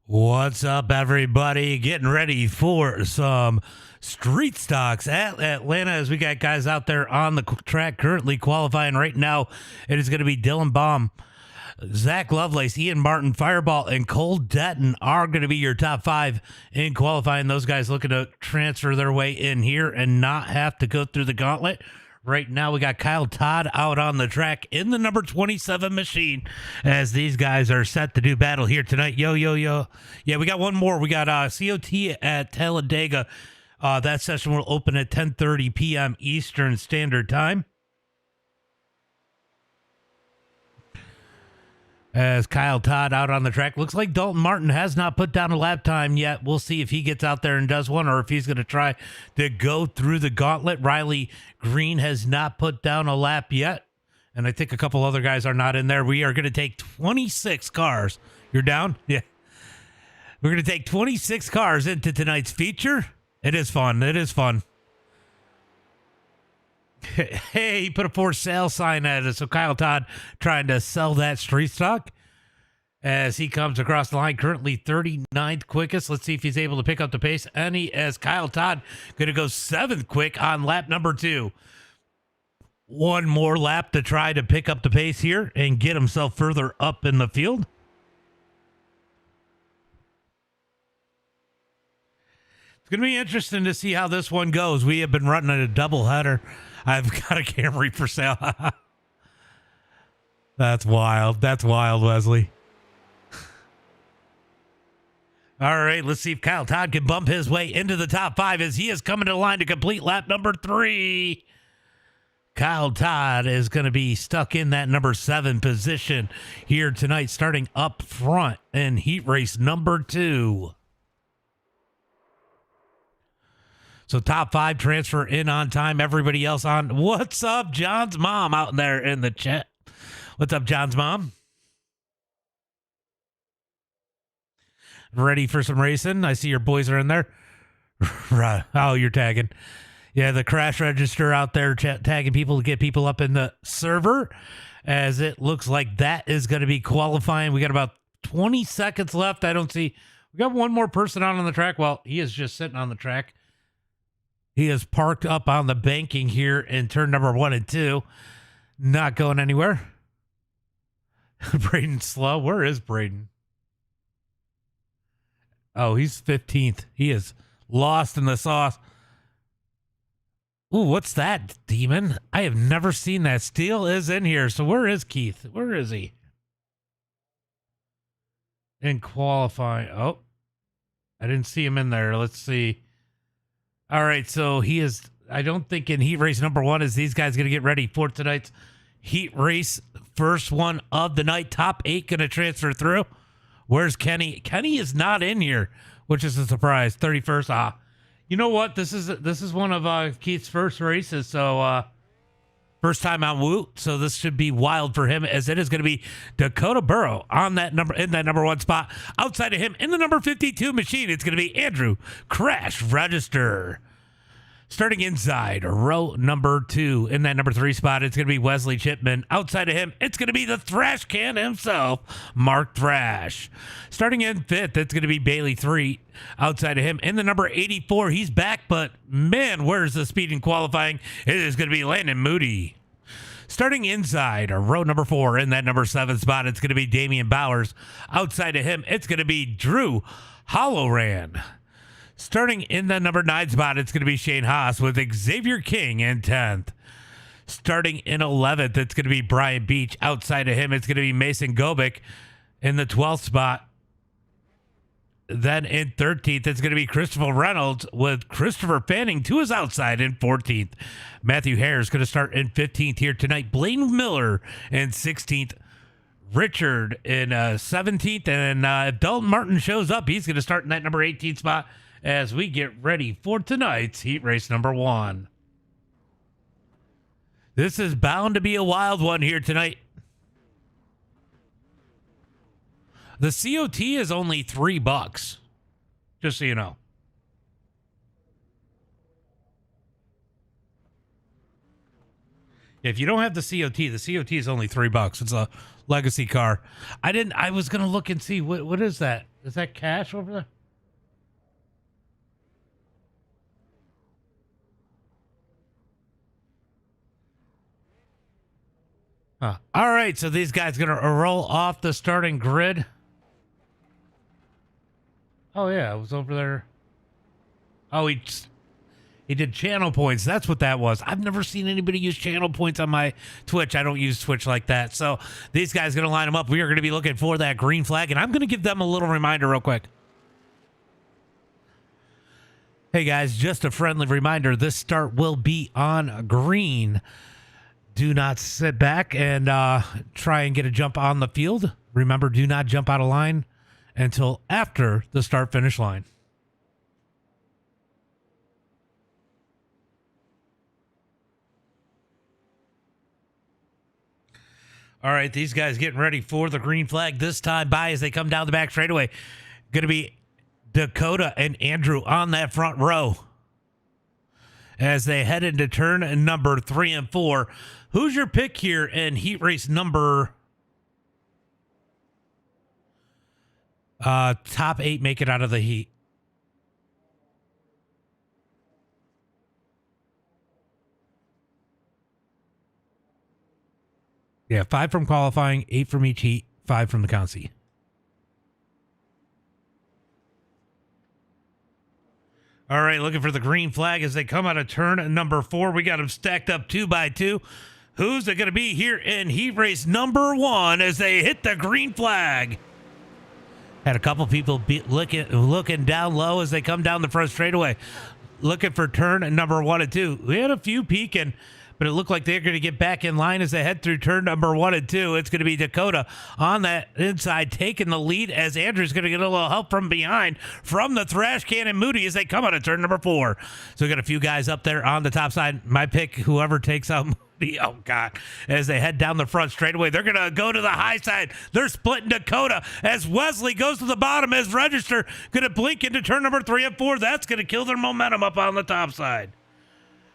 What's up, everybody? Getting ready for some street stocks at Atlanta as we got guys out there on the track currently qualifying right now. It is going to be Dylan Baum, Zach Lovelace, Ian Martin, Fireball, and Cole Detton are going to be your top five in qualifying. Those guys looking to transfer their way in here and not have to go through the gauntlet. Right now, we got Kyle Todd out on the track in the number 27 machine as these guys are set to do battle here tonight. Yo. Yeah, we got one more. We got COT at Talladega. That session will open at 10:30 p.m. Eastern Standard Time. As Kyle Todd out on the track. Looks like Dalton Martin has not put down a lap time yet. We'll see if he gets out there and does one or if he's going to try to go through the gauntlet. Riley Green has not put down a lap yet. And I think a couple other guys are not in there. We are going to take 26 cars. You're down? Yeah. We're going to take 26 cars into tonight's feature. It is fun. Hey, he put a for sale sign at it. So Kyle Todd trying to sell that street stock as he comes across the line. Currently 39th quickest. Let's see if he's able to pick up the pace. And he, as Kyle Todd, going to go 7th quick on lap number 2. One more lap to try to pick up the pace here and get himself further up in the field. It's going to be interesting to see how this one goes. We have been running a doubleheader. I've got a Camry for sale. That's wild. That's wild, Wesley. All right, let's see if Kyle Todd can bump his way into the top 5 as he is coming to the line to complete lap number 3. Kyle Todd is going to be stuck in that number 7 position here tonight, starting up front in heat race number 2. So top 5 transfer in on time. Everybody else on. What's up, John's mom out there in the chat? What's up, John's mom? Ready for some racing? I see your boys are in there. Right. Oh, you're tagging. Yeah, the crash register out there tagging people to get people up in the server as it looks like that is going to be qualifying. We got about 20 seconds left. I don't see. We got one more person out on the track. Well, he is just sitting on the track. He is parked up on the banking here in turn number 1 and 2. Not going anywhere. Braden's slow. Where is Braden? Oh, he's 15th. He is lost in the sauce. Ooh, what's that, demon? I have never seen that. Steele is in here. So where is Keith? Where is he? In qualifying. Oh, I didn't see him in there. Let's see. All right, so he is, I don't think in heat race number 1 is these guys going to get ready for tonight's heat race. First one of the night. Top 8 going to transfer through. Where's Kenny? Kenny is not in here, which is a surprise. 31st. You know what? This is one of Keith's first races, so first time on WOoT, so this should be wild for him as it is going to be Dakota Burrow on that number in that number 1 spot. Outside of him in the number 52 machine, it's going to be Andrew Crash Register. Starting inside row number 2 in that number 3 spot, it's going to be Wesley Chipman. Outside of him, it's going to be the Thrash Can himself, Mark Thrash. Starting in 5th, it's going to be Bailey 3. Outside of him in the number 84, he's back, but man, where's the speed in qualifying? It is going to be Landon Moody. Starting inside row number 4 in that number 7 spot, it's going to be Damian Bowers. Outside of him, it's going to be Drew Holloran. Starting in the number 9 spot, it's going to be Shane Haas with Xavier King in 10th. Starting in 11th, it's going to be Brian Beach. Outside of him, it's going to be Mason Gobick in the 12th spot. Then in 13th, it's going to be Christopher Reynolds with Christopher Fanning to his outside in 14th. Matthew Hare is going to start in 15th here tonight. Blaine Miller in 16th. Richard in 17th. And if Dalton Martin shows up, he's going to start in that number 18 spot as we get ready for tonight's heat race number 1. This is bound to be a wild one here tonight. The COT is only $3, just so you know. If you don't have the COT is only $3. It's a legacy car. I was going to look and see what is that? Is that Cash over there? All right, so these guys going to roll off the starting grid. Oh, yeah, it was over there. Oh, he did channel points. That's what that was. I've never seen anybody use channel points on my Twitch. I don't use Twitch like that. So these guys are going to line them up. We are going to be looking for that green flag, and I'm going to give them a little reminder real quick. Hey, guys, just a friendly reminder. This start will be on green. Do not sit back and try and get a jump on the field. Remember, do not jump out of line until after the start-finish line. All right, these guys getting ready for the green flag this time by as they come down the back straightaway. Going to be Dakota and Andrew on that front row as they head into turn number 3 and 4. Who's your pick here in heat race number... top 8 make it out of the heat? Yeah, 5 from qualifying, 8 from each heat, 5 from the consi. All right, looking for the green flag as they come out of turn number 4. We got them stacked up 2 by 2. Who's it going to be here in heat race number 1 as they hit the green flag? Had a couple people looking down low as they come down the front straightaway, looking for turn number 1 and 2. We had a few peeking, but it looked like they're going to get back in line as they head through turn number 1 and 2. It's going to be Dakota on that inside taking the lead as Andrew's going to get a little help from behind from the Thrash Cannon Moody as they come out of turn number 4. So we got a few guys up there on the top side. My pick, whoever takes out Moody. Oh, God. As they head down the front straightaway, they're going to go to the high side. They're splitting Dakota as Wesley goes to the bottom as Register going to blink into turn number 3 and 4. That's going to kill their momentum up on the top side.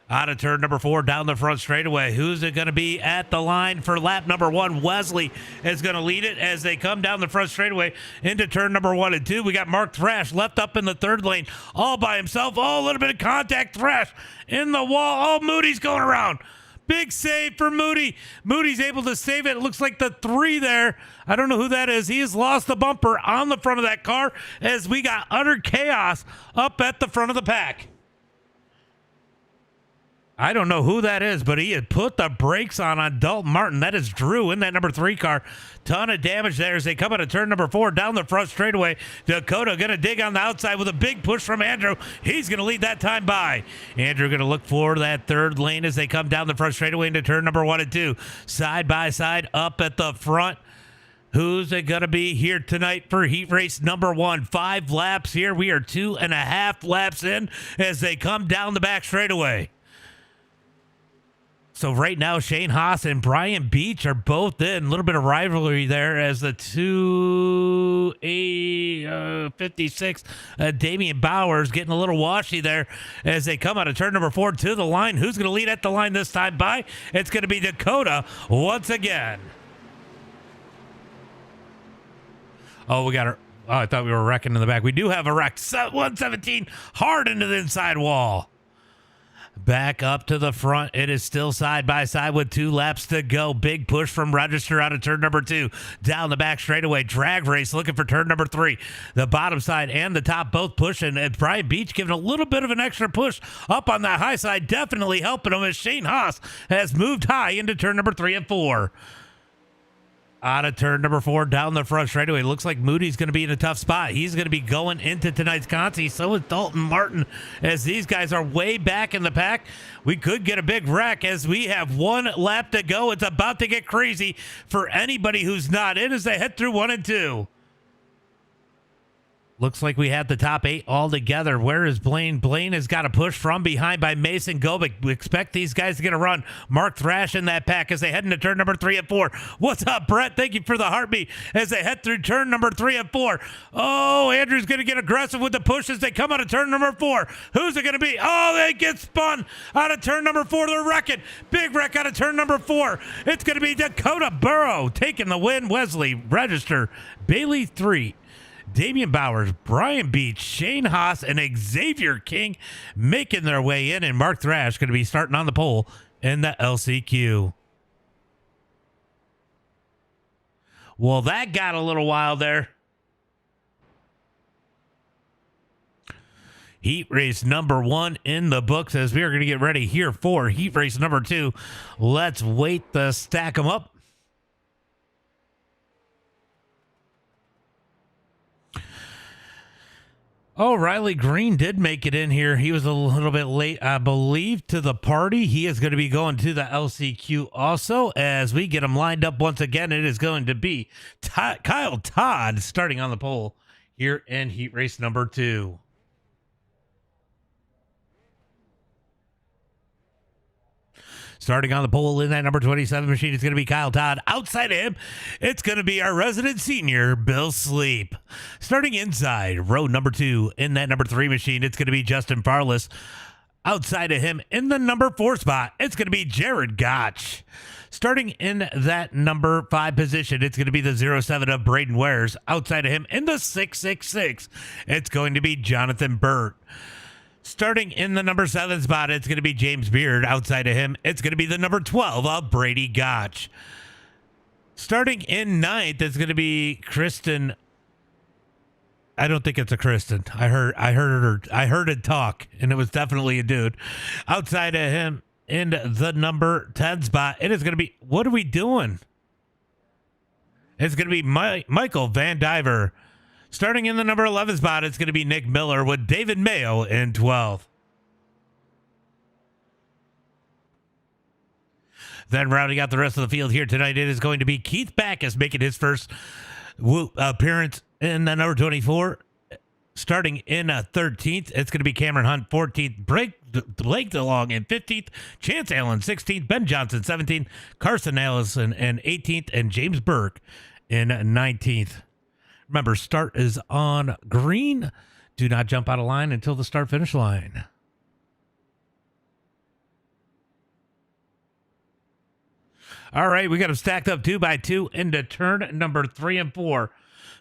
Out of turn number 4, down the front straightaway. Who's it going to be at the line for lap number 1? Wesley is going to lead it as they come down the front straightaway into turn number 1 and 2. We got Mark Thrash left up in the third lane all by himself. Oh, a little bit of contact. Thrash in the wall. Oh, Moody's going around. Big save for Moody. Moody's able to save it. It looks like the 3 there. I don't know who that is. He has lost the bumper on the front of that car as we got utter chaos up at the front of the pack. I don't know who that is, but he had put the brakes on Dalton Martin. That is Drew in that number 3 car. Ton of damage there as they come out of turn number 4 down the front straightaway. Dakota going to dig on the outside with a big push from Andrew. He's going to lead that time by. Andrew going to look for that third lane as they come down the front straightaway into turn number 1 and 2. Side by side up at the front. Who's it going to be here tonight for heat race number 1? 5 laps here. We are 2.5 laps in as they come down the back straightaway. So right now, Shane Haas and Brian Beach are both in. A little bit of rivalry there as the 256 Damian Bowers getting a little washy there as they come out of turn number 4 to the line. Who's going to lead at the line this time by? It's going to be Dakota once again. Oh, we got her. Oh, I thought we were wrecking in the back. We do have a wreck. 117 hard into the inside wall. Back up to the front. It is still side by side with 2 laps to go. Big push from Register out of turn number 2. Down the back straightaway. Drag race looking for turn number 3. The bottom side and the top both pushing. And Brian Beach giving a little bit of an extra push up on that high side. Definitely helping him as Shane Haas has moved high into turn number 3 and 4. Out of turn number 4, down the front straightaway. Looks like Moody's going to be in a tough spot. He's going to be going into tonight's consi. So is Dalton Martin as these guys are way back in the pack. We could get a big wreck as we have 1 lap to go. It's about to get crazy for anybody who's not in as they head through 1 and 2. Looks like we have the top 8 all together. Where is Blaine? Blaine has got a push from behind by Mason Gobick. We expect these guys to get a run. Mark Thrash in that pack as they head into turn number 3 and 4. What's up, Brett? Thank you for the heartbeat as they head through turn number 3 and 4. Oh, Andrew's going to get aggressive with the push as they come out of turn number 4. Who's it going to be? Oh, they get spun out of turn number 4. They're wrecking. Big wreck out of turn number 4. It's going to be Dakota Burrow taking the win. Wesley, Register, Bailey 3. Damian Bowers, Brian Beach, Shane Haas, and Xavier King making their way in, and Mark Thrash going to be starting on the pole in the LCQ. Well, that got a little wild there. Heat race number 1 in the books as we are going to get ready here for heat race number 2. Let's wait to stack them up. Oh, Riley Green did make it in here. He was a little bit late, I believe, to the party. He is going to be going to the LCQ also. As we get him lined up once again, it is going to be Kyle Todd starting on the pole here in heat race number 2. Starting on the pole in that number 27 machine, it's going to be Kyle Todd. Outside of him, it's going to be our resident senior, Bill Sleep. Starting inside, row number 2 in that number 3 machine, it's going to be Justin Farless. Outside of him, in the number 4 spot, it's going to be Jared Gotch. Starting in that number 5 position, it's going to be the 07 of Braden Wares. Outside of him, in the 666, it's going to be Jonathan Burt. Starting in the number 7 spot, it's going to be James Beard. Outside of him, it's going to be the number 12 of Brady Gotch. Starting in 9th, it's going to be Kristen. I don't think it's a Kristen. I heard it talk, and it was definitely a dude. Outside of him, in the number 10 spot, it is going to be, what are we doing? It's going to be Michael Van Diver. Starting in the number 11 spot, it's going to be Nick Miller with David Mayo in 12th. Then rounding out the rest of the field here tonight, it is going to be Keith Backus making his first appearance in the number 24. Starting in 13th, it's going to be Cameron Hunt 14th, Blake DeLong in 15th, Chance Allen 16th, Ben Johnson 17th, Carson Allison in 18th, and James Burke in 19th. Remember, start is on green. Do not jump out of line until the start-finish line. All right, we got them stacked up 2 by 2 into turn number 3 and 4.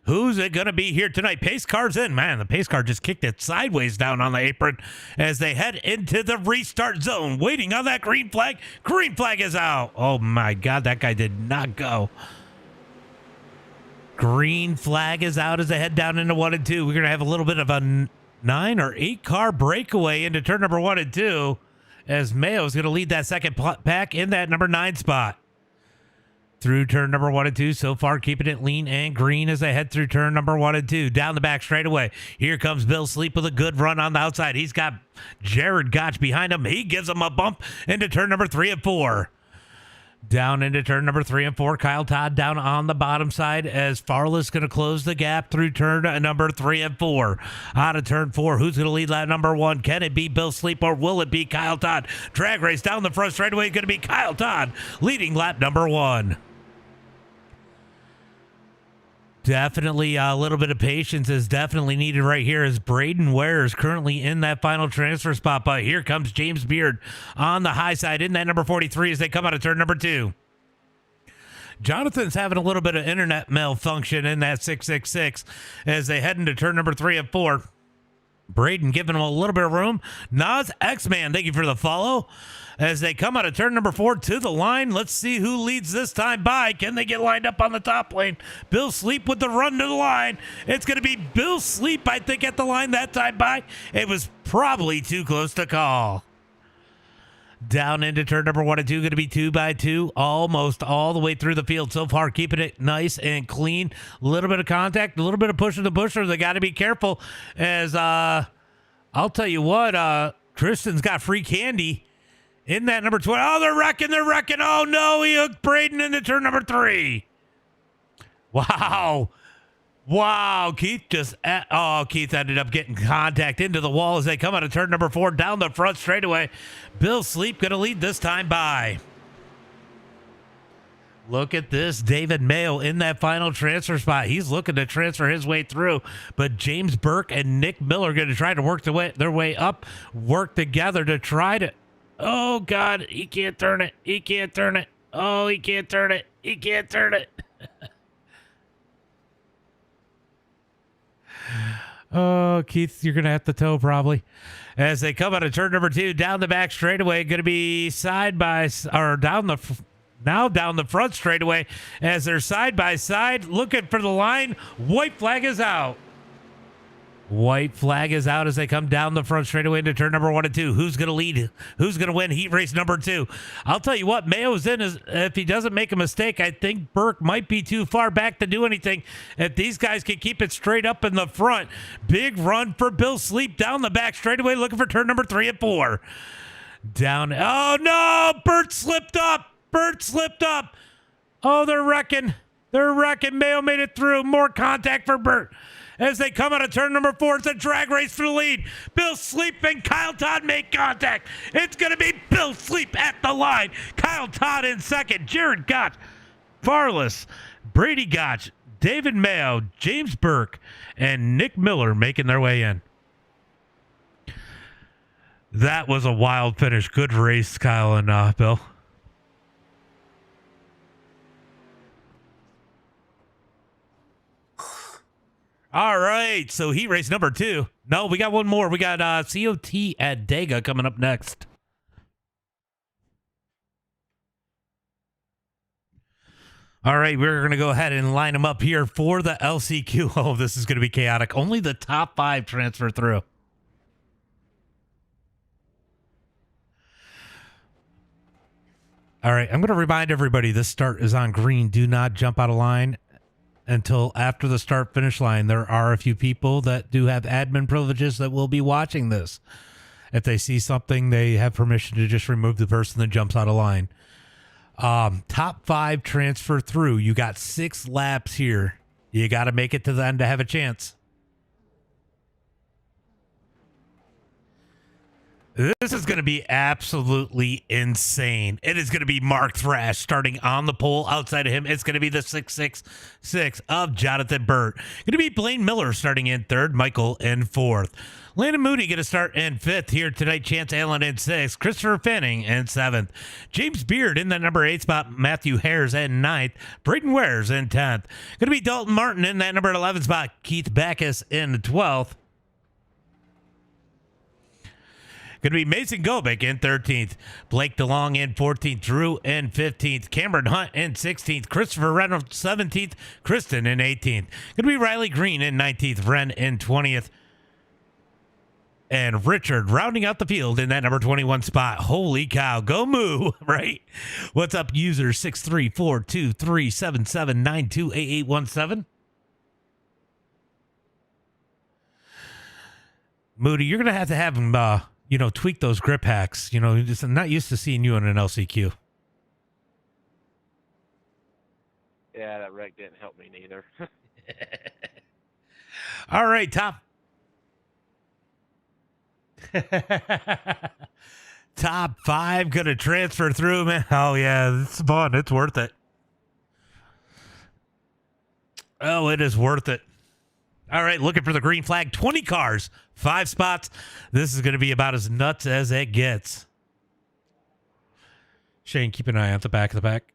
Who's it going to be here tonight? Pace car's in. Man, the pace car just kicked it sideways down on the apron as they head into the restart zone. Waiting on that green flag. Green flag is out. Oh, my God, that guy did not go. Green flag is out as they head down into 1 and 2. We're going to have a little bit of a 9 or 8 car breakaway into turn number 1 and 2 as Mayo is going to lead that second pack in that number 9 spot. Through turn number 1 and 2, so far keeping it lean and green as they head through turn number 1 and 2. Down the back straightaway. Here comes Bill Sleep with a good run on the outside. He's got Jared Gotch behind him. He gives him a bump into turn number 3 and 4. Down into turn number 3 and 4. Kyle Todd down on the bottom side as Farless going to close the gap through turn number 3 and 4. Out of turn 4, who's going to lead lap number 1? Can it be Bill Sleep or will it be Kyle Todd? Drag race down the front straightaway, going to be Kyle Todd leading lap number 1. Definitely a little bit of patience is definitely needed right here as Braden Ware is currently in that final transfer spot. But here comes James Beard on the high side in that number 43 as they come out of turn number 2. Jonathan's having a little bit of internet malfunction in that 666 as they head into turn number 3 and 4. Braden giving him a little bit of room. Nas X-Man, thank you for the follow. As they come out of turn number 4 to the line, let's see who leads this time by. Can they get lined up on the top lane? Bill Sleep with the run to the line. It's going to be Bill Sleep, I think, at the line that time by. It was probably too close to call. Down into turn number 1 and 2, going to be 2 by 2, almost all the way through the field. So far, keeping it nice and clean. A little bit of contact, a little bit of pushing the pusher. They got to be careful as, I'll tell you what, Kristen's got free candy in that number 20. Oh, they're wrecking. Oh, no, he hooked Braden into turn number 3. Wow, Keith Keith ended up getting contact into the wall as they come out of turn number 4 down the front straightaway. Bill Sleep going to lead this time by. Look at this, David Mayo in that final transfer spot. He's looking to transfer his way through, but James Burke and Nick Miller are going to try to work their way up, work together to try to. Oh, God, he can't turn it. Oh, he can't turn it. Oh, Keith, you're going to have to tow probably. As they come out of turn number 2, down the back straightaway, going to be down the front straightaway as they're side by side looking for the line. White flag is out. White flag is out as they come down the front straightaway into turn number 1 and 2. Who's going to lead? Who's going to win heat race number 2? I'll tell you what, Mayo's in. If he doesn't make a mistake, I think Burke might be too far back to do anything. If these guys can keep it straight up in the front, big run for Bill Sleep down the back straightaway, looking for turn number 3 and 4. Down. Oh no! Bert slipped up. Bert slipped up. Oh, they're wrecking. They're wrecking. Mayo made it through. More contact for Bert. As they come out of turn number 4, it's a drag race for the lead. Bill Sleep and Kyle Todd make contact. It's going to be Bill Sleep at the line. Kyle Todd in second. Jared Gotch, Farless, Brady Gotch, David Mayo, James Burke, and Nick Miller making their way in. That was a wild finish. Good race, Kyle and Bill. All right, so heat race number 2. No, we got one more. We got COT at Dega coming up next. All right, we're going to go ahead and line them up here for the LCQ. Oh, this is going to be chaotic. Only the top 5 transfer through. All right, I'm going to remind everybody this start is on green. Do not jump out of line until after the start finish line. There are a few people that do have admin privileges that will be watching this. If they see something, they have permission to just remove the person that jumps out of line. Top 5 transfer through. You got 6 laps here. You got to make it to the end to have a chance. This is going to be absolutely insane. It is going to be Mark Thrash starting on the pole. Outside of him, it's going to be the 666 of Jonathan Burt. Going to be Blaine Miller starting in 3rd, Michael in 4th. Landon Moody going to start in 5th here tonight. Chance Allen in 6th. Christopher Fanning in 7th. James Beard in the number 8 spot. Matthew Hares in 9th. Braden Wares in 10th. Going to be Dalton Martin in that number 11 spot. Keith Backus in 12th. Going to be Mason Gobick in 13th. Blake DeLong in 14th. Drew in 15th. Cameron Hunt in 16th. Christopher Reynolds 17th. Kristen in 18th. Going to be Riley Green in 19th. Ren in 20th. And Richard rounding out the field in that number 21 spot. Holy cow. Go Moo, right? What's up, user 6342377928817? Moody, you're going to have him, tweak those grip hacks. Just I'm not used to seeing you in an LCQ. Yeah, that wreck didn't help me neither. All right, top 5 gonna transfer through, man. Oh yeah, it's fun. It's worth it. Oh, it is worth it. All right, looking for the green flag. 20 cars, 5 spots. This is going to be about as nuts as it gets. Shane, keep an eye out the back of the pack.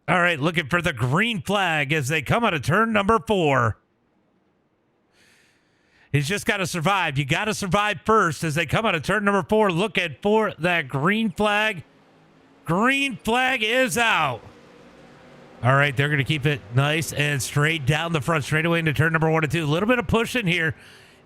All right, looking for the green flag as they come out of turn number 4. He's just got to survive. You got to survive first as they come out of turn number 4. Looking for that green flag. Green flag is out. All right, they're going to keep it nice and straight down the front straightaway into turn number 1 and 2. A little bit of pushing here.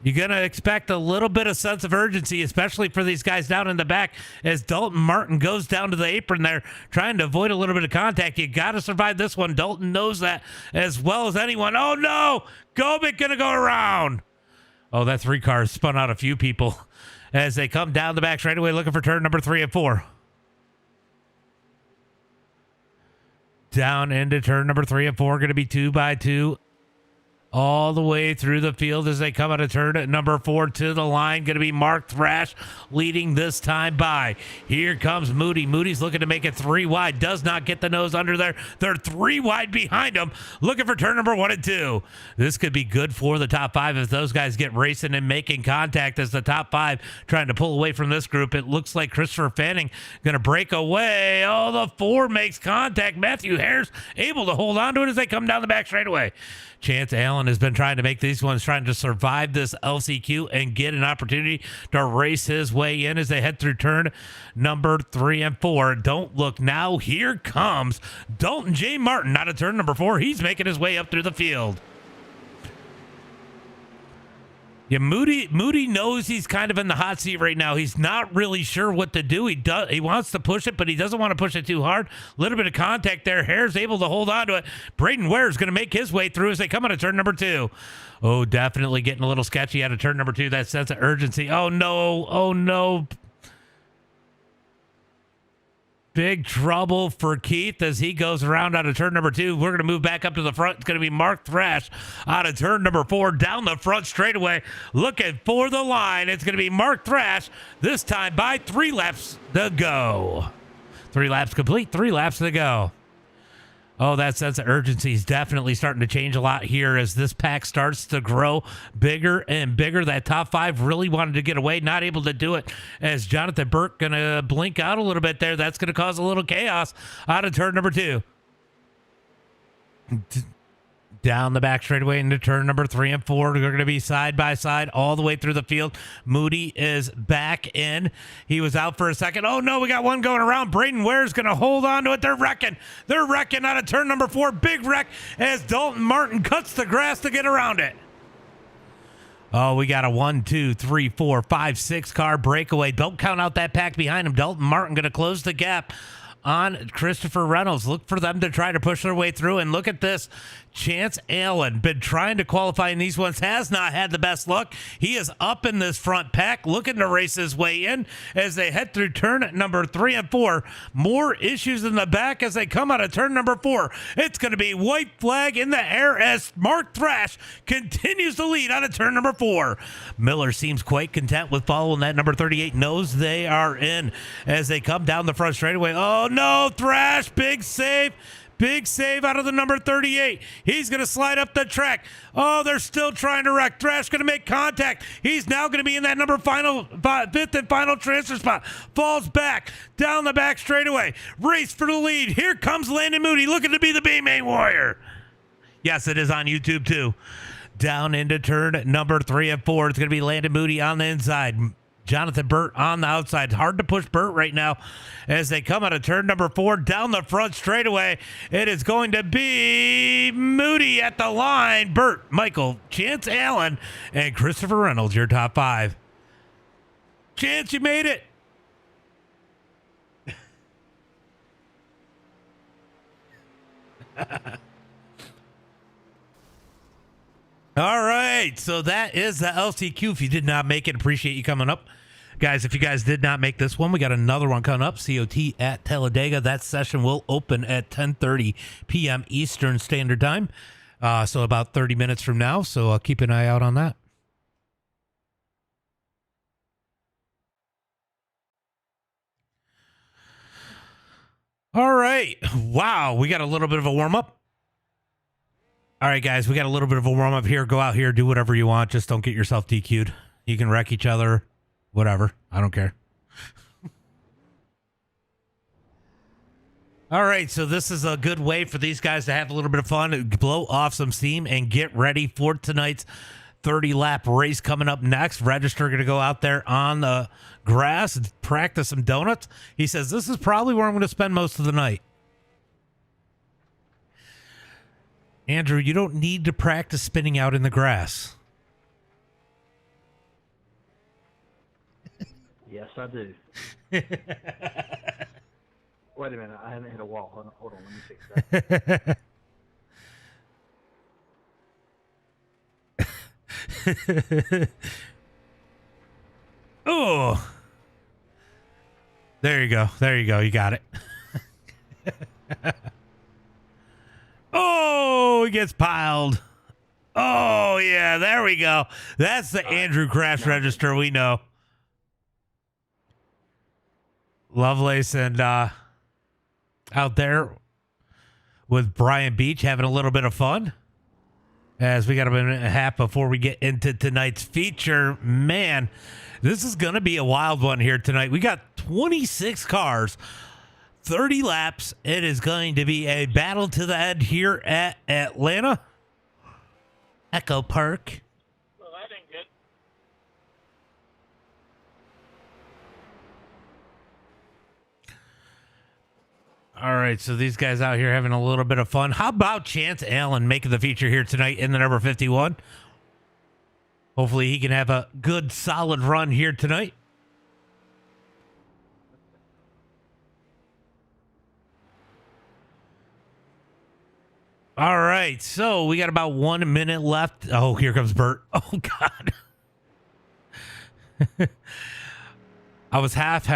You're going to expect a little bit of sense of urgency, especially for these guys down in the back as Dalton Martin goes down to the apron there, trying to avoid a little bit of contact. You got to survive this one. Dalton knows that as well as anyone. Oh, no. Gobick going to go around. Oh, that 3 car spun out a few people as they come down the back straightaway looking for turn number 3 and 4. Down into turn number 3 and 4, going to be 2 by 2. all the way through the field as they come out of turn at number 4 to the line. Going to be Mark Thrash leading this time by. Here comes Moody. Moody's looking to make it 3 wide. Does not get the nose under there. They're 3 wide behind him. Looking for turn number 1 and 2. This could be good for the top 5 if those guys get racing and making contact as the top 5 trying to pull away from this group. It looks like Christopher Fanning going to break away. Oh, the 4 makes contact. Matthew Hare's able to hold on to it as they come down the back straightaway. Chance Allen has been trying to make these ones, trying to survive this LCQ and get an opportunity to race his way in as they head through turn number 3 and 4. Don't look now. Here comes Dalton J. Martin out of turn number 4. He's making his way up through the field. Yeah, Moody knows he's kind of in the hot seat right now. He's not really sure what to do. He wants to push it, but he doesn't want to push it too hard. A little bit of contact there. Hare's able to hold on to it. Braden Ware's going to make his way through as they come out of turn number 2. Oh, definitely getting a little sketchy out of turn number 2. That sense of urgency. Oh, no. Oh, no. Big trouble for Keith as he goes around out of turn number 2. We're going to move back up to the front. It's going to be Mark Thrash out of turn number 4 down the front straightaway. Looking for the line. It's going to be Mark Thrash this time by 3 laps to go. 3 laps complete. 3 laps to go. Oh, that sense of urgency is definitely starting to change a lot here as this pack starts to grow bigger and bigger. That top 5 really wanted to get away, not able to do it as Jonathan Burke going to blink out a little bit there. That's going to cause a little chaos out of turn number 2. Down the back straightaway into turn number 3 and 4. They're going to be side by side all the way through the field. Moody is back in. He was out for a second. Oh, no, we got one going around. Braden Ware's going to hold on to it. They're wrecking. They're wrecking out of turn number 4. Big wreck as Dalton Martin cuts the grass to get around it. Oh, we got a 1, 2, 3, 4, 5, 6 car breakaway. Don't count out that pack behind him. Dalton Martin going to close the gap on Christopher Reynolds. Look for them to try to push their way through. And look at this. Chance Allen, been trying to qualify in these ones, has not had the best luck. He is up in this front pack, looking to race his way in as they head through turn number 3 and 4. More issues in the back as they come out of turn number 4. It's going to be white flag in the air as Mark Thrash continues to lead out of turn number 4. Miller seems quite content with following that number 38. Knows they are in as they come down the front straightaway. Oh, no, Thrash, big save. Big save out of the number 38. He's going to slide up the track. Oh, they're still trying to wreck. Thrash going to make contact. He's now going to be in that number 5th and final transfer spot. Falls back down the back straightaway. Race for the lead. Here comes Landon Moody looking to be the B-Main Warrior. Yes, it is on YouTube too. Down into turn number 3 and 4. It's going to be Landon Moody on the inside. Jonathan Burt on the outside. Hard to push Burt right now as they come out of turn number 4 down the front straightaway. It is going to be Moody at the line. Burt, Michael, Chance Allen, and Christopher Reynolds, your top 5. Chance, you made it. All right, so that is the LCQ. If you did not make it, appreciate you coming up. Guys, if you guys did not make this one, we got another one coming up, COT at Talladega. That session will open at 10:30 p.m. Eastern Standard Time, so about 30 minutes from now, so keep an eye out on that. All right, wow, we got a little bit of a warm-up. All right, guys, we got a little bit of a warm-up here. Go out here, do whatever you want. Just don't get yourself DQ'd. You can wreck each other, whatever. I don't care. All right, so this is a good way for these guys to have a little bit of fun, blow off some steam, and get ready for tonight's 30-lap race coming up next. Register going to go out there on the grass and practice some donuts. He says, this is probably where I'm going to spend most of the night. Andrew, you don't need to practice spinning out in the grass. Yes, I do. Wait a minute. I haven't hit a wall. Hold on. Let me fix that. Oh. There you go. There you go. You got it. Oh, he gets piled. Oh, Oh, yeah, there we go. That's the Andrew crash register we know. Lovelace and out there with Brian Beach having a little bit of fun. As we got a minute and a half before we get into tonight's feature. Man, this is going to be a wild one here tonight. We got 26 cars, 30 laps. It is going to be a battle to the end here at Atlanta Echo Park. Well, that ain't good. All right, so these guys out here having a little bit of fun. How about Chance Allen making the feature here tonight in the number 51? Hopefully he can have a good, solid run here tonight. All right, so we got about 1 minute left. Oh, here comes Bert. Oh, God. I was half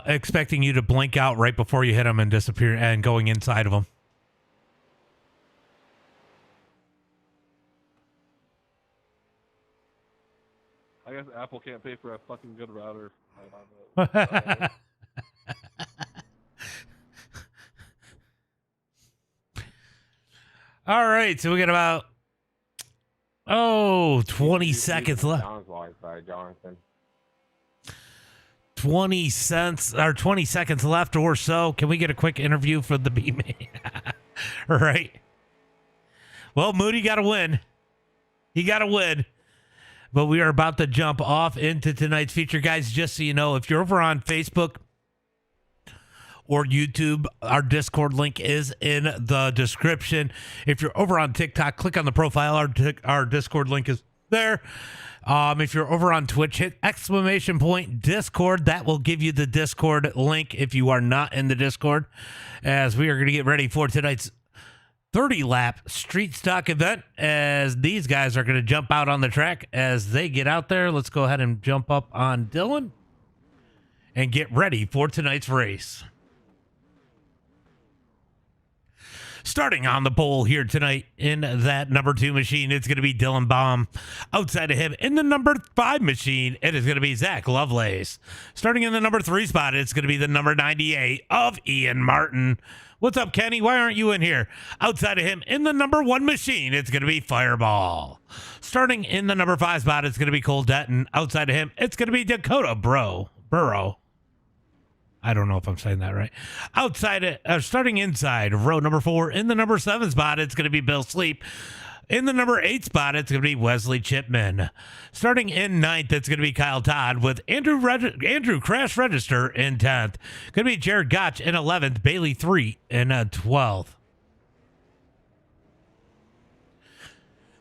expecting you to blink out right before you hit him and disappear and going inside of him. I guess Apple can't pay for a fucking good router. All right, so we got about 20 seconds left. John's Wi-Fi, Jonathan. 20 seconds left or so. Can we get a quick interview for the B-Man? All right. Well, Moody got to win. He got to win. But we are about to jump off into tonight's feature, guys. Just so you know, if you're over on Facebook or YouTube, our Discord link is in the description. If you're over on TikTok, click on the profile. Our Discord link is there. If you're over on Twitch, hit !Discord. That will give you the Discord link if you are not in the Discord, as we are going to get ready for tonight's 30-lap street stock event, as these guys are going to jump out on the track as they get out there. Let's go ahead and jump up on Dylan and get ready for tonight's race. Starting on the pole here tonight in that number 2 machine, it's going to be Dylan Baum. Outside of him, in the number 5 machine, it is going to be Zach Lovelace. Starting in the number 3 spot, it's going to be the number 98 of Ian Martin. What's up, Kenny? Why aren't you in here? Outside of him, in the number 1 machine, it's going to be Fireball. Starting in the number 5 spot, it's going to be Cole Detton. Outside of him, it's going to be Dakota Burrow. I don't know if I'm saying that right. Starting inside row number 4, in the number 7 spot, it's going to be Bill Sleep. In the number 8 spot, it's going to be Wesley Chipman. Starting in 9th, it's going to be Kyle Todd with Andrew Crash Register in 10th. Going to be Jared Gotch in 11th, Bailey 3 in 12th.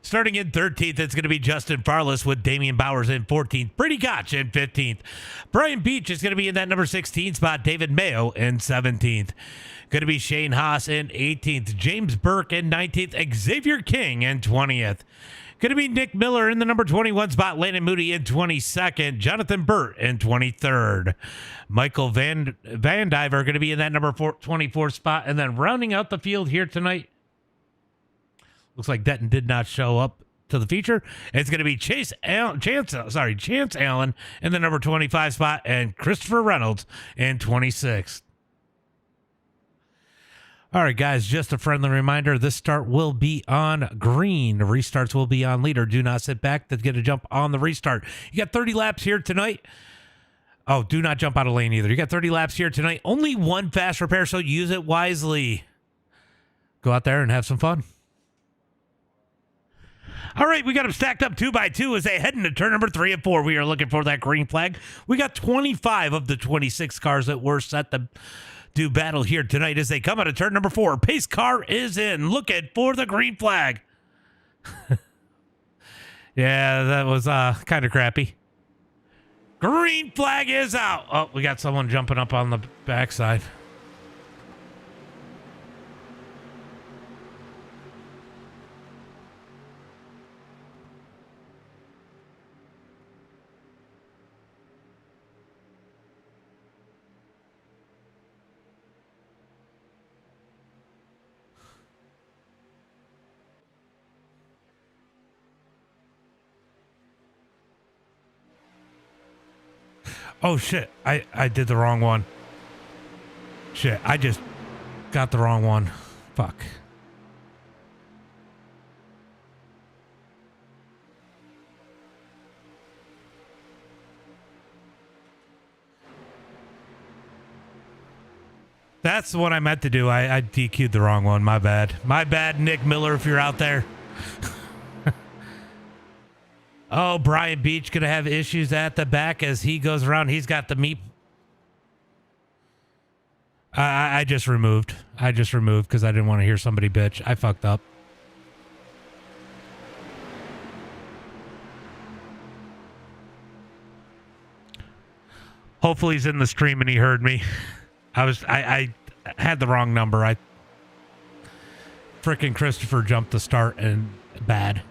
Starting in 13th, it's going to be Justin Farless with Damian Bowers in 14th. Brady Gotch in 15th. Brian Beach is going to be in that number 16 spot. David Mayo in 17th. Going to be Shane Haas in 18th. James Burke in 19th. Xavier King in 20th. Going to be Nick Miller in the number 21 spot. Landon Moody in 22nd. Jonathan Burt in 23rd. Michael Van Diver going to be in that number 24 spot. And then rounding out the field here tonight, looks like Detton did not show up to the feature. It's going to be Chance Allen in the number 25 spot and Christopher Reynolds in 26th. All right, guys, just a friendly reminder, this start will be on green. Restarts will be on leader. Do not sit back to get a jump on the restart. You got 30 laps here tonight. Oh, do not jump out of lane either. You got 30 laps here tonight. Only one fast repair, so use it wisely. Go out there and have some fun. All right, we got them stacked up 2 by 2 as they head into turn number 3 and 4. We are looking for that green flag. We got 25 of the 26 cars that were set to do battle here tonight as they come out of turn number 4. Pace car is in, looking for the green flag. Yeah, that was kind of crappy. Green flag is out. Oh, we got someone jumping up on the backside. Oh shit, I did the wrong one. Shit, I just got the wrong one. Fuck. That's what I meant to do. I DQ'd the wrong one. My bad. My bad, Nick Miller, if you're out there. Oh, Brian Beach going to have issues at the back as he goes around. He's got the meat. I just removed. I just removed because I didn't want to hear somebody bitch. I fucked up. Hopefully he's in the stream and he heard me. I had the wrong number. Frickin' Christopher jumped the start and bad.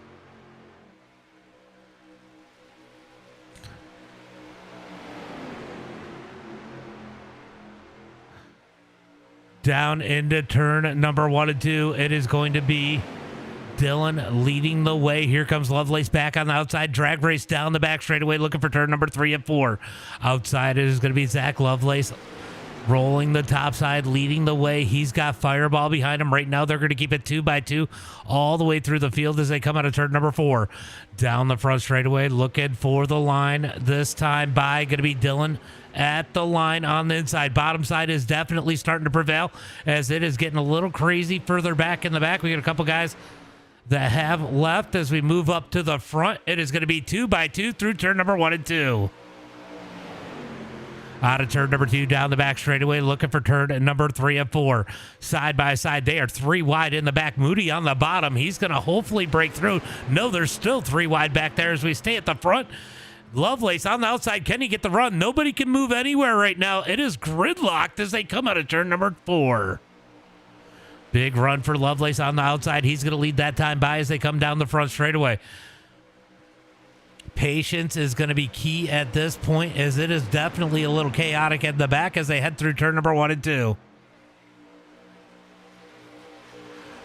Down into turn number 1 and 2. It is going to be Dylan leading the way. Here comes Lovelace back on the outside. Drag race down the back straightaway, looking for turn number 3 and 4. Outside it is going to be Zach Lovelace rolling the top side, leading the way. He's got Fireball behind him. Right now they're going to keep it 2x2 all the way through the field as they come out of turn number 4. Down the front straightaway, looking for the line. This time by going to be Dylan at the line on the inside. Bottom side is definitely starting to prevail as it is getting a little crazy further back in the back. We got a couple guys that have left as we move up to the front. It is going to be 2x2 through turn number 1 and 2. Out of turn number 2, down the back straightaway, looking for turn number 3 and 4. Side by side, they are 3 wide in the back. Moody on the bottom. He's going to hopefully break through. No, there's still 3 wide back there as we stay at the front. Lovelace on the outside. Can he get the run? Nobody can move anywhere right now. It is gridlocked as they come out of turn number 4. Big run for Lovelace on the outside. He's going to lead that time by as they come down the front straightaway. Patience is going to be key at this point as it is definitely a little chaotic at the back as they head through turn number 1 and 2.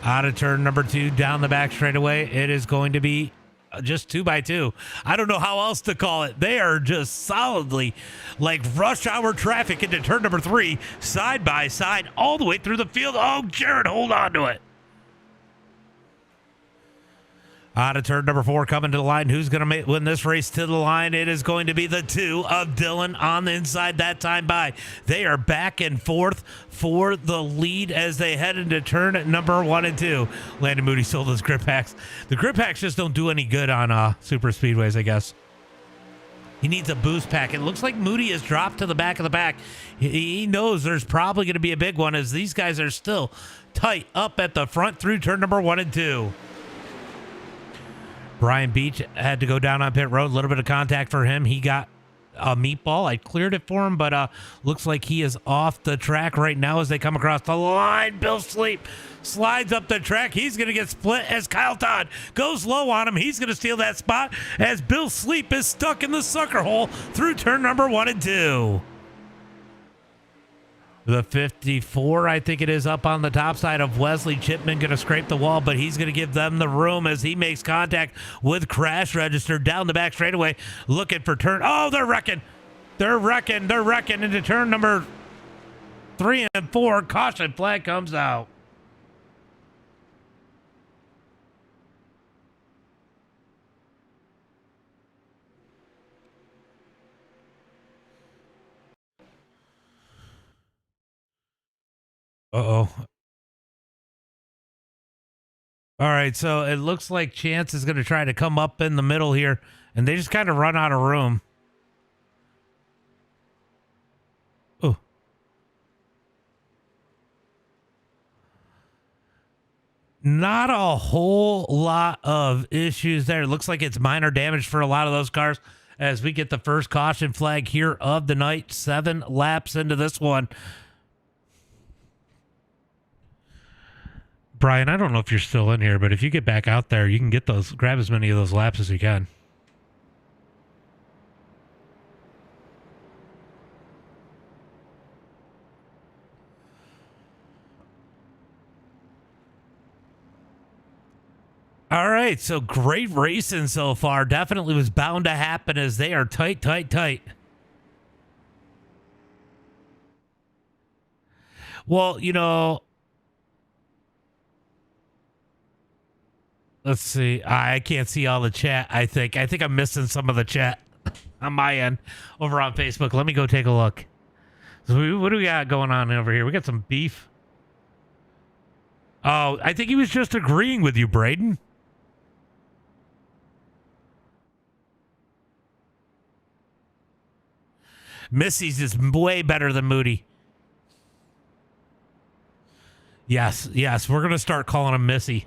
Out of turn number 2, down the back straightaway, it is going to be just 2x2. I don't know how else to call it. They are just solidly like rush hour traffic into turn number 3, side by side, all the way through the field. Oh, Jared, hold on to it. Out of turn number 4, coming to the line. Who's going to win this race to the line? It is going to be the 2 of Dylan on the inside that time by. They are back and forth for the lead as they head into turn number 1 and 2. Landon Moody sold his grip packs. The grip packs just don't do any good on super speedways, I guess. He needs a boost pack. It looks like Moody has dropped to the back of the pack. He knows there's probably going to be a big one as these guys are still tight up at the front through turn number 1 and 2. Brian Beach had to go down on pit road. A little bit of contact for him. He got a meatball. I cleared it for him, but looks like he is off the track right now as they come across the line. Bill Sleep slides up the track. He's going to get split as Kyle Todd goes low on him. He's going to steal that spot as Bill Sleep is stuck in the sucker hole through turn number 1 and 2. The 54, I think it is, up on the top side of Wesley Chipman, going to scrape the wall, but he's going to give them the room as he makes contact with Crash Register down the back straightaway, looking for turn. Oh, they're wrecking. They're wrecking into turn number 3 and 4. Caution flag comes out. Uh-oh. All right, so it looks like Chance is going to try to come up in the middle here, and they just kind of run out of room. Oh. Not a whole lot of issues there. It looks like it's minor damage for a lot of those cars as we get the first caution flag here of the night. 7 laps into this one. Brian, I don't know if you're still in here, but if you get back out there, you can get those, grab as many of those laps as you can. All right, so great racing so far. Definitely was bound to happen as they are tight. Well, you know, let's see. I can't see all the chat. I think I'm missing some of the chat on my end over on Facebook. Let me go take a look. So what do we got going on over here? We got some beef. Oh, I think he was just agreeing with you, Braden. Missy's is way better than Moody. Yes, we're going to start calling him Missy.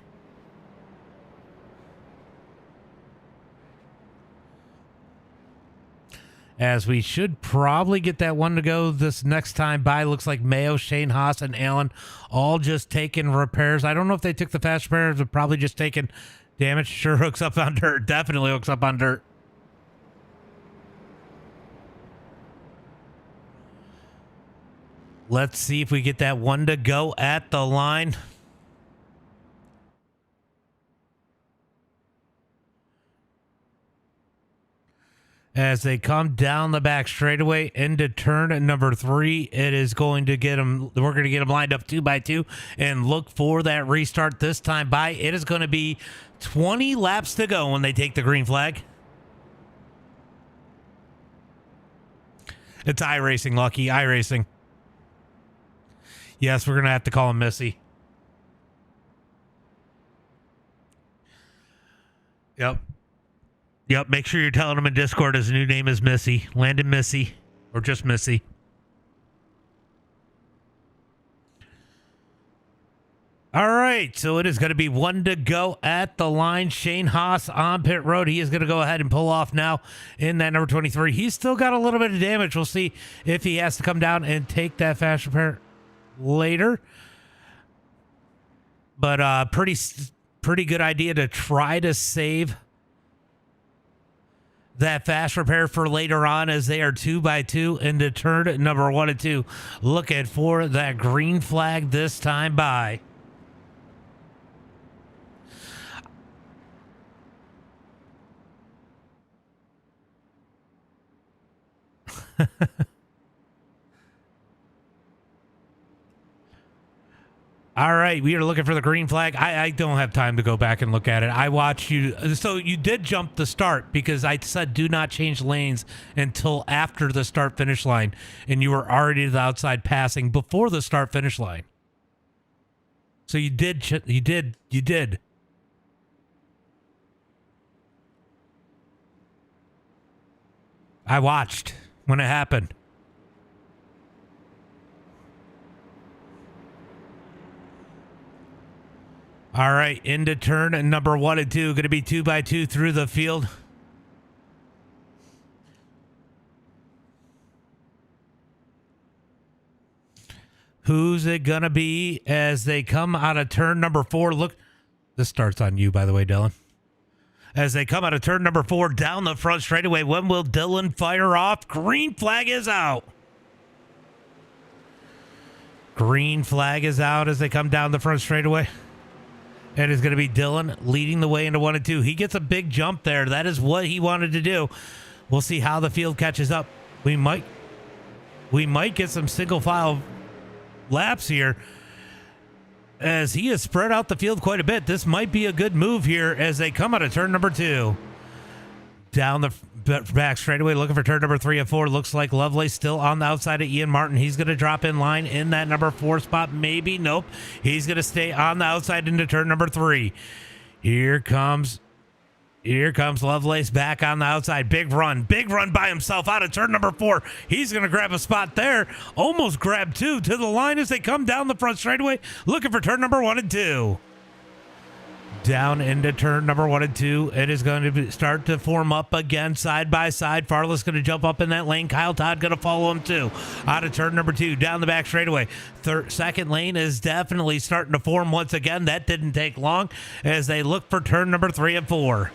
As we should probably get that one to go this next time by. Looks like Mayo, Shane Haas, and Allen all just taking repairs. I don't know if they took the fast repairs, but probably just taking damage. Sure hooks up on dirt. Definitely hooks up on dirt. Let's see if we get that one to go at the line. As they come down the back straightaway into turn number 3, it is going to get them. We're going to get them lined up 2 by 2 and look for that restart this time by. It is going to be 20 laps to go when they take the green flag. It's iRacing, Lucky. iRacing. Yes, we're going to have to call him Missy. Yep, make sure you're telling him in Discord his new name is Missy. Landon Missy. Or just Missy. All right, so it is going to be one to go at the line. Shane Haas on pit road. He is going to go ahead and pull off now in that number 23. He's still got a little bit of damage. We'll see if he has to come down and take that fast repair later. But pretty good idea to try to save that fast repair for later on, as they are 2 by 2 into turn number 1 and 2. Looking for that green flag this time by. All right, we are looking for the green flag. I don't have time to go back and look at it. I watched you. So you did jump the start because I said do not change lanes until after the start finish line. And you were already to the outside passing before the start finish line. So you did. I watched when it happened. All right, into turn number 1 and 2. Going to be 2 by 2 through the field. Who's it going to be as they come out of turn number 4? Look, this starts on you, by the way, Dylan. As they come out of turn number 4 down the front straightaway, when will Dylan fire off? Green flag is out. Green flag is out as they come down the front straightaway. And it's going to be Dylan leading the way into 1 and 2. He gets a big jump there. That is what he wanted to do. We'll see how the field catches up. We might get some single file laps here, as he has spread out the field quite a bit. This might be a good move here as they come out of turn number 2. Down the back straightaway, looking for turn number 3 and 4. Looks like Lovelace still on the outside of Ian Martin. He's going to drop in line in that number 4 spot. Maybe. Nope. He's going to stay on the outside into turn number 3. Here comes Lovelace back on the outside. Big run by himself out of turn number 4. He's going to grab a spot there. Almost grabbed 2 to the line as they come down the front straightaway, looking for turn number 1 and 2. Down into turn number 1 and 2. It is going to start to form up again side by side. Farley's going to jump up in that lane. Kyle Todd going to follow him too. Out of turn number 2, down the back straightaway. Second lane is definitely starting to form once again. That didn't take long as they look for turn number 3 and 4.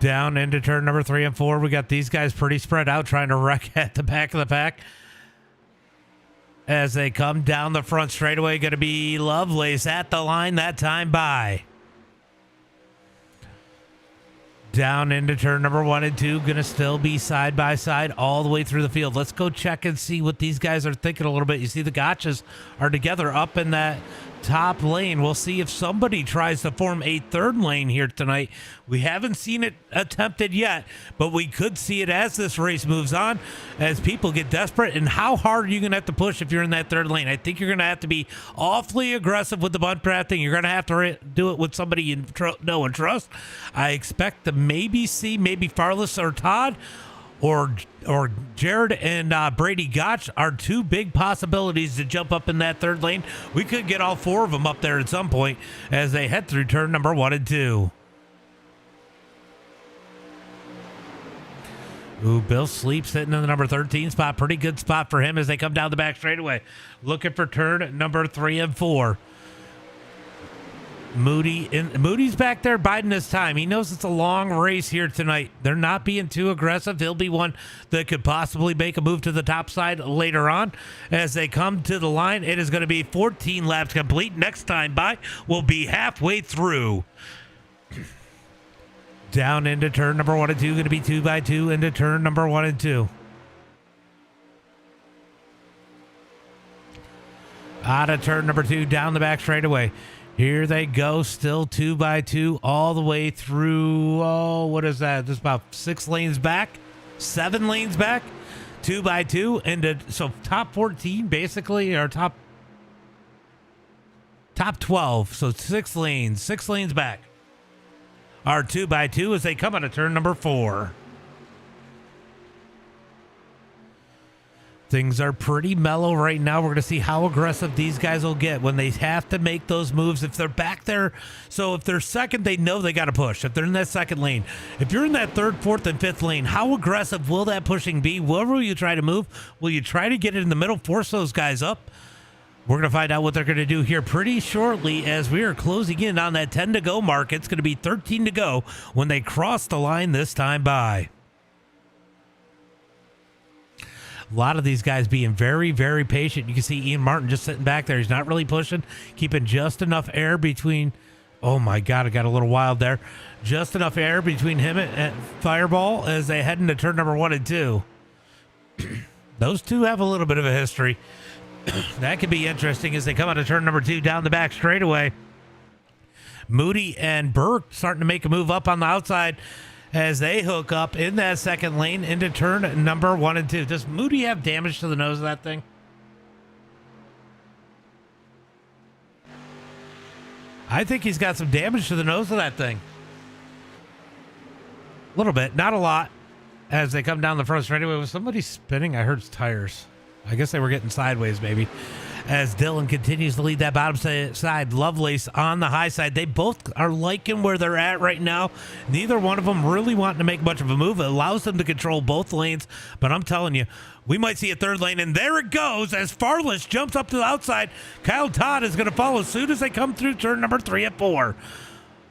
Down into turn number 3 and 4. We got these guys pretty spread out, trying to wreck at the back of the pack. As they come down the front straightaway, going to be Lovelace at the line that time by. Down into turn number 1 and 2. Gonna still be side by side all the way through the field. Let's go check and see what these guys are thinking a little bit. You see the gotchas are together up in that top lane. We'll see if somebody tries to form a third lane here tonight. We haven't seen it attempted yet, but we could see it as this race moves on, as people get desperate. And how hard are you going to have to push if you're in that third lane? I think you're going to have to be awfully aggressive with the bunt drafting. You're going to have to do it with somebody you know and trust. I expect to maybe see Farless or Todd or Jared and Brady Gotch are two big possibilities to jump up in that third lane. We could get all four of them up there at some point as they head through turn number 1 and 2. Ooh, Bill Sleep sitting in the number 13 spot. Pretty good spot for him as they come down the back straightaway. Looking for turn number 3 and 4. Moody's back there biding his time. He knows it's a long race here tonight. They're not being too aggressive. He'll be one that could possibly make a move to the top side later on. As they come to the line, it is going to be 14 laps complete. Next time by will be halfway through. Down into turn number 1 and 2. Going to be 2 by 2 into turn number 1 and 2. Out of turn number 2, down the back straightaway. Here they go, still 2 by 2 all the way through. Oh, what is that? Just about 6 lanes back, 7 lanes back, 2 by 2 into so top 14 basically, or top 12. So 6 lanes back. Our 2 by 2 as they come out of turn number 4. Things are pretty mellow right now. We're going to see how aggressive these guys will get when they have to make those moves. If they're back there, so if they're second, they know they got to push. If they're in that second lane, if you're in that third, fourth, and fifth lane, how aggressive will that pushing be? Where will you try to move? Will you try to get it in the middle, force those guys up? We're going to find out what they're going to do here pretty shortly as we are closing in on that 10 to go mark. It's going to be 13 to go when they cross the line this time by. A lot of these guys being very, very patient. You can see Ian Martin just sitting back there. He's not really pushing, keeping just enough air between. Oh my God, it got a little wild there. Just enough air between him and Fireball as they head into turn number 1 and 2. Those two have a little bit of a history. That could be interesting as they come out of turn number 2 down the back straightaway. Moody and Burke starting to make a move up on the outside as they hook up in that second lane into turn number 1 and 2. Does Moody have damage to the nose of that thing? I think he's got some damage to the nose of that thing. A little bit, not a lot. As they come down the front straightaway, was somebody spinning? I heard his tires. I guess they were getting sideways, maybe. As Dylan continues to lead that bottom side, Lovelace on the high side. They both are liking where they're at right now. Neither one of them really wanting to make much of a move. It allows them to control both lanes. But I'm telling you, we might see a third lane. And there it goes as Farless jumps up to the outside. Kyle Todd is going to follow as soon as they come through turn number 3 and 4.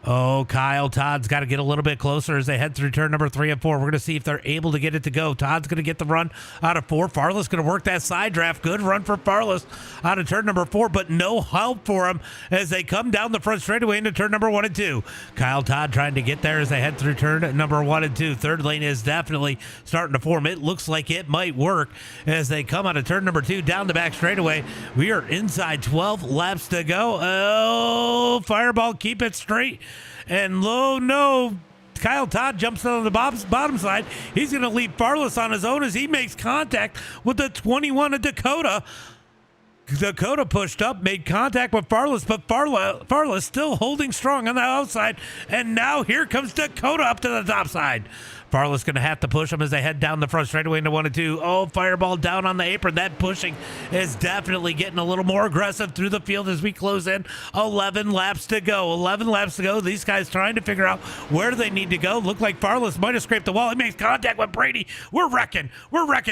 Oh, Kyle Todd's got to get a little bit closer as they head through turn number 3 and 4. We're going to see if they're able to get it to go. Todd's going to get the run out of 4. Farless going to work that side draft. Good run for Farless out of turn number 4, but no help for him as they come down the front straightaway into turn number 1 and 2. Kyle Todd trying to get there as they head through turn number 1 and 2. Third lane is definitely starting to form. It looks like it might work as they come out of turn number 2 down the back straightaway. We are inside 12 laps to go. Oh, Fireball, keep it straight. And no, Kyle Todd jumps on the bottom side. He's going to leave Farless on his own as he makes contact with the 21 of Dakota. Dakota pushed up, made contact with Farless, but Farless still holding strong on the outside. And now here comes Dakota up to the top side. Farless going to have to push them as they head down the front straightaway into 1 and 2. Oh, Fireball down on the apron. That pushing is definitely getting a little more aggressive through the field as we close in. 11 laps to go. 11 laps to go. These guys trying to figure out where they need to go. Look like Farless might have scraped the wall. He makes contact with Brady. We're wrecking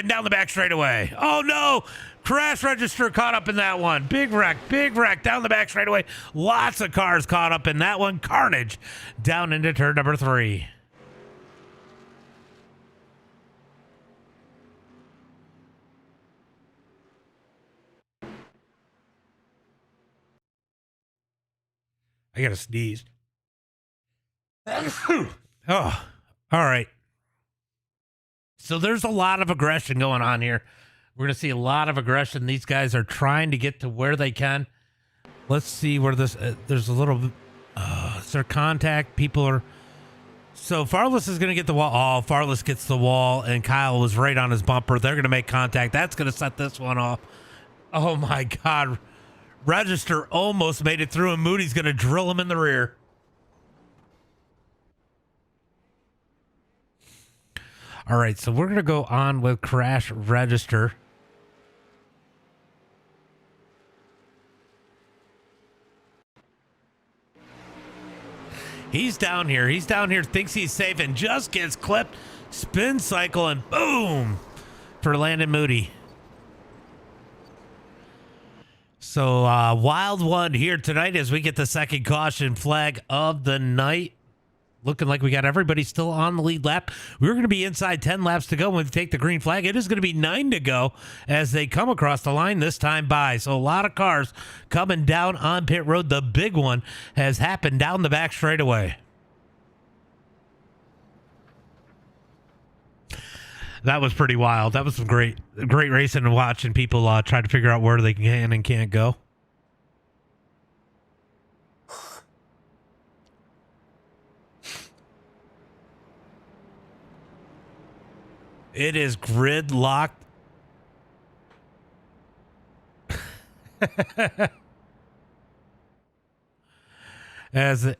down the back straightaway. Oh, no. Crash register caught up in that one. Big wreck down the back straightaway. Lots of cars caught up in that one. Carnage down into turn number 3. I gotta sneeze. Oh, All right. So there's a lot of aggression going on here. We're going to see a lot of aggression. These guys are trying to get to where they can. Let's see where this, there's a little, is there contact? People are, so Farless is going to get the wall. Oh, Farless gets the wall, and Kyle was right on his bumper. They're going to make contact. That's going to set this one off. Oh, my God. Register almost made it through, and Moody's going to drill him in the rear. All right, so we're going to go on with Crash Register. He's down here. He's down here, thinks he's safe, and just gets clipped. Spin cycle, and boom for Landon Moody. So wild one here tonight as we get the second caution flag of the night. Looking like we got everybody still on the lead lap. We're going to be inside 10 laps to go when we take the green flag. It is going to be 9 to go as they come across the line this time by. So a lot of cars coming down on pit road. The big one has happened down the back straightaway. That was pretty wild. That was some great racing and watching people try to figure out where they can and can't go. It is gridlocked. as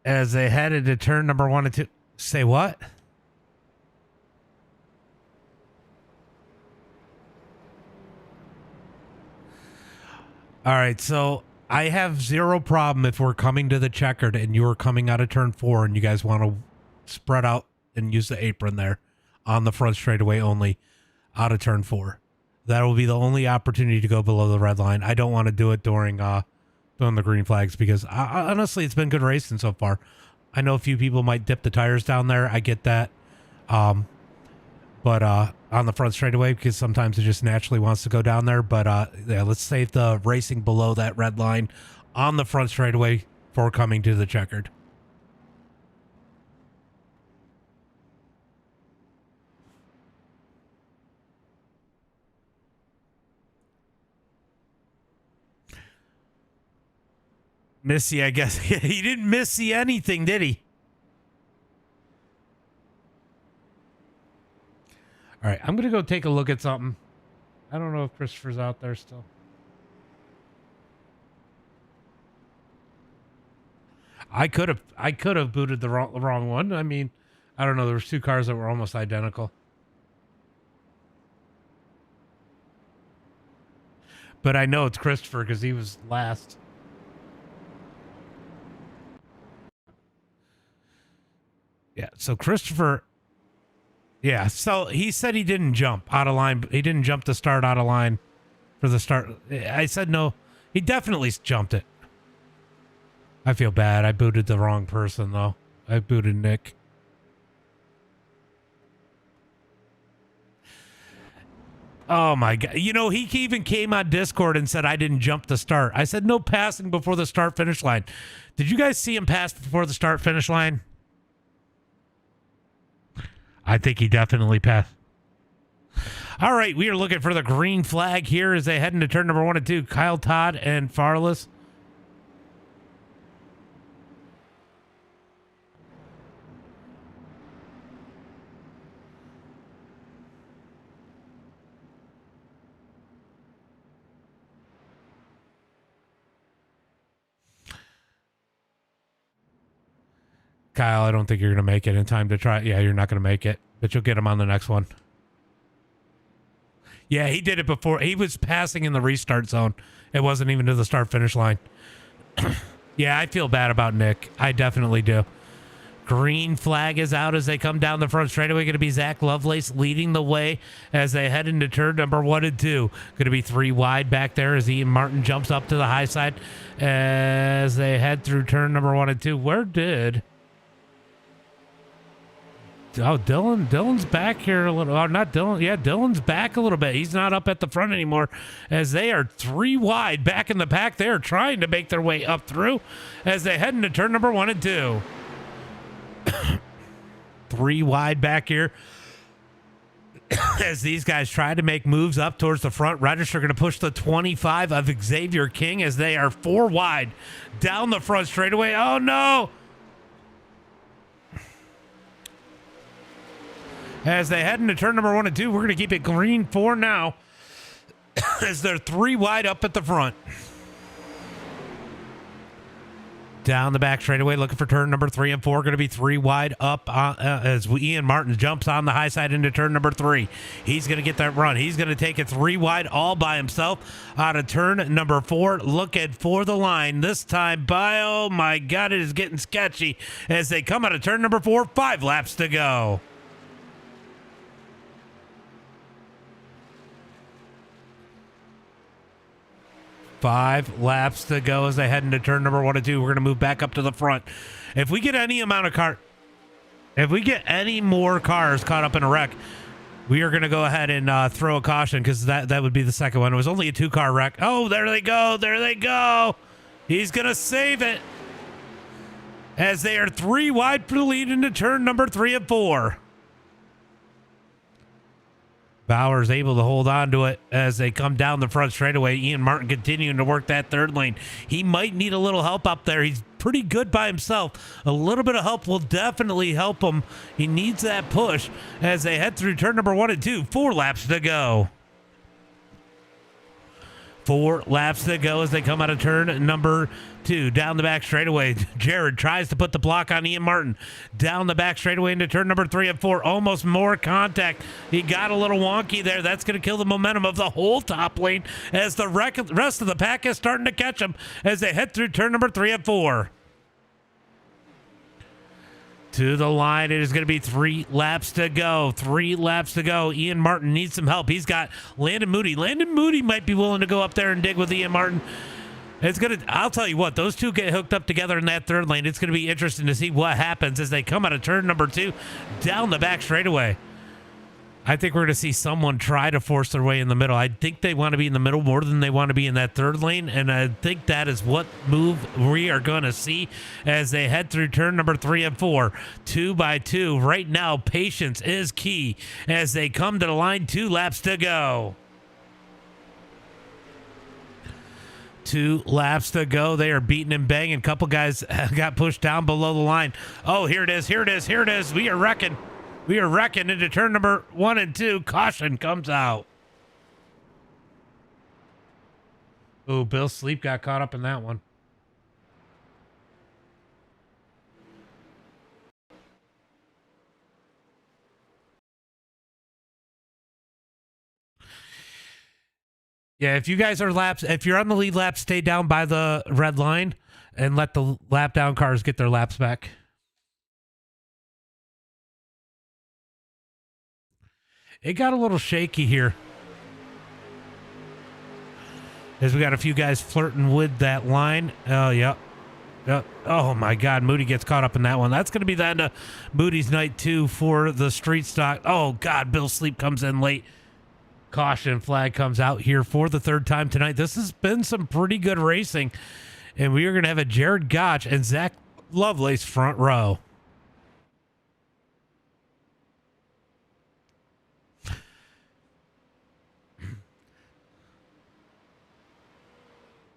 they headed to turn number 1 and 2. Say what? All right, so I have zero problem if we're coming to the checkered and you are coming out of turn 4 and you guys want to spread out and use the apron there on the front straightaway only out of turn 4. That will be the only opportunity to go below the red line. I don't want to do it during the green flags because honestly, it's been good racing so far. I know a few people might dip the tires down there. I get that. But on the front straightaway because sometimes it just naturally wants to go down there. But yeah, let's save the racing below that red line on the front straightaway for coming to the checkered. Missy, I guess. He didn't miss anything, did he? All right, I'm going to go take a look at something. I don't know if Christopher's out there still. I could have booted the wrong one. I mean, I don't know. There was 2 cars that were almost identical. But I know it's Christopher because he was last. Yeah, so Christopher, yeah, so he said he didn't jump out of line. He didn't jump the start out of line for the start. I said no, he definitely jumped it. I feel bad. I booted the wrong person, though. I booted Nick. Oh, my God. You know, he even came on Discord and said I didn't jump the start. I said no passing before the start-finish line. Did you guys see him pass before the start-finish line? I think he definitely passed. All right, we are looking for the green flag here as they head into turn number 1 and 2. Kyle Todd and Farless. Kyle, I don't think you're going to make it in time to try. Yeah, you're not going to make it, but you'll get him on the next one. Yeah, he did it before. He was passing in the restart zone. It wasn't even to the start-finish line. Yeah, I feel bad about Nick. I definitely do. Green flag is out as they come down the front straightaway. Going to be Zach Lovelace leading the way as they head into turn number 1 and 2. Going to be 3 wide back there as Ian Martin jumps up to the high side as they head through turn number 1 and 2. Where did... Oh, Dylan's back here a little. Oh, not Dylan. Yeah, Dylan's back a little bit. He's not up at the front anymore as they are 3 wide back in the pack. They are trying to make their way up through as they head into turn number 1 and 2. 3 wide back here. As these guys try to make moves up towards the front, Register going to push the 25 of Xavier King as they are 4 wide down the front straightaway. Oh no! As they head into turn number 1 and 2, we're going to keep it green for now as they're 3 wide up at the front. Down the back straightaway, looking for turn number 3 and 4. Going to be 3 wide up as Ian Martin jumps on the high side into turn number 3. He's going to get that run. He's going to take it 3 wide all by himself out of turn number 4. Looking for the line this time by, oh my God, it is getting sketchy as they come out of turn number 4. 5 laps to go. Five laps to go as they head into turn number 1 and 2. We're going to move back up to the front. If we get any more cars caught up in a wreck, we are going to go ahead and throw a caution because that would be the second one. It was only a 2-car wreck. Oh, there they go. There they go. He's going to save it as they are 3 wide for the lead into turn number 3 and 4. Bauer's able to hold on to it as they come down the front straightaway. Ian Martin continuing to work that third lane. He might need a little help up there. He's pretty good by himself. A little bit of help will definitely help him. He needs that push as they head through turn number 1 and 2. 4 laps to go. 4 laps to go as they come out of turn number 2. Down the back straightaway, Jared tries to put the block on Ian Martin. Down the back straightaway into turn number 3 and 4. Almost more contact. He got a little wonky there. That's going to kill the momentum of the whole top lane as the rest of the pack is starting to catch him as they head through turn number 3 and 4. To the line, it is going to be 3 laps to go. 3 laps to go. Ian Martin needs some help. He's got Landon Moody. Landon Moody might be willing to go up there and dig with Ian Martin. I'll tell you what, those two get hooked up together in that third lane. It's going to be interesting to see what happens as they come out of turn number 2 down the back straightaway. I think we're going to see someone try to force their way in the middle. I think they want to be in the middle more than they want to be in that third lane, and I think that is what move we are going to see as they head through turn number 3 and 4. 2 by 2. Right now, patience is key as they come to the line. 2 laps to go. 2 laps to go. They are beating and banging. A couple guys got pushed down below the line. Oh, here it is. Here it is. Here it is. We are wrecking. We are wrecking into turn number 1 and 2. Caution comes out. Oh, Bill Sleep got caught up in that one. Yeah, if you guys are laps, if you're on the lead lap, stay down by the red line and let the lap down cars get their laps back. It got a little shaky here as we got a few guys flirting with that line. Oh, yep. Oh, my God. Moody gets caught up in that one. That's going to be the end of Moody's night 2 for the street stock. Oh, God. Bill Sleep comes in late. Caution flag comes out here for the 3rd time tonight. This has been some pretty good racing, and we are going to have a Jared Gotch and Zach Lovelace front row.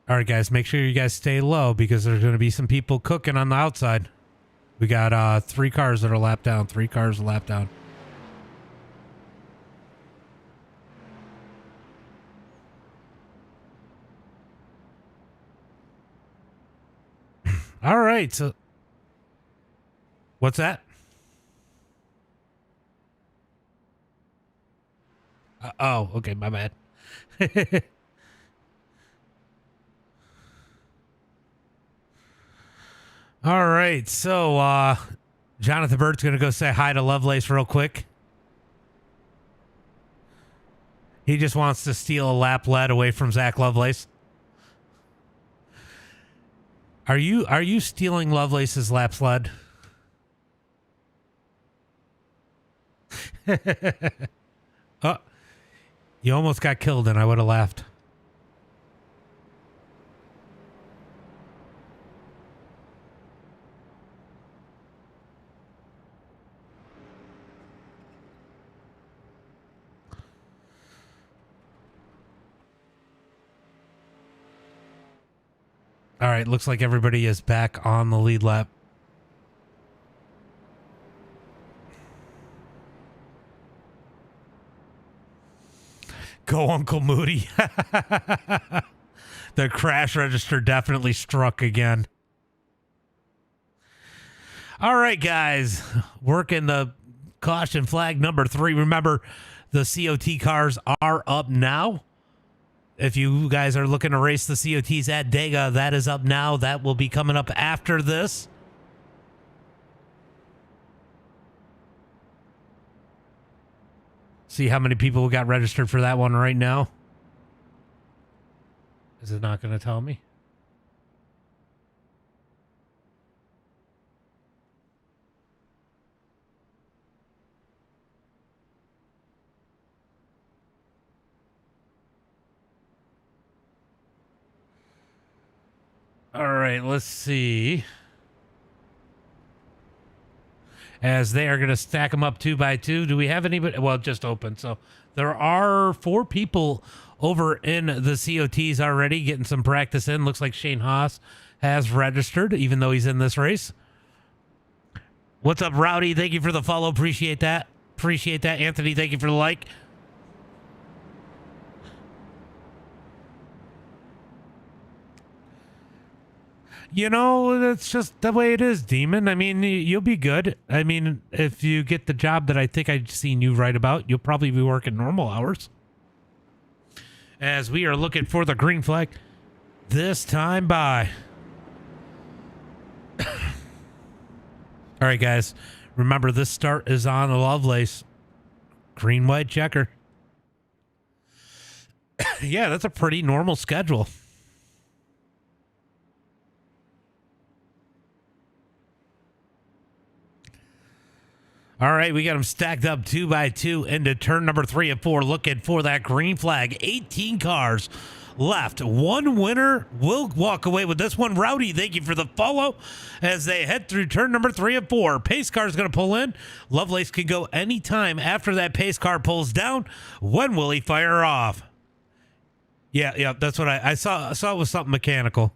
All right, guys, make sure you guys stay low because there's going to be some people cooking on the outside. We got 3 cars that are lapped down. 3 cars lapped down. All right, so what's that? Oh, okay, my bad. All right, so Jonathan Bird's going to go say hi to Lovelace real quick. He just wants to steal a lap lead away from Zach Lovelace. Are you stealing Lovelace's lap sled? Oh, you almost got killed and I would have laughed. All right, looks like everybody is back on the lead lap. Go Uncle Moody. The crash register definitely struck again. All right, guys. Working the caution flag number 3. Remember, the COT cars are up now. If you guys are looking to race the COTs at Dega, that is up now. That will be coming up after this. See how many people got registered for that one right now. Is it not going to tell me? All right, let's see. As they are going to stack them up 2 by 2. Do we have anybody? Well, just open. So there are 4 people over in the COTs already getting some practice in. Looks like Shane Haas has registered, even though he's in this race. What's up, Rowdy? Thank you for the follow. Appreciate that. Appreciate that. Anthony, thank you for the like. You know, that's just the way it is, Demon. I mean, you'll be good. I mean, if you get the job that I think I've seen you write about, you'll probably be working normal hours. As we are looking for the green flag this time by. All right, guys. Remember, this start is on a Lovelace. Green, white checker. Yeah, that's a pretty normal schedule. All right, we got them stacked up 2 by 2 into turn number 3 and 4, looking for that green flag. 18 cars left. One winner will walk away with this one. Rowdy, thank you for the follow as they head through turn number 3 and 4. Pace car is going to pull in. Lovelace can go anytime after that pace car pulls down. When will he fire off? Yeah, that's what I saw. I saw it was something mechanical.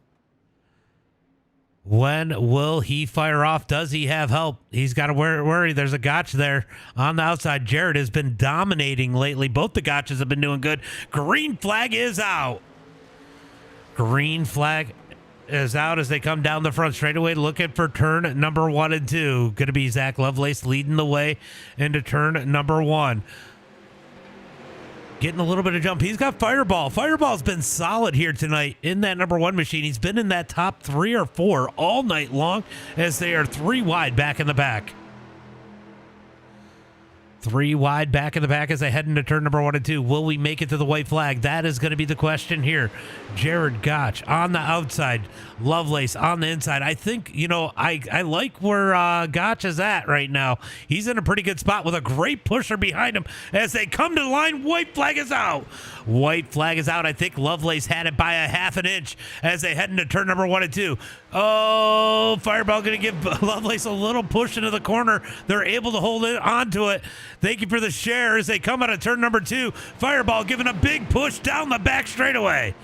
When will he fire off? Does he have help? He's got to worry. There's a gotch there on the outside. Jared has been dominating lately. Both the gotchas have been doing good. Green flag is out. Green flag is out as they come down the front straightaway looking for turn number 1 and 2. Going to be Zach Lovelace leading the way into turn number 1. Getting a little bit of jump. He's got Fireball. Fireball's been solid here tonight in that number 1 machine. He's been in that top 3 or 4 all night long as they are 3 wide back in the back. 3 wide back in the back as they head into turn number 1 and 2. Will we make it to the white flag? That is going to be the question here. Jared Gotch on the outside. Lovelace on the inside. I think, you know, I like where Gotch is at right now. He's in a pretty good spot with a great pusher behind him as they come to the line. White flag is out. White flag is out. I think Lovelace had it by a half an inch as they head into turn number 1 and 2. Oh, Fireball going to give Lovelace a little push into the corner. They're able to hold it onto it. Thank you for the share as they come out of turn number 2. Fireball giving a big push down the back straightaway.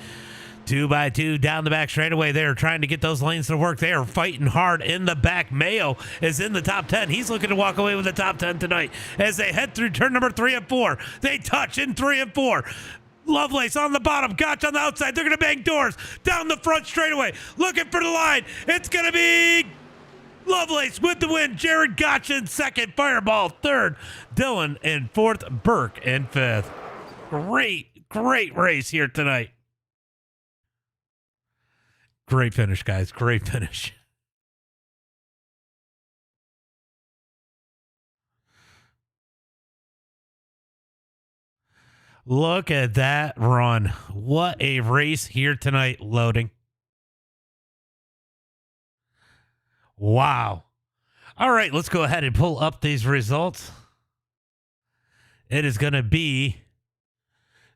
2 by 2 down the back straightaway. They are trying to get those lanes to work. They are fighting hard in the back. Mayo is in the top 10. He's looking to walk away with the top 10 tonight as they head through turn number 3 and 4. They touch in 3 and 4. Lovelace on the bottom, Gotch on the outside. They're going to bang doors down the front straightaway. Looking for the line. It's going to be Lovelace with the win. Jared Gotch in second. Fireball third. Dylan in fourth. Burke in fifth. Great race here tonight. Great finish, guys. Great finish. Look at that run. What a race here tonight. Loading. Wow. All right, let's go ahead and pull up these results. It is going to be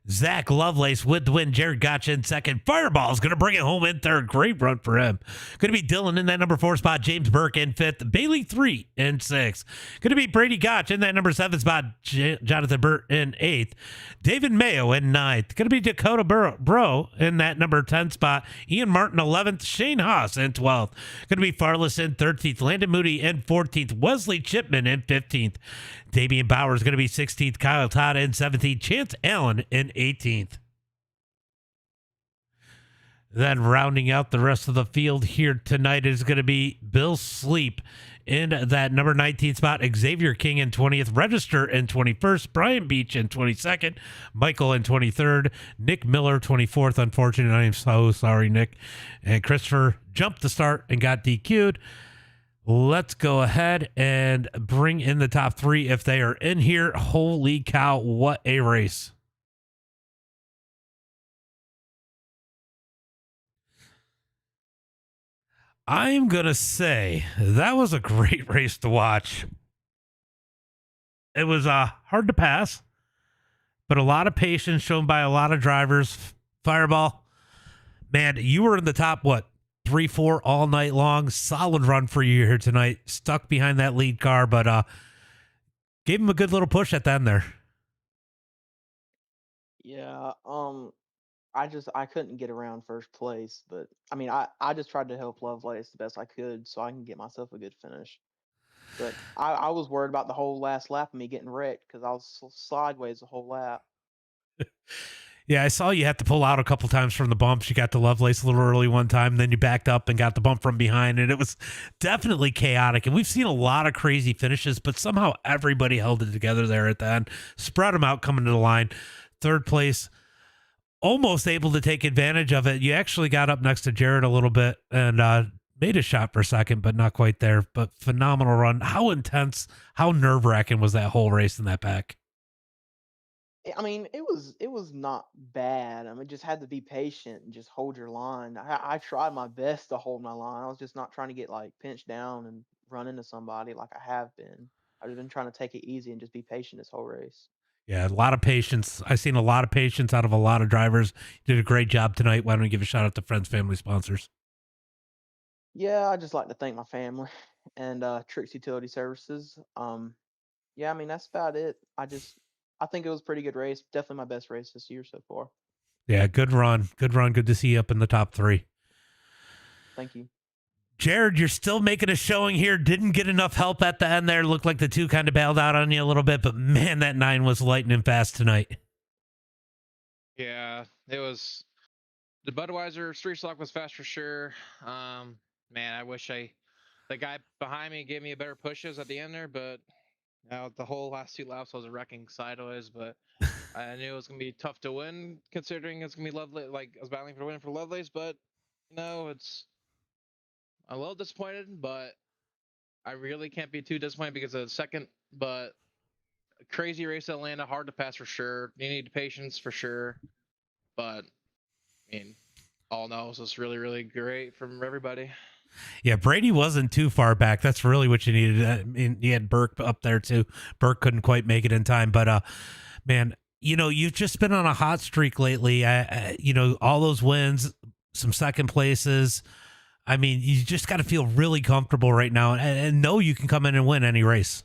Zach Lovelace with the win. Jared Gotcha in second. Fireball's going to bring it home in third. Great run for him. Going to be Dylan in that number 4 spot. James Burke in fifth. Bailey 3 in sixth. Going to be Brady Gotch in that number 7 spot. Jonathan Burt in eighth. David Mayo in ninth. Going to be Dakota Bro in that number 10 spot. Ian Martin 11th. Shane Haas in 12th. Going to be Farless in 13th. Landon Moody in 14th. Wesley Chipman in 15th. Damian Bauer is going to be 16th. Kyle Todd in 17th. Chance Allen in 18th. Then rounding out the rest of the field here tonight is going to be Bill Sleep in that number 19 spot. Xavier King in 20th. Register in 21st. Brian Beach in 22nd. Michael in 23rd. Nick Miller 24th. Unfortunately, I am so sorry, Nick. And Christopher jumped the start and got DQ'd. Let's go ahead and bring in the top 3 if they are in here. Holy cow, what a race. I'm going to say that was a great race to watch. It was hard to pass, but a lot of patience shown by a lot of drivers. Fireball, man, you were in the top, 3-4 all night long. Solid run for you here tonight. Stuck behind that lead car, but gave him a good little push at the end there. Yeah, I couldn't get around first place, but I mean I just tried to help Lovelace the best I could so I can get myself a good finish. But I was worried about the whole last lap of me getting wrecked because I was sideways the whole lap. Yeah, I saw you had to pull out a couple times from the bumps. You got to Lovelace a little early one time, then you backed up and got the bump from behind, and it was definitely chaotic. And we've seen a lot of crazy finishes, but somehow everybody held it together there at the end. Spread them out coming to the line. Third place, almost able to take advantage of it. You actually got up next to Jared a little bit and made a shot for a second, but not quite there. But phenomenal run. How intense, how nerve-wracking was that whole race in that pack? I mean, it was not bad. I mean, just had to be patient and just hold your line. I tried my best to hold my line. I was just not trying to get like pinched down and run into somebody like I have been. I've just been trying to take it easy and just be patient this whole race. Yeah, a lot of patience. I've seen a lot of patience out of a lot of drivers. You did a great job tonight. Why don't we give a shout out to friends, family, sponsors? Yeah, I just like to thank my family and Tricks Utility Services. Yeah, I mean that's about it. I think it was a pretty good race. Definitely my best race this year so far. Yeah, good run. Good run. Good to see you up in the top 3. Thank you. Jared, you're still making a showing here. Didn't get enough help at the end there. Looked like the 2 kind of bailed out on you a little bit, but man, that 9 was lightning fast tonight. Yeah, it was. The Budweiser Street Stock was fast for sure. Man, I wish the guy behind me gave me a better pushes at the end there, but the whole last 2 laps I was wrecking sideways. But I knew it was gonna be tough to win, considering it's gonna be Lovelace. Like I was battling for the win for Lovelace, but I'm a little disappointed, but I really can't be too disappointed because of the second. But a crazy race at Atlanta, hard to pass for sure. You need patience for sure, but I mean, all in all, it was really, really great from everybody. Yeah, Brady wasn't too far back. That's really what you needed. I mean, you had Burke up there too. Burke couldn't quite make it in time, but man, you've just been on a hot streak lately. All those wins, some second places. I mean, you just got to feel really comfortable right now and know you can come in and win any race.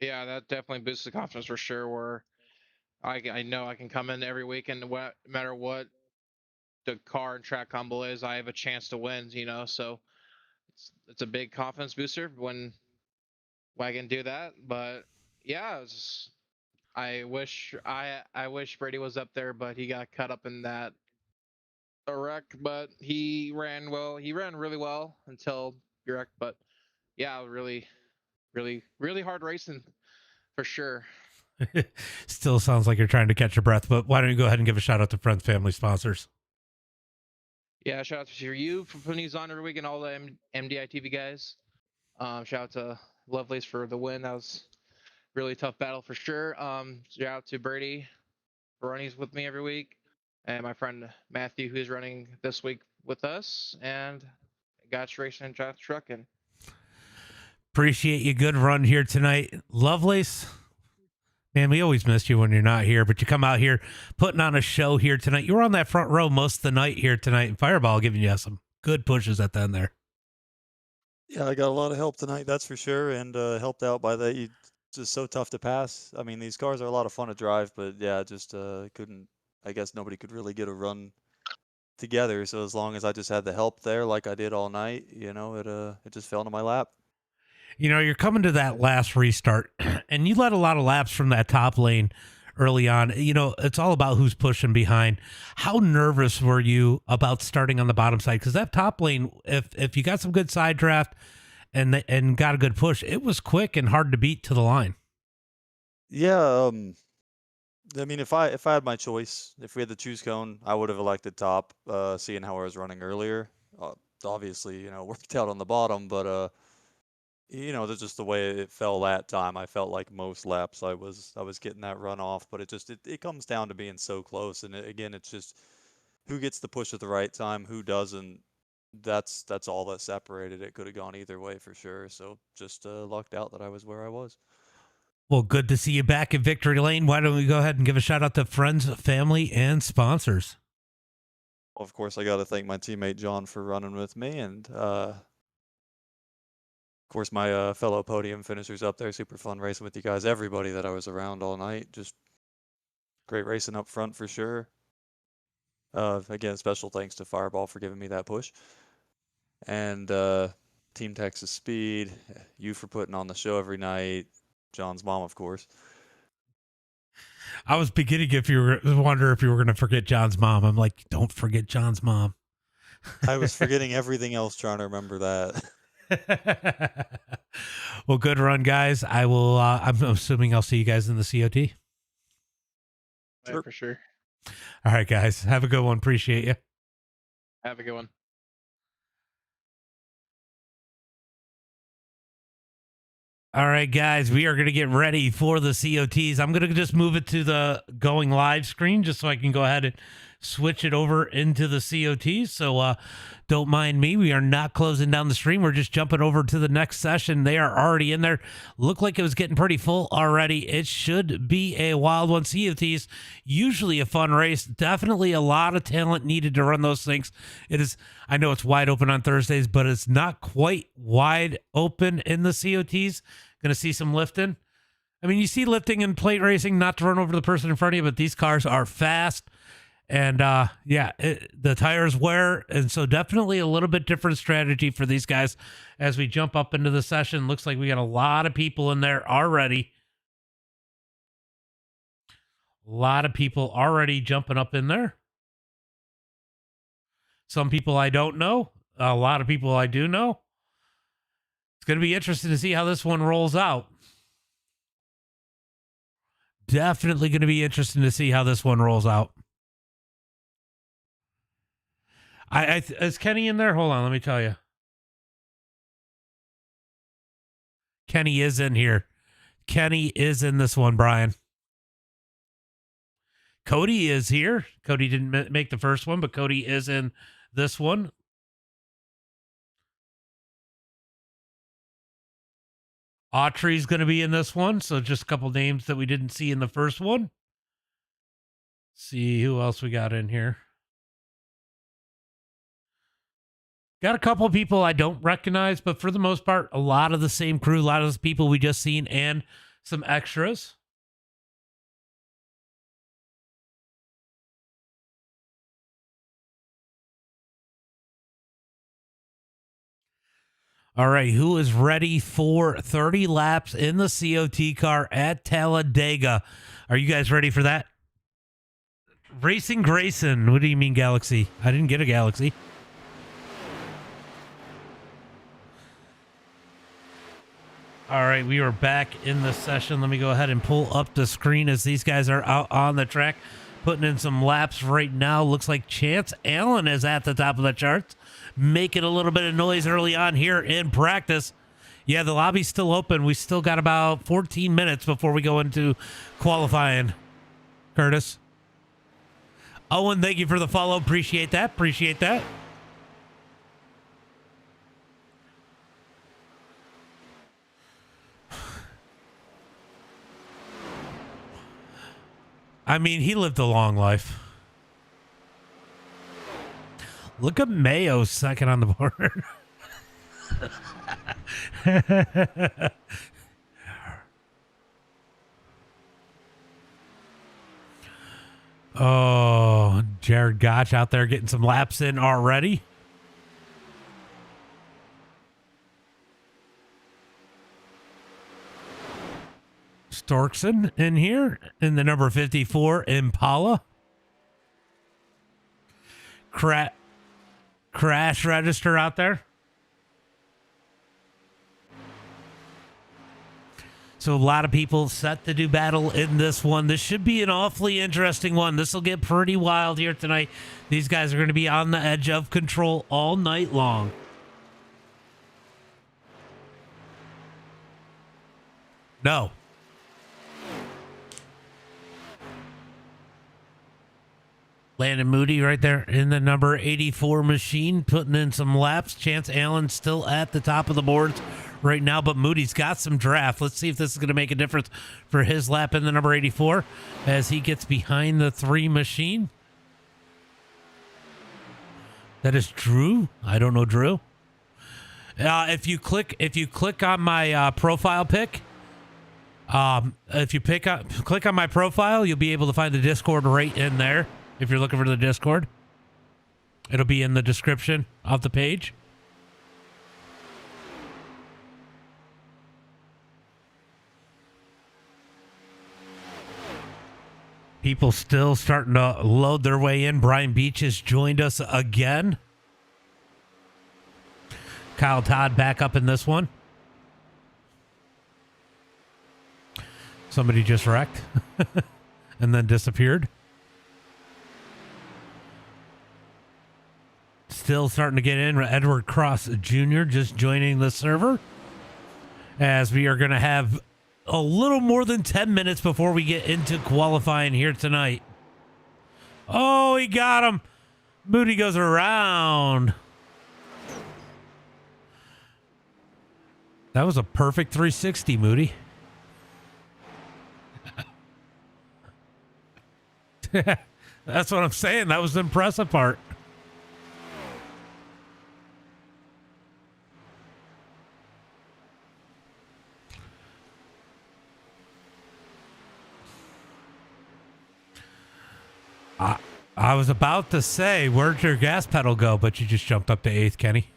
Yeah, that definitely boosts the confidence for sure. Where I know I can come in every weekend, no matter what the car and track combo is, I have a chance to win. So it's a big confidence booster when I can do that. But yeah, I wish Brady was up there, but he got caught up in that wreck. But he ran well. He ran really well until he wrecked. But yeah, really, really, really hard racing for sure. Still sounds like you're trying to catch your breath, but why don't you go ahead and give a shout out to friends, family, sponsors? Yeah, shout out to you for putting these on every week and all the MDiTV guys. Shout out to Lovelace for the win. That was a really tough battle for sure. Shout out to Brady for running with me every week, and my friend Matthew who's running this week with us, and Gotch Racing and Josh Trucking. Appreciate you. Good run here tonight, Lovelace. Man, we always miss you when you're not here, but you come out here putting on a show here tonight. You were on that front row most of the night here tonight, and Fireball giving you some good pushes at the end there. Yeah, I got a lot of help tonight, that's for sure, and helped out by that. Just so tough to pass. I mean, these cars are a lot of fun to drive, but yeah, just couldn't. I guess nobody could really get a run together. So as long as I just had the help there, like I did all night, it just fell into my lap. You know, you're coming to that last restart, and you let a lot of laps from that top lane early on. You know, it's all about who's pushing behind. How nervous were you about starting on the bottom side? Because that top lane, if you got some good side draft and got a good push, it was quick and hard to beat to the line. Yeah, I mean, if I had my choice, if we had the choose cone, I would have elected top. Seeing how I was running earlier, obviously, worked out on the bottom, but that's just the way it fell that time. I felt like most laps I was getting that run off, but it comes down to being so close, and again, it's just who gets the push at the right time, who doesn't. That's all that separated. It could have gone either way for sure. So just lucked out that I was where I was. Well, good to see you back in Victory Lane. Why don't we go ahead and give a shout out to friends, family, and sponsors? Well, of course, I got to thank my teammate John for running with me, and of course my fellow podium finishers up there. Super fun racing with you guys. Everybody that I was around all night, just great racing up front for sure. Again, special thanks to Fireball for giving me that push, and Team Texas Speed, you for putting on the show every night. John's mom, of course. I was beginning wonder if you were going to forget John's mom. I'm like, don't forget John's mom. I was forgetting everything else trying to remember that. Well, good run, guys. I will. I'm assuming I'll see you guys in the COT. Yeah, for sure. All right, guys. Have a good one. Appreciate you. Have a good one. All right, guys, we are going to get ready for the COTs. I'm going to just move it to the going live screen just so I can go ahead and switch it over into the COTs. So don't mind me. We are not closing down the stream. We're just jumping over to the next session. They are already in there. Looked like it was getting pretty full already. It should be a wild one. COTs, usually a fun race. Definitely a lot of talent needed to run those things. It is. I know it's wide open on Thursdays, but it's not quite wide open in the COTs. Going to see some lifting. I mean, you see lifting in plate racing, not to run over the person in front of you, but these cars are fast. And the tires wear. And so definitely a little bit different strategy for these guys as we jump up into the session. Looks like we got a lot of people in there already. A lot of people already jumping up in there. Some people I don't know. A lot of people I do know. It's going to be interesting to see how this one rolls out. Definitely going to be interesting to see how this one rolls out. Is Kenny in there? Hold on, let me tell you. Kenny is in here. Kenny is in this one, Brian. Cody is here. Cody didn't make the first one, but Cody is in this one. Autry's going to be in this one, so just a couple names that we didn't see in the first one. See who else we got in here. Got a couple people I don't recognize, but for the most part, a lot of the same crew, a lot of the people we just seen, and some extras. All right, who is ready for 30 laps in the COT car at Talladega? Are you guys ready for that? Racing Grayson. What do you mean, Galaxy? I didn't get a Galaxy. All right, we are back in the session. Let me go ahead and pull up the screen as these guys are out on the track, putting in some laps right now. Looks like Chance Allen is at the top of the charts, making a little bit of noise early on here in practice. Yeah, the lobby's still open. We still got about 14 minutes before we go into qualifying. Curtis. Owen, thank you for the follow. Appreciate that. Appreciate that. I mean, he lived a long life. Look at Mayo second on the board. Oh, Jared Gotch out there getting some laps in already. Storkson in here in the number 54 Impala. Crash register out there. So a lot of people set to do battle in this one. This should be an awfully interesting one. This will get pretty wild here tonight. These guys are going to be on the edge of control all night long. No. Landon Moody right there in the number 84 machine, putting in some laps. Chance Allen still at the top of the boards right now, but Moody's got some draft. Let's see if this is going to make a difference for his lap in the number 84 as he gets behind the 3 machine. That is Drew. I don't know Drew. If you click on my profile pic, click on my profile, you'll be able to find the Discord right in there. If you're looking for the Discord, it'll be in the description of the page. People still starting to load their way in. Brian Beach has joined us again. Kyle Todd back up in this one. Somebody just wrecked and then disappeared. Still starting to get in. Edward Cross Jr. just joining the server. As we are going to have a little more than 10 minutes before we get into qualifying here tonight. Oh, he got him. Moody goes around. That was a perfect 360, Moody. That's what I'm saying. That was the impressive part. I was about to say, where'd your gas pedal go? But you just jumped up to 8th, Kenny.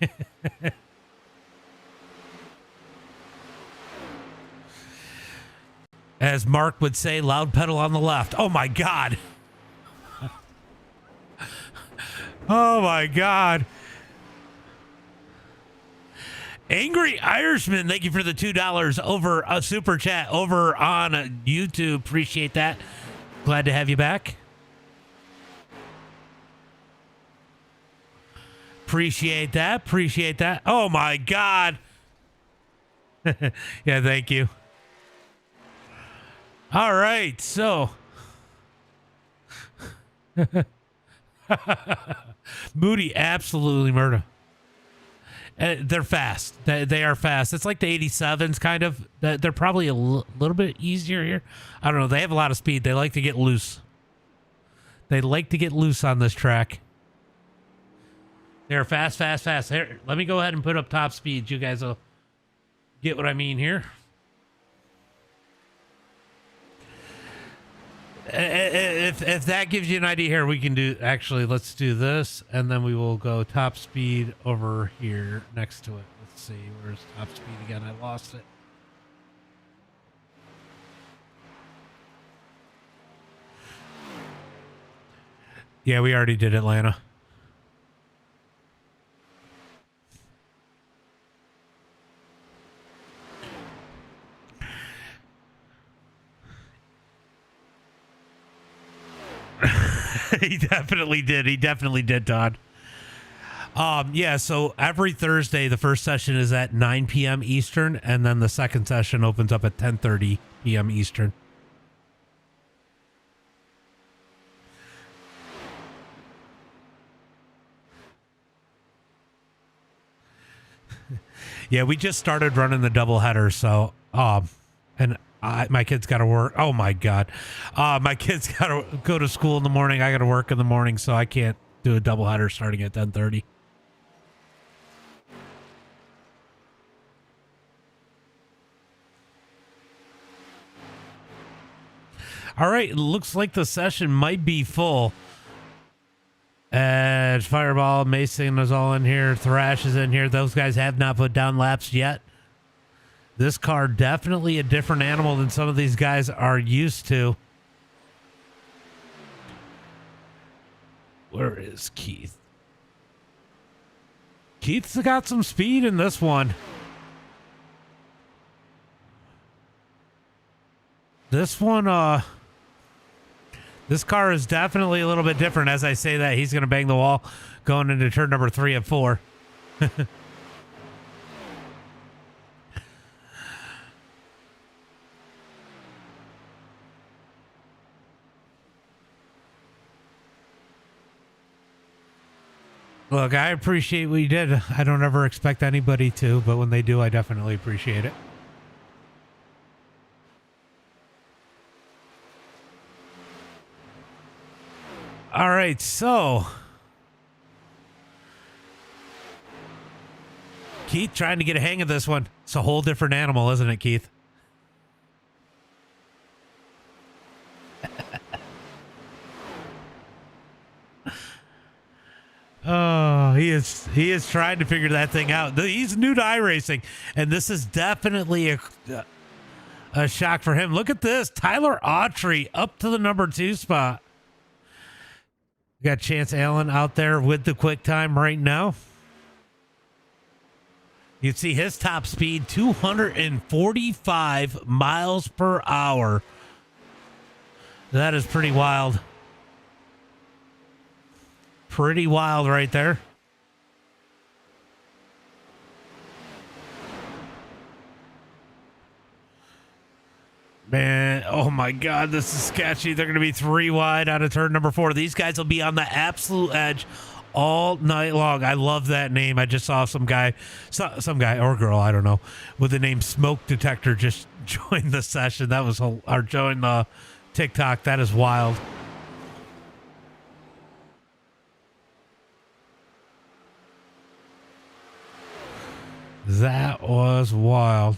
As Mark would say, loud pedal on the left. Oh, my God. Oh, my God. Angry Irishman, thank you for the $2 over a super chat over on YouTube. Appreciate that. Glad to have you back. Appreciate that. Appreciate that. Oh, my God. Yeah, thank you. All right, so. Moody absolutely murder. They're fast. They are fast. It's like the 87s kind of. They're probably a little bit easier here. I don't know. They have a lot of speed. They like to get loose. They like to get loose on this track. They're fast, fast, fast. Here, let me go ahead and put up top speeds. You guys will get what I mean here. If that gives you an idea here, we can do, actually, let's do this, and then we will go top speed over here next to it. Let's see, where's top speed again? I lost it. Yeah, we already did Atlanta. He definitely did. He definitely did, Todd. Yeah, so every Thursday, the first session is at 9 p.m. Eastern, and then the second session opens up at 10:30 p.m. Eastern. Yeah, we just started running the doubleheader, so and My kids got to work. Oh my God. My kids got to go to school in the morning. I got to work in the morning, so I can't do a doubleheader starting at 10:30. All right, it looks like the session might be full. And Fireball, Mason is all in here. Thrash is in here. Those guys have not put down laps yet. This car definitely a different animal than some of these guys are used to. Where is Keith? Keith's got some speed in this one. This car is definitely a little bit different. As I say that, he's going to bang the wall going into turn number 3 and 4. Look, I appreciate what you did. I don't ever expect anybody to, but when they do, I definitely appreciate it. All right, so Keith trying to get a hang of this one. It's a whole different animal, isn't it, Keith? Oh, he is trying to figure that thing out. He's new to iRacing, and this is definitely a shock for him. Look at this. Tyler Autry up to the number 2 spot. We got Chance Allen out there with the quick time right now. You can see his top speed, 245 miles per hour. That is pretty wild. Pretty wild right there. Man, oh my God, this is sketchy. They're going to be 3 wide out of turn number 4. These guys will be on the absolute edge all night long. I love that name. I just saw some guy or girl, I don't know, with the name Smoke Detector just join the session. That was, or join the TikTok. That is wild. That was wild.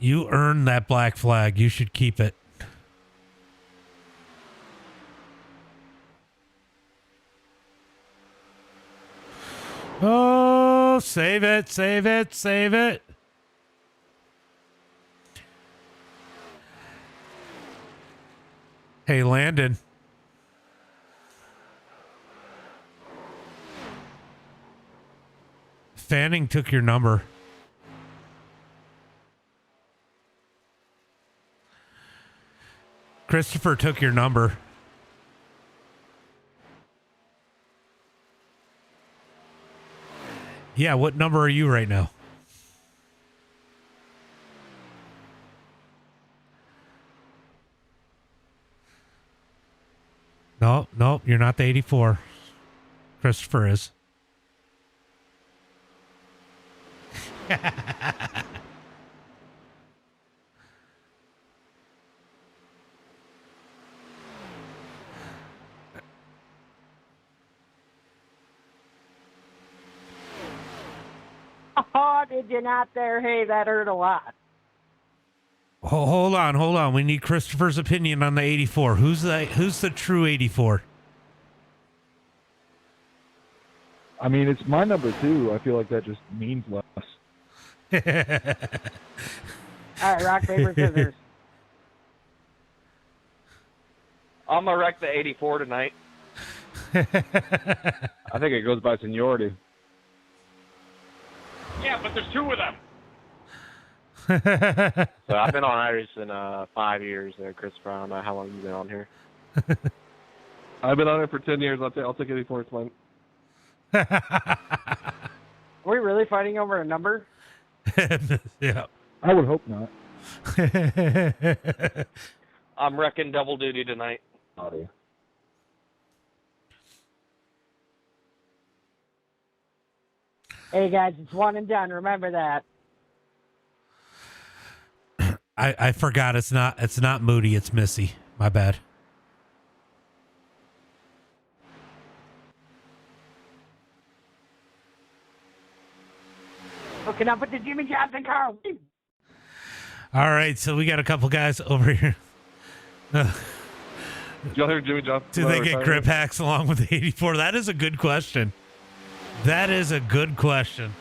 You earned that black flag. You should keep it. Oh, save it, save it, save it. Hey, Landon. Fanning took your number. Christopher took your number. Yeah, what number are you right now? No, you're not the 84. Christopher is. Oh, did you not there? Hey, that hurt a lot. Hold on. We need Christopher's opinion on the 84. Who's the true 84? I mean, it's my number 2. I feel like that just means less. All right, rock, paper, scissors. I'm gonna wreck the 84 tonight. I think it goes by seniority. Yeah, but there's 2 of them. So I've been on iRacing 5 years there, Christopher. I don't know how long you've been on here. I've been on it for 10 years. I'll take 84. It's fine. Are we really fighting over a number? Yeah. I would hope not. I'm wrecking double duty tonight. Audio. Hey guys, it's one and done. Remember that. I forgot it's not Moody, it's Missy. My bad. Hooking up with the Jimmy Johnson car. All right, so we got a couple guys over here. Y'all hear Jimmy Johnson? Do they get grip hacks along with the 84? That is a good question. That is a good question.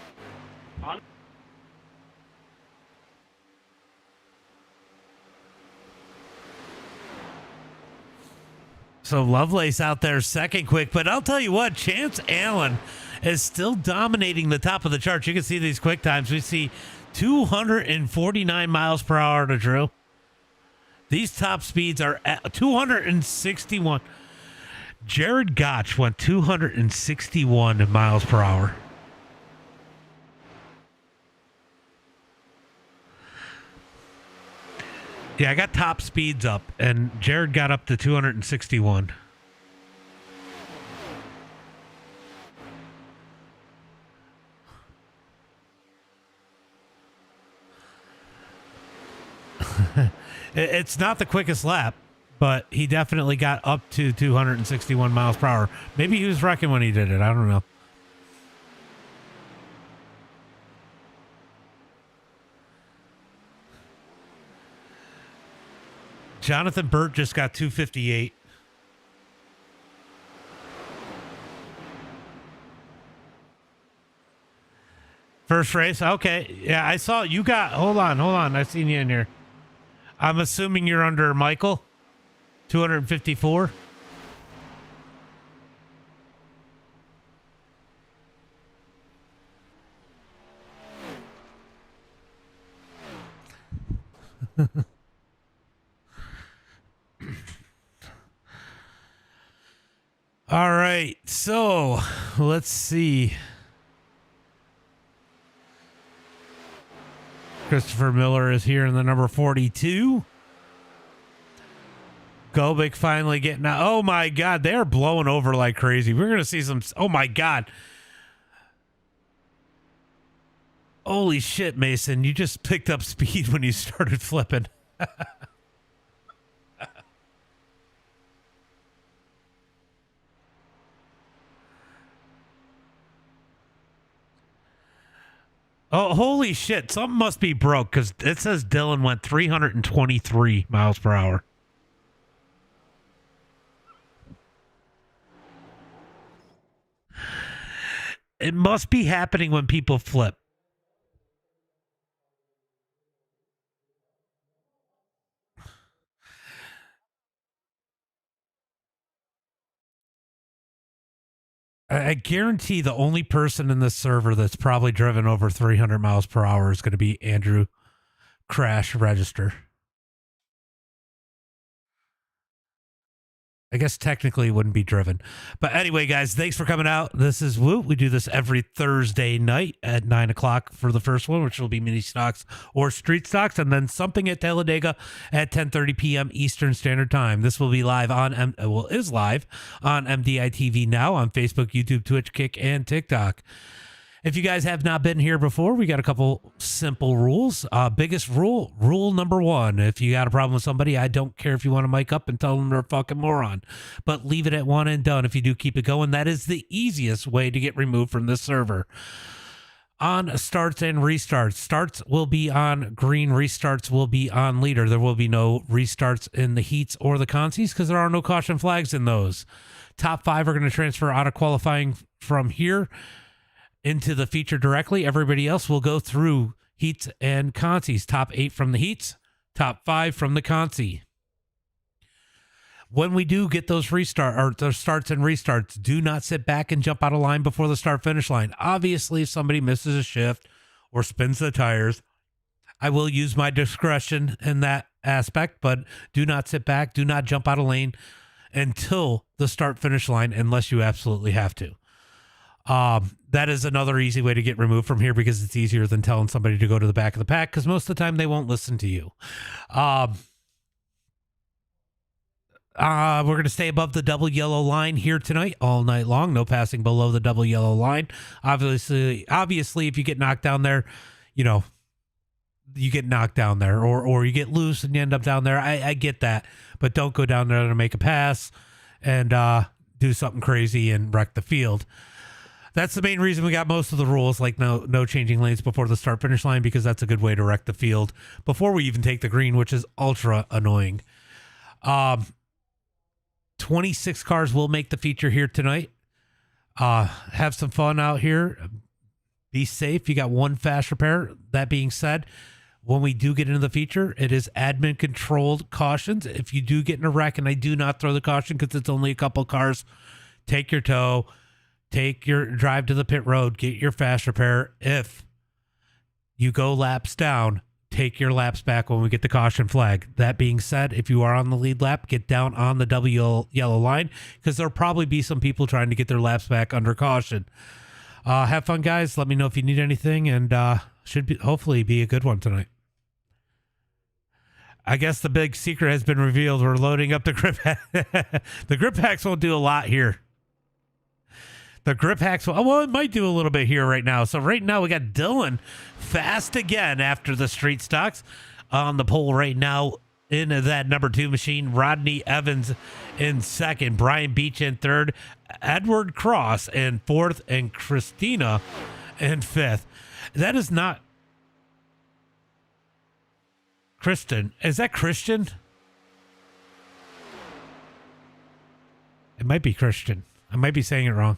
So Lovelace out there second quick, but I'll tell you what, Chance Allen is still dominating the top of the charts. You can see these quick times. We see 249 miles per hour to Drew. These top speeds are at 261. Jared Gotch went 261 miles per hour. Yeah, I got top speeds up, and Jared got up to 261. It's not the quickest lap, but he definitely got up to 261 miles per hour. Maybe he was wrecking when he did it. I don't know. Jonathan Burt just got 258. First race? Okay. Yeah, I saw you got. Hold on. I've seen you in here. I'm assuming you're under Michael. 254. All right. So let's see. Christopher Miller is here in the number 42. Gobik finally getting out. Oh my God, they're blowing over like crazy. We're going to see some. Oh my God. Holy shit, Mason. You just picked up speed when you started flipping. Oh, holy shit. Something must be broke because it says Dylan went 323 miles per hour. It must be happening when people flip. I guarantee the only person in this server that's probably driven over 300 miles per hour is going to be Andrew Crash Register. I guess technically it wouldn't be driven. But anyway, guys, thanks for coming out. This is WOOT. We do this every Thursday night at 9 o'clock for the first one, which will be mini stocks or street stocks, and then something at Talladega at 10:30 p.m. Eastern Standard Time. This will be live on, is live on MDiTV now on Facebook, YouTube, Twitch, Kick, and TikTok. If you guys have not been here before, we got a couple simple rules. Biggest rule number one, if you got a problem with somebody, I don't care if you want to mic up and tell them they're a fucking moron, but leave it at one and done. If you do keep it going, that is the easiest way to get removed from this server. On starts and restarts, starts will be on green, restarts will be on leader. There will be no restarts in the heats or the consies because there are no caution flags in those. Top 5 are going to transfer out of qualifying from here into the feature directly. Everybody else will go through heats and consies. Top 8 from the heats, top 5 from the consi. When we do get those those starts and restarts, do not sit back and jump out of line before the start finish line. Obviously, if somebody misses a shift or spins the tires, I will use my discretion in that aspect, but do not sit back, do not jump out of lane until the start finish line unless you absolutely have to. That is another easy way to get removed from here because it's easier than telling somebody to go to the back of the pack because most of the time they won't listen to you. We're going to stay above the double yellow line here tonight all night long. No passing below the double yellow line. Obviously, if you get knocked down there, you know, you get knocked down there or you get loose and you end up down there. I get that, but don't go down there to make a pass and do something crazy and wreck the field. That's the main reason we got most of the rules, like no changing lanes before the start finish line, because that's a good way to wreck the field before we even take the green, which is ultra annoying. 26 cars will make the feature here tonight. Have some fun out here. Be safe. You got one fast repair. That being said, when we do get into the feature, it is admin controlled cautions. If you do get in a wreck, and I do not throw the caution because it's only a couple cars, take your tow, take your drive to the pit road, get your fast repair. If you go laps down, take your laps back when we get the caution flag. That being said, if you are on the lead lap, get down on the double yellow line because there'll probably be some people trying to get their laps back under caution. Have fun, guys. Let me know if you need anything, and hopefully be a good one tonight. I guess the big secret has been revealed. We're loading up the grip. The grip packs won't do a lot here. The grip hacks, well, it might do a little bit here right now. So right now we got Dylan fast again after the street stocks on the pole right now in that number 2 machine. Rodney Evans in second, Brian Beach in third, Edward Cross in fourth, and Christina in fifth. That is not Kristen. Is that Christian? It might be Christian. I might be saying it wrong.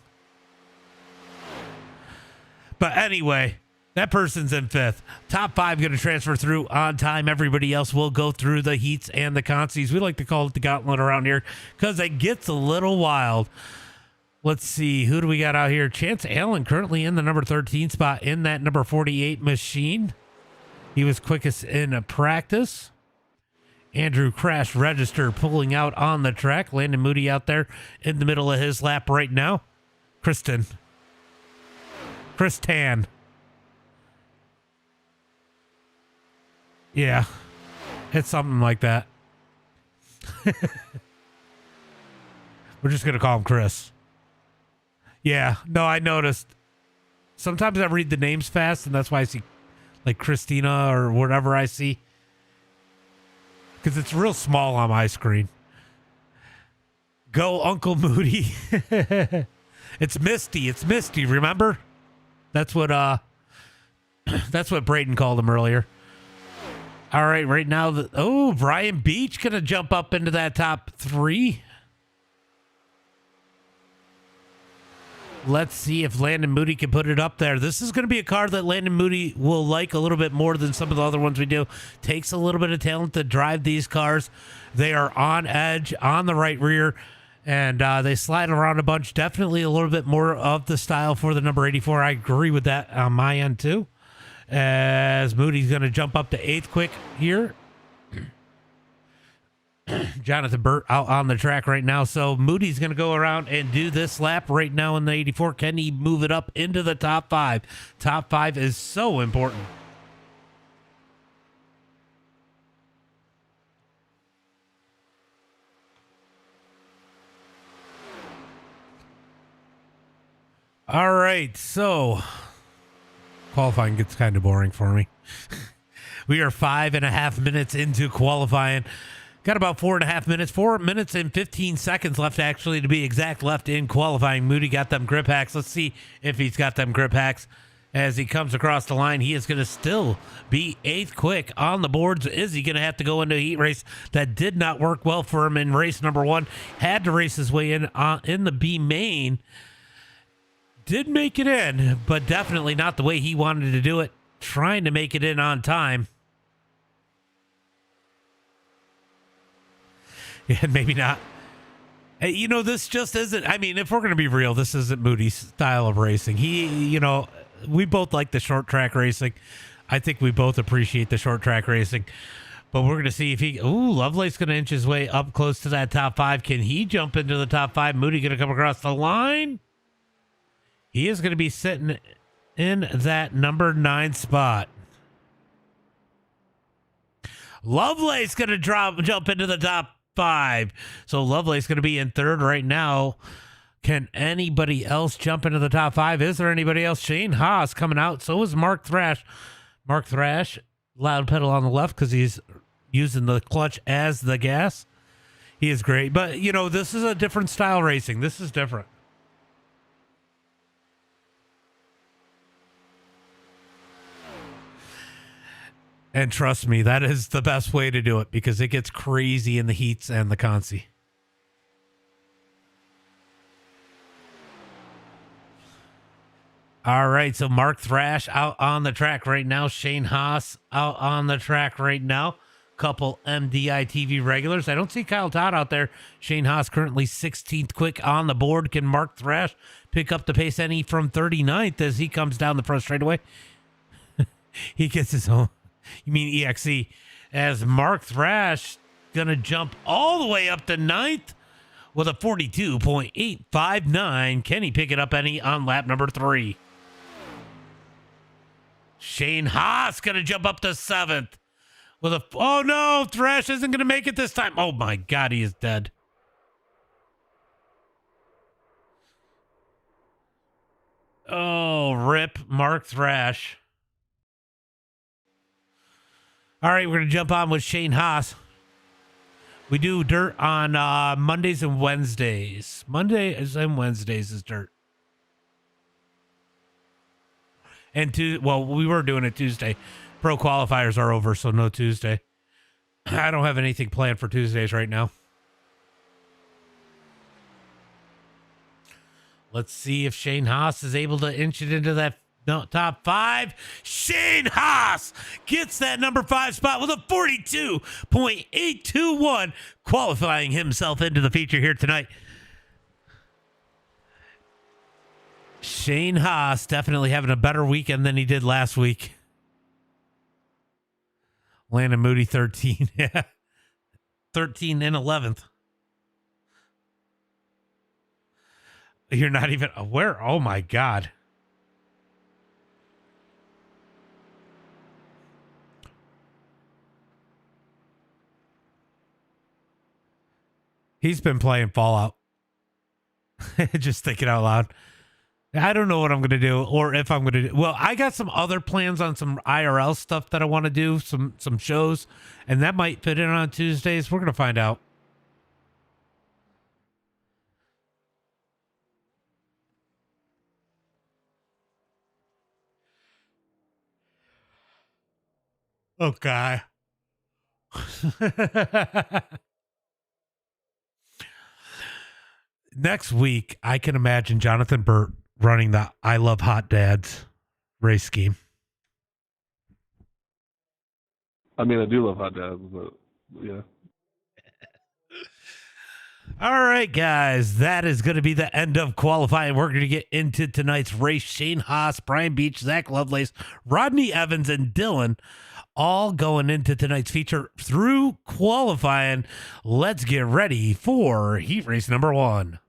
But anyway, that person's in fifth. Top 5 going to transfer through on time. Everybody else will go through the heats and the consies. We like to call it the gauntlet around here because it gets a little wild. Let's see. Who do we got out here? Chance Allen currently in the number 13 spot in that number 48 machine. He was quickest in a practice. Andrew Crash Register pulling out on the track. Landon Moody out there in the middle of his lap right now. Chris Tan. Yeah. It's something like that. We're just going to call him Chris. Yeah. No, I noticed. Sometimes I read the names fast, and that's why I see like Christina or whatever I see. Because it's real small on my screen. Go Uncle Moody. It's Misty, remember? That's what Braden called him earlier. All right, right now, Brian Beach gonna jump up into that top 3. Let's see if Landon Moody can put it up there. This is going to be a car that Landon Moody will like a little bit more than some of the other ones we do. Takes a little bit of talent to drive these cars. They are on edge, on the right rear, and they slide around a bunch. Definitely a little bit more of the style for the number 84. I agree with that on my end, too. As Moody's going to jump up to 8th quick here. Jonathan Burt out on the track right now. So Moody's going to go around and do this lap right now in the 84. Can he move it up into the top 5? Top 5 is so important. All right. So qualifying gets kind of boring for me. We are 5.5 minutes into qualifying. Got about 4.5 minutes, 4 minutes and 15 seconds left, actually, to be exact, left in qualifying. Moody got them grip hacks. Let's see if he's got them grip hacks. As he comes across the line, he is going to still be 8th quick on the boards. Is he going to have to go into a heat race that did not work well for him in race number 1? Had to race his way in the B main. Did make it in, but definitely not the way he wanted to do it. Trying to make it in on time. Yeah, maybe not. Hey, you know, this just isn't, I mean, if we're going to be real, this isn't Moody's style of racing. He, you know, we both like the short track racing. I think we both appreciate the short track racing. But we're going to see if he, Lovelace's going to inch his way up close to that top 5. Can he jump into the top 5? Moody going to come across the line? He is going to be sitting in that number 9 spot. Lovelace going to jump into the top 5. So Lovelace going to be in 3rd right now. Can anybody else jump into the top 5? Is there anybody else? Shane Haas coming out. So is Mark Thrash. Mark Thrash, loud pedal on the left because he's using the clutch as the gas. He is great. But, you know, this is a different style racing. This is different. And trust me, that is the best way to do it because it gets crazy in the heats and the consi. All right, so Mark Thrash out on the track right now. Shane Haas out on the track right now. Couple MDiTV regulars. I don't see Kyle Todd out there. Shane Haas currently 16th quick on the board. Can Mark Thrash pick up the pace any from 39th as he comes down the front straightaway? He gets his own. You mean EXE? As Mark Thrash gonna jump all the way up to 9th with a 42.859. Can he pick it up any on lap number 3? Shane Haas gonna jump up to 7th with a. Oh no, Thrash isn't gonna make it this time. Oh my God, he is dead. Oh, rip Mark Thrash. All right, we're going to jump on with Shane Haas. We do dirt on Mondays and Wednesdays. Mondays and Wednesdays is dirt. And we were doing it Tuesday. Pro qualifiers are over, so no Tuesday. I don't have anything planned for Tuesdays right now. Let's see if Shane Haas is able to inch it into that top 5. Shane Haas gets that number 5 spot with a 42.821, qualifying himself into the feature here tonight. Shane Haas definitely having a better weekend than he did last week. Landon Moody 13. Yeah. 13 and 11th. You're not even aware. Oh my God. He's been playing Fallout. Just thinking out loud. I don't know what I'm going to do or if I'm going to do. Well, I got some other plans on some IRL stuff that I want to do, some shows, and that might fit in on Tuesdays. We're going to find out. Okay. Next week, I can imagine Jonathan Burt running the I Love Hot Dads race scheme. I mean, I do love hot dads, but yeah. All right, guys, that is going to be the end of qualifying. We're going to get into tonight's race. Shane Haas, Brian Beach, Zach Lovelace, Rodney Evans, and Dylan all going into tonight's feature through qualifying. Let's get ready for heat race number 1.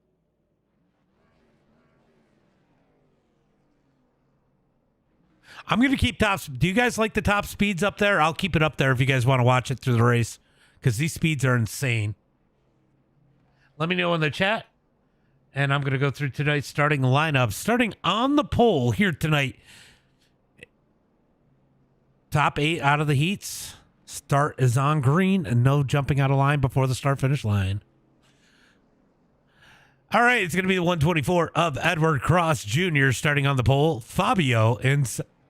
I'm going to keep tops. Do you guys like the top speeds up there? I'll keep it up there if you guys want to watch it through the race because these speeds are insane. Let me know in the chat. And I'm going to go through tonight's starting lineup. Starting on the pole here tonight. Top 8 out of the heats. Start is on green and no jumping out of line before the start-finish line. All right, it's going to be the 124 of Edward Cross Jr. starting on the pole. Fabio in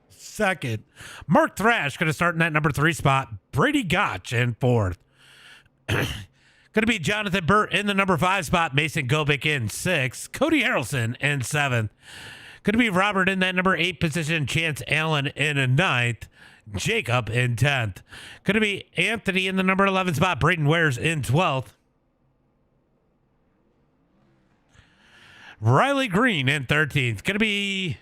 second. Mark Thrash going to start in that number 3 spot. Brady Gotch in 4th. Going to be Jonathan Burt in the number 5 spot. Mason Gobick in 6th. Cody Harrelson in 7th. Going to be Robert in that number 8 position. Chance Allen in a 9th. Jacob in 10th. Going to be Anthony in the number 11 spot. Braden Wares in 12th. Riley Green in 13th. Going to be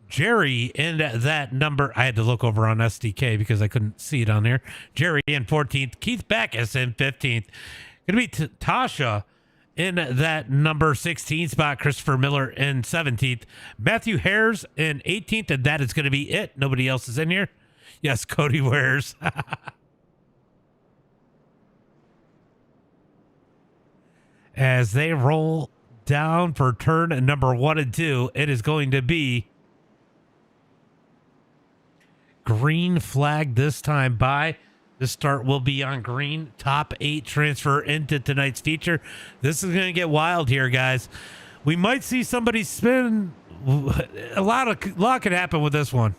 Jerry in that number. I had to look over on SDK because I couldn't see it on there. Jerry in 14th. Keith Backus in 15th. Going to be Tasha in that number 16 spot. Christopher Miller in 17th. Matthew Hares in 18th, and that is going to be it. Nobody else is in here. Yes, Cody Wares. As they roll down for turn number 1 and 2, it is going to be green flag this time by. The start will be on green. Top 8 transfer into tonight's feature. This is going to get wild here, guys. We might see somebody spin. A lot could happen with this one.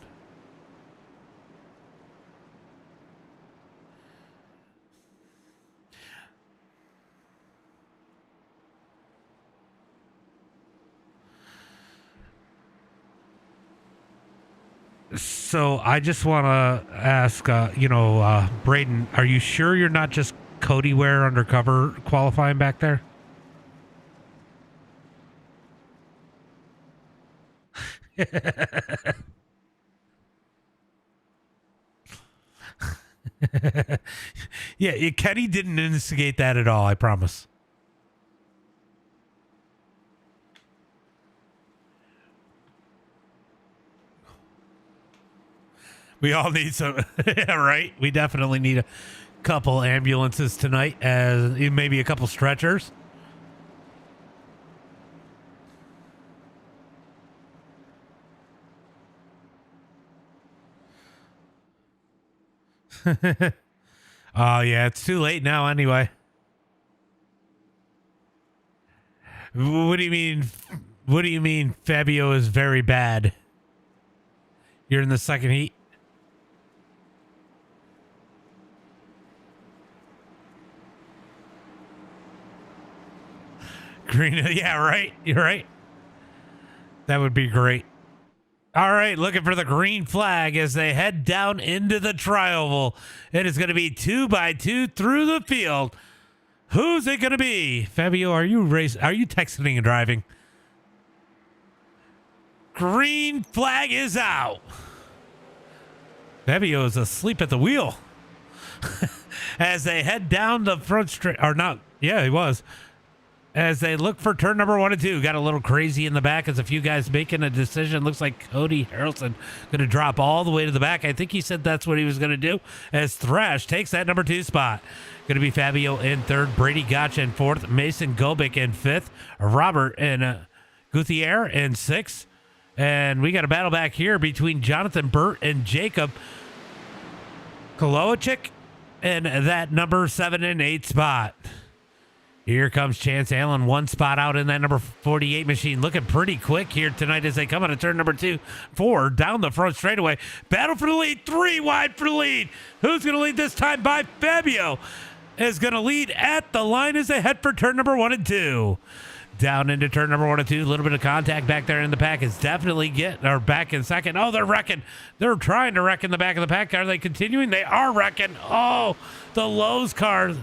So I just want to ask, Braden, are you sure you're not just Cody Ware undercover qualifying back there? Yeah, Kenny didn't instigate that at all, I promise. We all need some, right? We definitely need a couple ambulances tonight, as maybe a couple stretchers. Oh, yeah, it's too late now anyway. What do you mean? What do you mean Fabio is very bad? You're in the second heat? Green, yeah, right. You're right. That would be great. All right, looking for the green flag as they head down into the tri-oval. It is going to be 2x2 through the field. Who's it going to be? Fabio, are you texting and driving? Green flag is out. Fabio is asleep at the wheel. As they head down the front straight, or not, yeah, he was. As they look for turn number 1 and 2. Got a little crazy in the back as a few guys making a decision. Looks like Cody Harrelson going to drop all the way to the back. I think he said that's what he was going to do. As Thrash takes that number 2 spot. Going to be Fabio in 3rd. Brady Gotch in 4th. Mason Gobick in 5th. Robert and Guthier in 6th. And we got a battle back here between Jonathan Burt and Jacob Kolowachik in that number 7 and 8 spot. Here comes Chance Allen, 1 spot out in that number 48 machine. Looking pretty quick here tonight as they come out of turn number 2. 4 down the front straightaway. Battle for the lead. 3 wide for the lead. Who's going to lead this time? By Fabio is going to lead at the line as they head for turn number 1 and 2. Down into turn number 1 and 2. A little bit of contact back there in the pack is definitely back in second. Oh, they're wrecking. They're trying to wreck in the back of the pack. Are they continuing? They are wrecking. Oh, the Lowe's cars.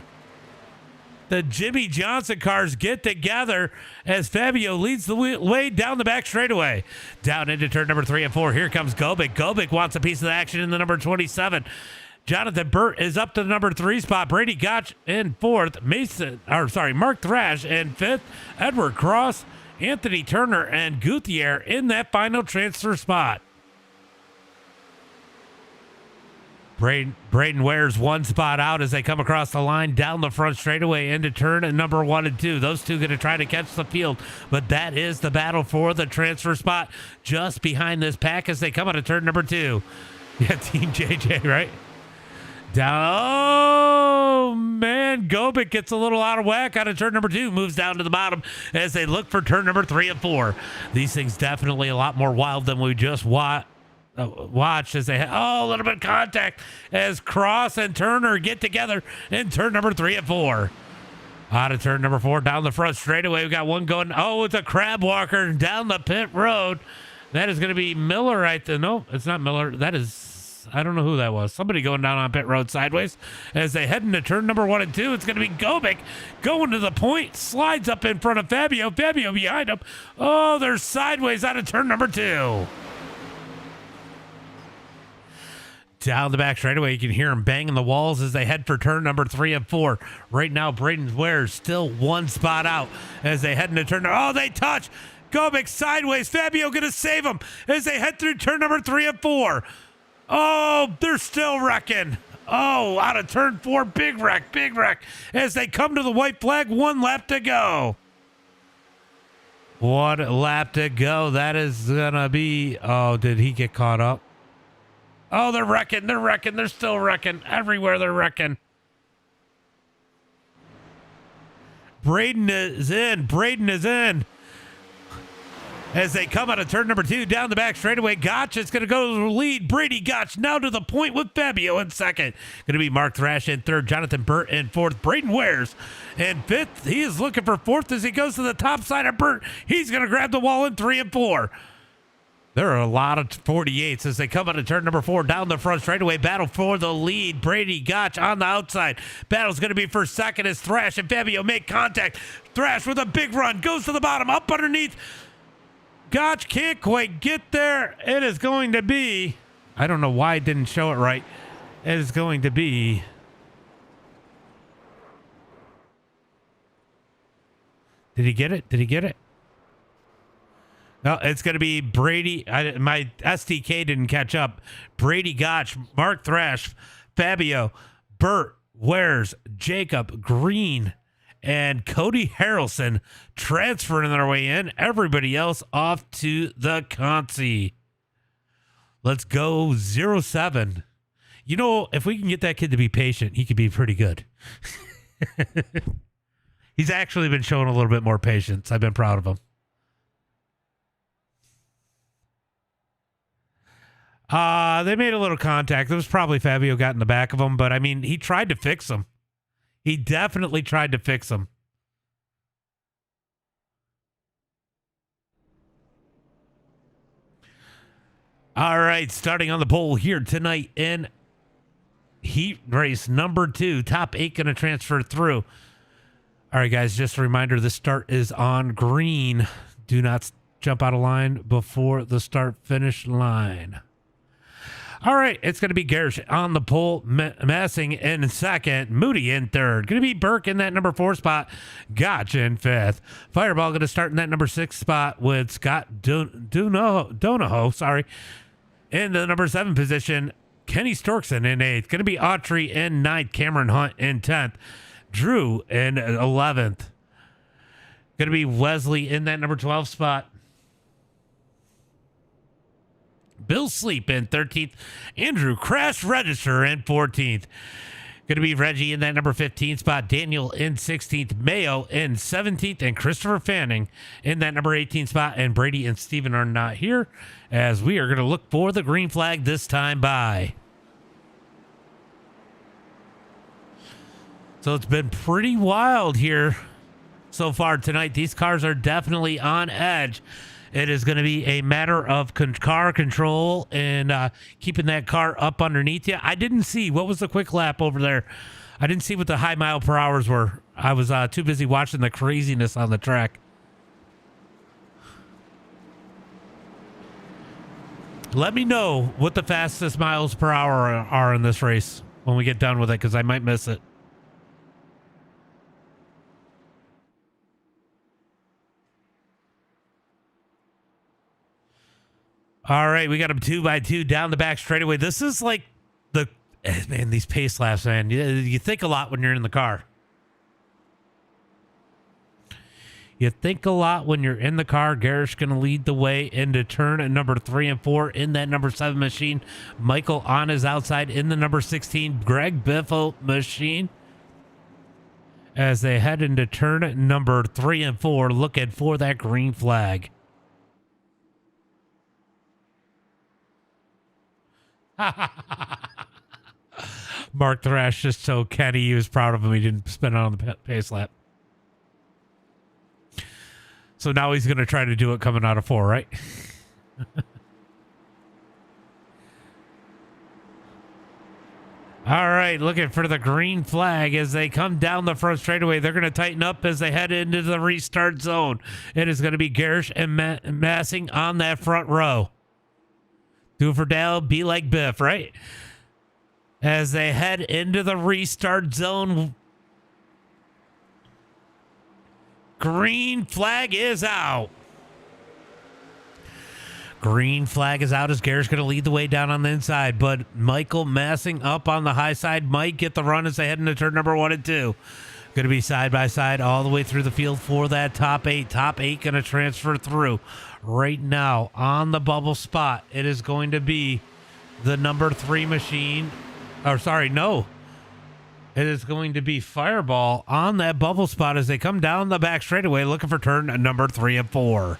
The Jimmy Johnson cars get together as Fabio leads the way down the back straightaway. Down into turn number 3 and 4. Here comes Gobick. Gobick wants a piece of the action in the number 27. Jonathan Burt is up to the number 3 spot. Brady Gotch in 4th. Mark Thrash in 5th. Edward Cross, Anthony Turner, and Guthier in that final transfer spot. Braden Ware's 1 spot out as they come across the line down the front straightaway into turn number 1 and 2. Those two going to try to catch the field, but that is the battle for the transfer spot just behind this pack as they come out of turn number 2. Yeah, Team JJ, right? Down. Oh, man. Gobick gets a little out of whack out of turn number 2. Moves down to the bottom as they look for turn number 3 and 4. These things definitely a lot more wild than we just watched as they a little bit of contact as Cross and Turner get together in turn number 3 and 4. Out of turn number 4 down the front straightaway. We got one going. Oh, it's a crab walker down the pit road. That is going to be Miller right there. No, it's not Miller. That is, I don't know who that was. Somebody going down on pit road sideways as they head into turn number 1 and 2. It's going to be Gobick going to the point. Slides up in front of Fabio. Fabio behind him. Oh, they're sideways out of turn number 2. down the back straightaway. You can hear them banging the walls as they head for turn number 3 and 4. Right now, Braden Ware's still one spot out as they head into turn. Oh, they touch. Go big sideways. Fabio going to save them as they head through turn number 3 and 4. Oh, they're still wrecking. Oh, out of turn 4, big wreck as they come to the white flag. 1 lap to go. 1 lap to go. That is going to be, oh, did he get caught up? Oh, they're wrecking. They're still wrecking. Everywhere they're wrecking. Braden is in. As they come out of turn number 2, down the back straightaway, Gotch is going to go to the lead. Brady Gotch now to the point with Fabio in second. Going to be Mark Thrash in third, Jonathan Burt in fourth, Braden Wares in fifth. He is looking for fourth as he goes to the top side of Burt. He's going to grab the wall in 3 and 4. There are a lot of 48s as they come out of turn number 4, down the front straightaway. Battle for the lead. Brady Gotch on the outside. Battle's going to be for second as Thrash and Fabio make contact. Thrash with a big run, goes to the bottom, up underneath. Gotch can't quite get there. It is going to be, I don't know why I didn't show it right. It is going to be, did he get it? No, it's going to be Brady. My SDK didn't catch up. Brady Gotch, Mark Thrash, Fabio, Burt, Wares, Jacob, Green, and Cody Harrelson transferring their way in. Everybody else off to the Consi. Let's go 07. You know, if we can get that kid to be patient, he could be pretty good. He's actually been showing a little bit more patience. I've been proud of him. They made a little contact. It was probably Fabio got in the back of him, but I mean, he tried to fix him. He definitely tried to fix him. All right, starting on the pole here tonight in heat race number 2. Top 8 going to transfer through. All right, guys, just a reminder, the start is on green. Do not jump out of line before the start-finish line. All right, it's going to be Gersh on the pole, Messing in second, Moody in third. Going to be Burke in that number 4 spot, Gotch in 5th. Fireball going to start in that number 6 spot with Scott Donahoe, in the number 7 position, Kenny Storkson in 8th. Going to be Autry in 9th, Cameron Hunt in 10th, Drew in 11th. Going to be Wesley in that number 12 spot. Bill Sleep in 13th. Andrew Crash Register in 14th. Going to be Reggie in that number 15 spot. Daniel in 16th. Mayo in 17th. And Christopher Fanning in that number 18 spot. And Brady and Steven are not here as we are going to look for the green flag this time by. So it's been pretty wild here so far tonight. These cars are definitely on edge. It is going to be a matter of car control and keeping that car up underneath you. I didn't see, what was the quick lap over there? I didn't see what the high mile per hours were. I was too busy watching the craziness on the track. Let me know what the fastest miles per hour are in this race when we get done with it, because I might miss it. All right, we got them 2x2 down the back straightaway. This is like man, these pace laps, man. You think a lot when you're in the car. You think a lot when you're in the car. Garish going to lead the way into turn at number 3 and 4 in that number 7 machine. Michael on his outside in the number 16 Greg Biffle machine. As they head into turn number 3 and 4, looking for that green flag. Mark Thrash just told Kenny he was proud of him. He didn't spin it on the pace lap. So now he's going to try to do it coming out of 4, right? All right, looking for the green flag as they come down the front straightaway. They're going to tighten up as they head into the restart zone. It is going to be Garish and Massing on that front row. Do it for Dale, be like Biff, right? as they head into the restart zone. Green flag is out. Green flag is out as Garrett's going to lead the way down on the inside, but Michael Massing up on the high side might get the run as they head into turn number 1 and 2. Going to be side by side all the way through the field for that top 8. Top 8 going to transfer through right now on the bubble spot. It is going to be the number 3 machine. Or sorry, no. It is going to be Fireball on that bubble spot as they come down the back straightaway looking for turn number 3 and 4.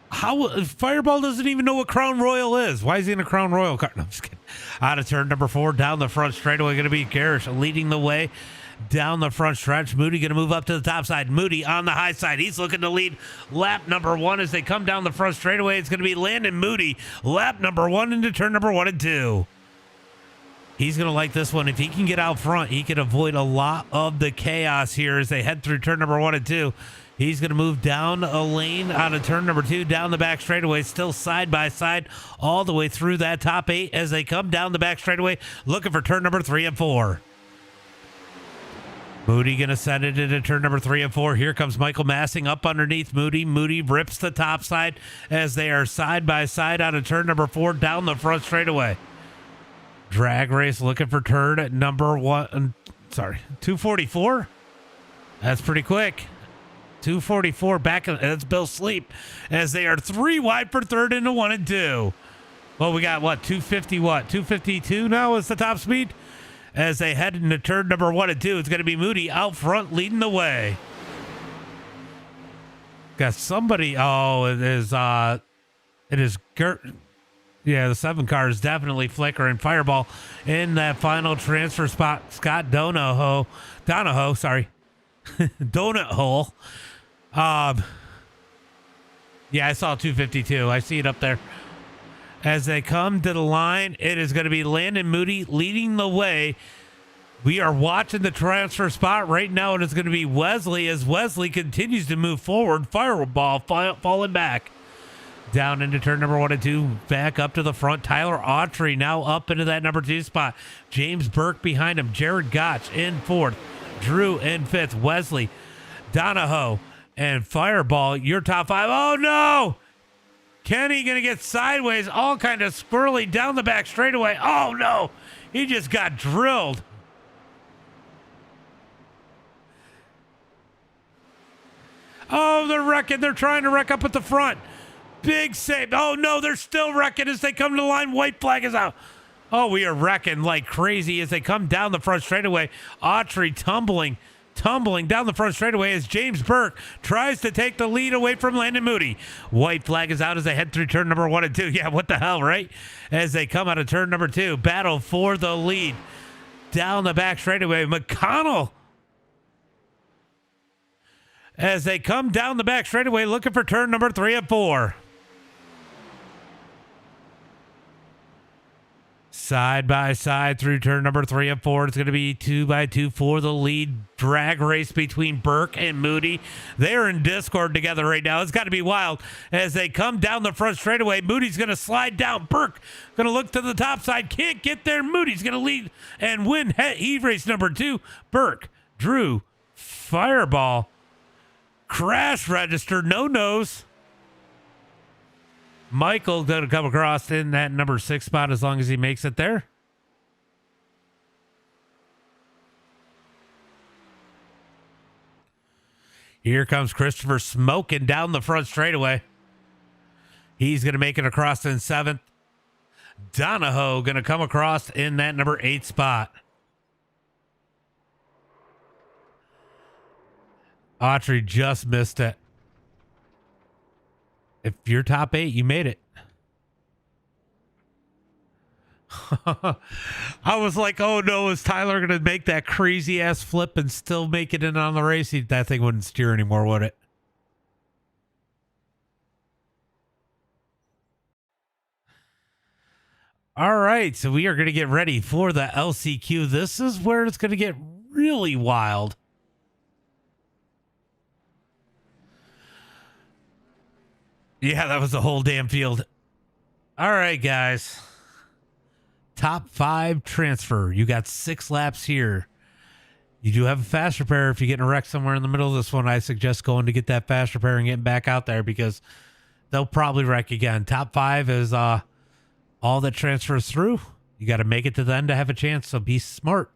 How Fireball doesn't even know what Crown Royal is. Why is he in a Crown Royal car? No, I'm just kidding. Out of turn number 4, down the front straightaway, going to be Garrish leading the way down the front stretch. Moody going to move up to the top side. Moody on the high side. He's looking to lead lap number 1 as they come down the front straightaway. It's going to be Landon Moody, lap number 1 into turn number 1 and 2. He's going to like this one. If he can get out front, he can avoid a lot of the chaos here as they head through turn number 1 and 2. He's going to move down a lane out of turn number 2, down the back straightaway, still side by side all the way through that top 8 as they come down the back straightaway looking for turn number 3 and 4. Moody going to send it into turn number 3 and 4. Here comes Michael Massing up underneath Moody. Moody rips the top side as they are side by side out of turn number 4 down the front straightaway. Drag race looking for turn at number 244. That's pretty quick. 244 back. That's Bill Sleep as they are 3 wide for third into 1 and 2. Well, we got 250 252 now is the top speed as they head into turn number 1 and 2. It's going to be Moody out front leading the way. Got somebody. Oh, it is Gert. Yeah, the 7 car is definitely flickering. Fireball in that final transfer spot. Scott Donahoe, sorry. Donut hole. Yeah, I saw 252. I see it up there. As they come to the line, it is going to be Landon Moody leading the way. We are watching the transfer spot right now, and it's going to be Wesley as Wesley continues to move forward. Fireball falling back. Down into turn number 1 and 2, back up to the front. Tyler Autry now up into that number 2 spot. James Burke behind him. Jared Gotch in 4th. Drew in 5th. Wesley, Donahoe, and Fireball, your top 5. Oh, no! Kenny going to get sideways, all kind of squirrely down the back straightaway. Oh, no! He just got drilled. Oh, they're wrecking. They're trying to wreck up at the front. Big save. Oh, no, they're still wrecking as they come to the line. White flag is out. Oh, we are wrecking like crazy as they come down the front straightaway. Autry tumbling down the front straightaway as James Burke tries to take the lead away from Landon Moody. White flag is out as they head through turn number 1 and 2. Yeah, what the hell, right? As they come out of turn number 2. Battle for the lead. Down the back straightaway. McConnell. As they come down the back straightaway looking for turn number 3 and 4. Side by side through turn number 3 and 4. It's going to be 2 by 2 for the lead. Drag race between Burke and Moody. They're in Discord together right now. It's got to be wild as they come down the front straightaway. Moody's going to slide down. Burke going to look to the top side. Can't get there. Moody's going to lead and win heat race number 2. Burke, Drew, Fireball, crash register, no nose. Michael going to come across in that number 6 spot as long as he makes it there. Here comes Christopher smoking down the front straightaway. He's going to make it across in 7th. Donahoe going to come across in that number 8 spot. Autry just missed it. If you're top 8, you made it. I was like, oh no, is Tyler going to make that crazy ass flip and still make it in on the race? That thing wouldn't steer anymore, would it? All right, so we are going to get ready for the LCQ. This is where it's going to get really wild. Yeah, that was the whole damn field. All right, guys. Top 5 transfer. You got 6 laps here. You do have a fast repair. If you get in a wreck somewhere in the middle of this one, I suggest going to get that fast repair and getting back out there because they'll probably wreck again. Top 5 is all that transfers through. You got to make it to the end to have a chance, so be smart.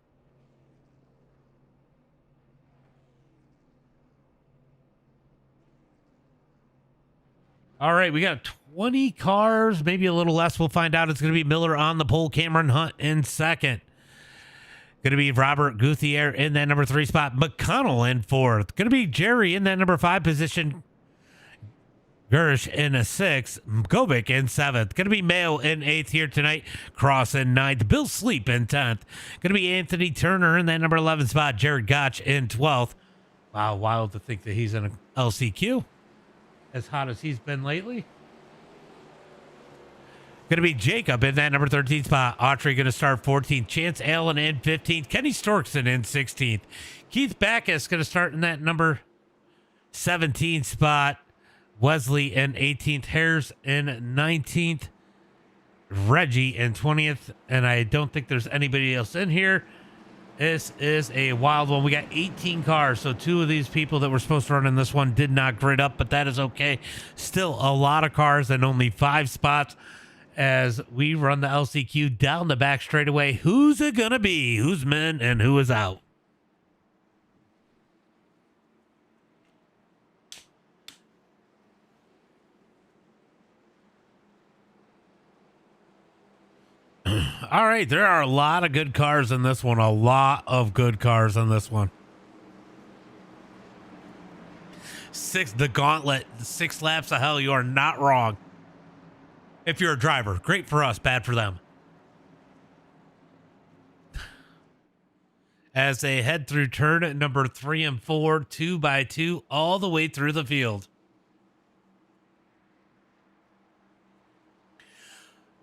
All right, we got 20 cars, maybe a little less. We'll find out. It's going to be Miller on the pole, Cameron Hunt in second. Going to be Robert Guthier in that number 3 spot. McConnell in 4th. Going to be Jerry in that number 5 position. Gersh in a 6th. Govic in 7th. Going to be Mayo in 8th here tonight. Cross in 9th. Bill Sleep in 10th. Going to be Anthony Turner in that number 11 spot. Jared Gotch in 12th. Wow, wild to think that he's in a LCQ. As hot as he's been lately. Going to be Jacob in that number 13 spot. Autry going to start 14th. Chance Allen in 15th. Kenny Storkson in 16th. Keith Backus going to start in that number 17 spot. Wesley in 18th. Hares in 19th. Reggie in 20th. And I don't think there's anybody else in here. This is a wild one. We got 18 cars, so 2 of these people that were supposed to run in this one did not grid up, but that is okay. Still a lot of cars and only 5 spots as we run the LCQ down the back straightaway. Who's it going to be? Who's in and who is out? All right, there are a lot of good cars in this one. A lot of good cars in this one. The gauntlet, 6 laps of hell. You are not wrong. If you're a driver, great for us, bad for them. As they head through turn number 3 and 4, 2 by 2, all the way through the field.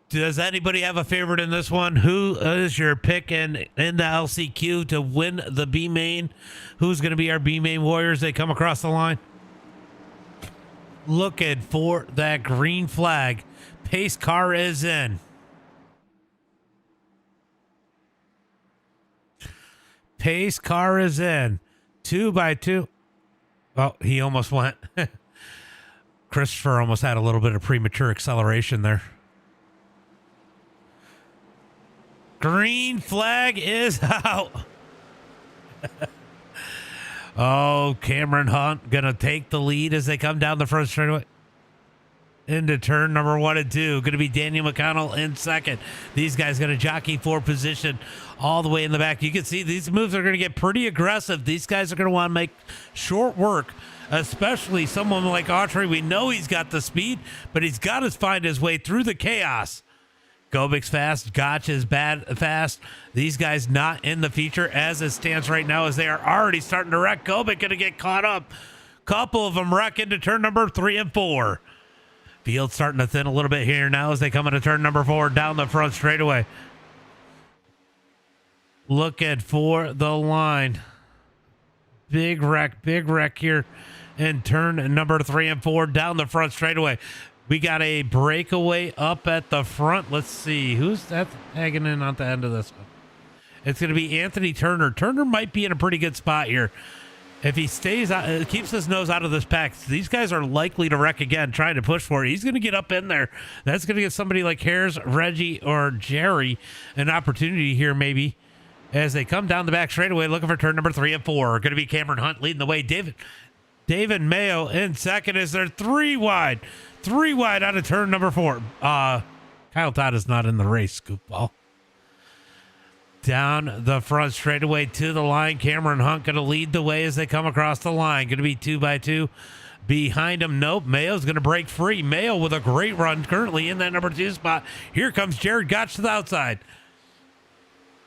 Does anybody have a favorite in this one? Who is your pick in the LCQ to win the B main? Who's going to be our B main warriors? They come across the line. Looking for that green flag. Pace car is in. Pace car is in. 2 by 2. Oh, he almost went. Christopher almost had a little bit of premature acceleration there. Green flag is out. Oh, Cameron Hunt going to take the lead as they come down the front straightaway. Into turn number 1 and 2. Going to be Daniel McConnell in second. These guys going to jockey for position all the way in the back. You can see these moves are going to get pretty aggressive. These guys are going to want to make short work, especially someone like Autry. We know he's got the speed, but he's got to find his way through the chaos. Gobik's fast. Gotch is fast. These guys not in the feature as it stands right now as they are already starting to wreck. Gobik going to get caught up. Couple of them wreck into turn number 3 and 4. Field starting to thin a little bit here now as they come into turn number 4 down the front straightaway. Looking for the line. Big wreck here in turn number 3 and 4 down the front straightaway. We got a breakaway up at the front. Let's see. Who's that hanging in at the end of this one? It's going to be Anthony Turner. Turner might be in a pretty good spot here. If he stays out, keeps his nose out of this pack, these guys are likely to wreck again, trying to push for it. He's going to get up in there. That's going to give somebody like Harris, Reggie, or Jerry an opportunity here maybe as they come down the back straightaway looking for turn number 3 and 4. Going to be Cameron Hunt leading the way. David Mayo in second as they're 3 wide. 3 wide out of turn number 4. Kyle Todd is not in the race, Scoopball. Down the front straightaway to the line. Cameron Hunt going to lead the way as they come across the line. Going to be 2 by 2. Behind him, nope. Mayo's going to break free. Mayo with a great run currently in that number 2 spot. Here comes Jared Gotch to the outside.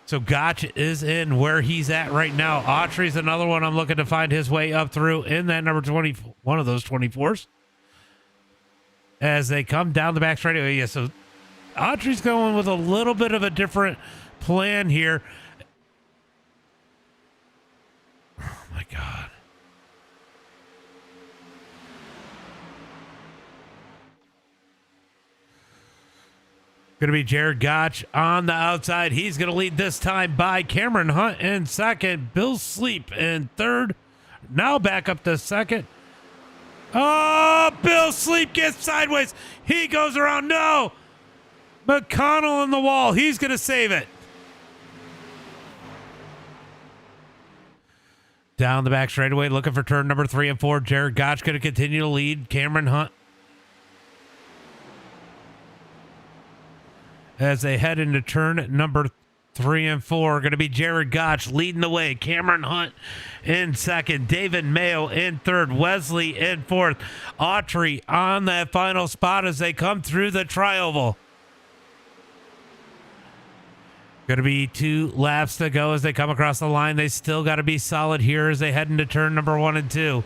So Gotch is in where he's at right now. Autry's another one I'm looking to find his way up through in that number 20, one of those 24s. As they come down the back straightaway. Yeah, so Autry's going with a little bit of a different plan here. Oh my God. Going to be Jared Gotch on the outside. He's going to lead this time by Cameron Hunt in second. Bill Sleep in third. Now back up to second. Oh, Bill Sleep gets sideways. He goes around. No. McConnell in the wall. He's going to save it. Down the back straightaway, looking for turn number 3 and 4. Jared Gotch going to continue to lead Cameron Hunt as they head into turn number 3 and 4. Going to be Jared Gotch leading the way. Cameron Hunt in second. David Mayo in third. Wesley in fourth. Autry on that final spot as they come through the trioval. Going to be 2 laps to go as they come across the line. They still got to be solid here as they head into turn number 1 and 2.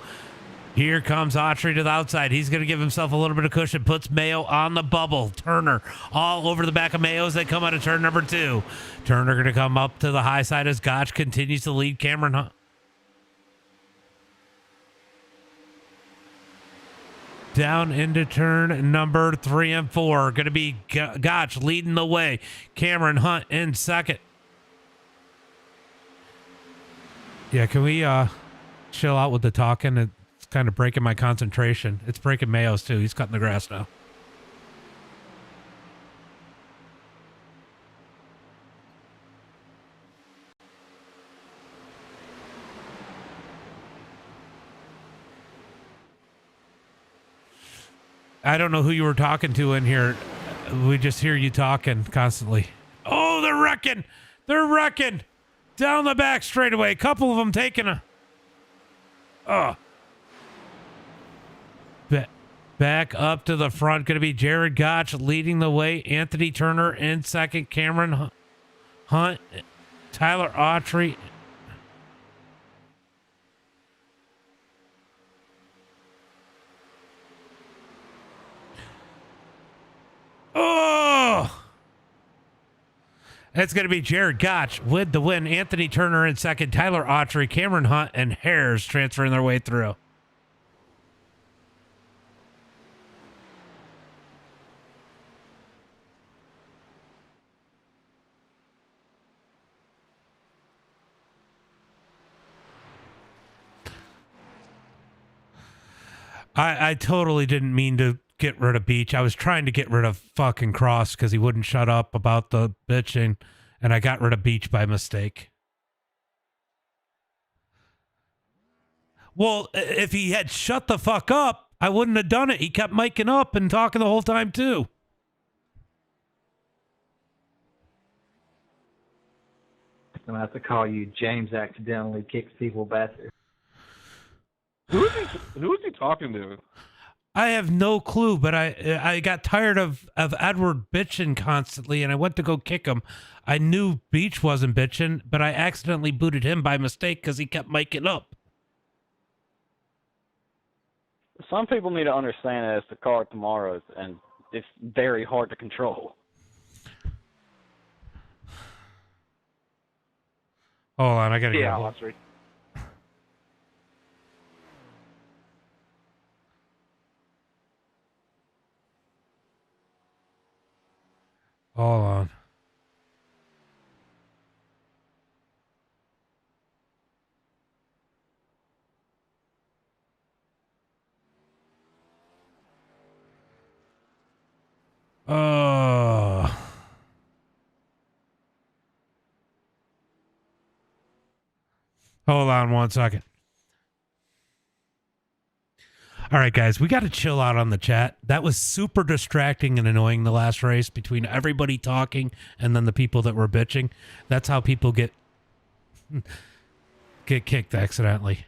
Here comes Autry to the outside. He's going to give himself a little bit of cushion. Puts Mayo on the bubble. Turner all over the back of Mayo as they come out of turn number 2. Turner going to come up to the high side as Gotch continues to lead Cameron Hunt. Down into turn number 3 and 4. Going to be Gotch leading the way. Cameron Hunt in second. Yeah, can we chill out with the talking? It's kind of breaking my concentration. It's breaking Mayo's too. He's cutting the grass now. I don't know who you were talking to in here. We just hear you talking constantly. Oh, they're wrecking. They're wrecking. Down the back straightaway. A couple of them taking a... Back up to the front. Going to be Jared Gotch leading the way. Anthony Turner in second. Cameron Hunt. Tyler Autry. Oh! It's going to be Jared Gotch with the win. Anthony Turner in second. Tyler Autry, Cameron Hunt, and Hares transferring their way through. I totally didn't mean to get rid of Beach. I was trying to get rid of fucking Cross because he wouldn't shut up about the bitching, and I got rid of Beach by mistake. Well, if he had shut the fuck up, I wouldn't have done it. He kept miking up and talking the whole time too. I'm gonna have to call you James accidentally kicks people bastard. Who is he talking to? I have no clue, but I got tired of Edward bitching constantly, and I went to go kick him. I knew Beach wasn't bitching, but I accidentally booted him by mistake because he kept miking up. Some people need to understand that it's the car tomorrow, and it's very hard to control. Hold on, I gotta Yeah, go. Autry. Hold on. Hold on 1 second. All right, guys, we got to chill out on the chat. That was super distracting and annoying the last race between everybody talking and then the people that were bitching. That's how people get kicked accidentally.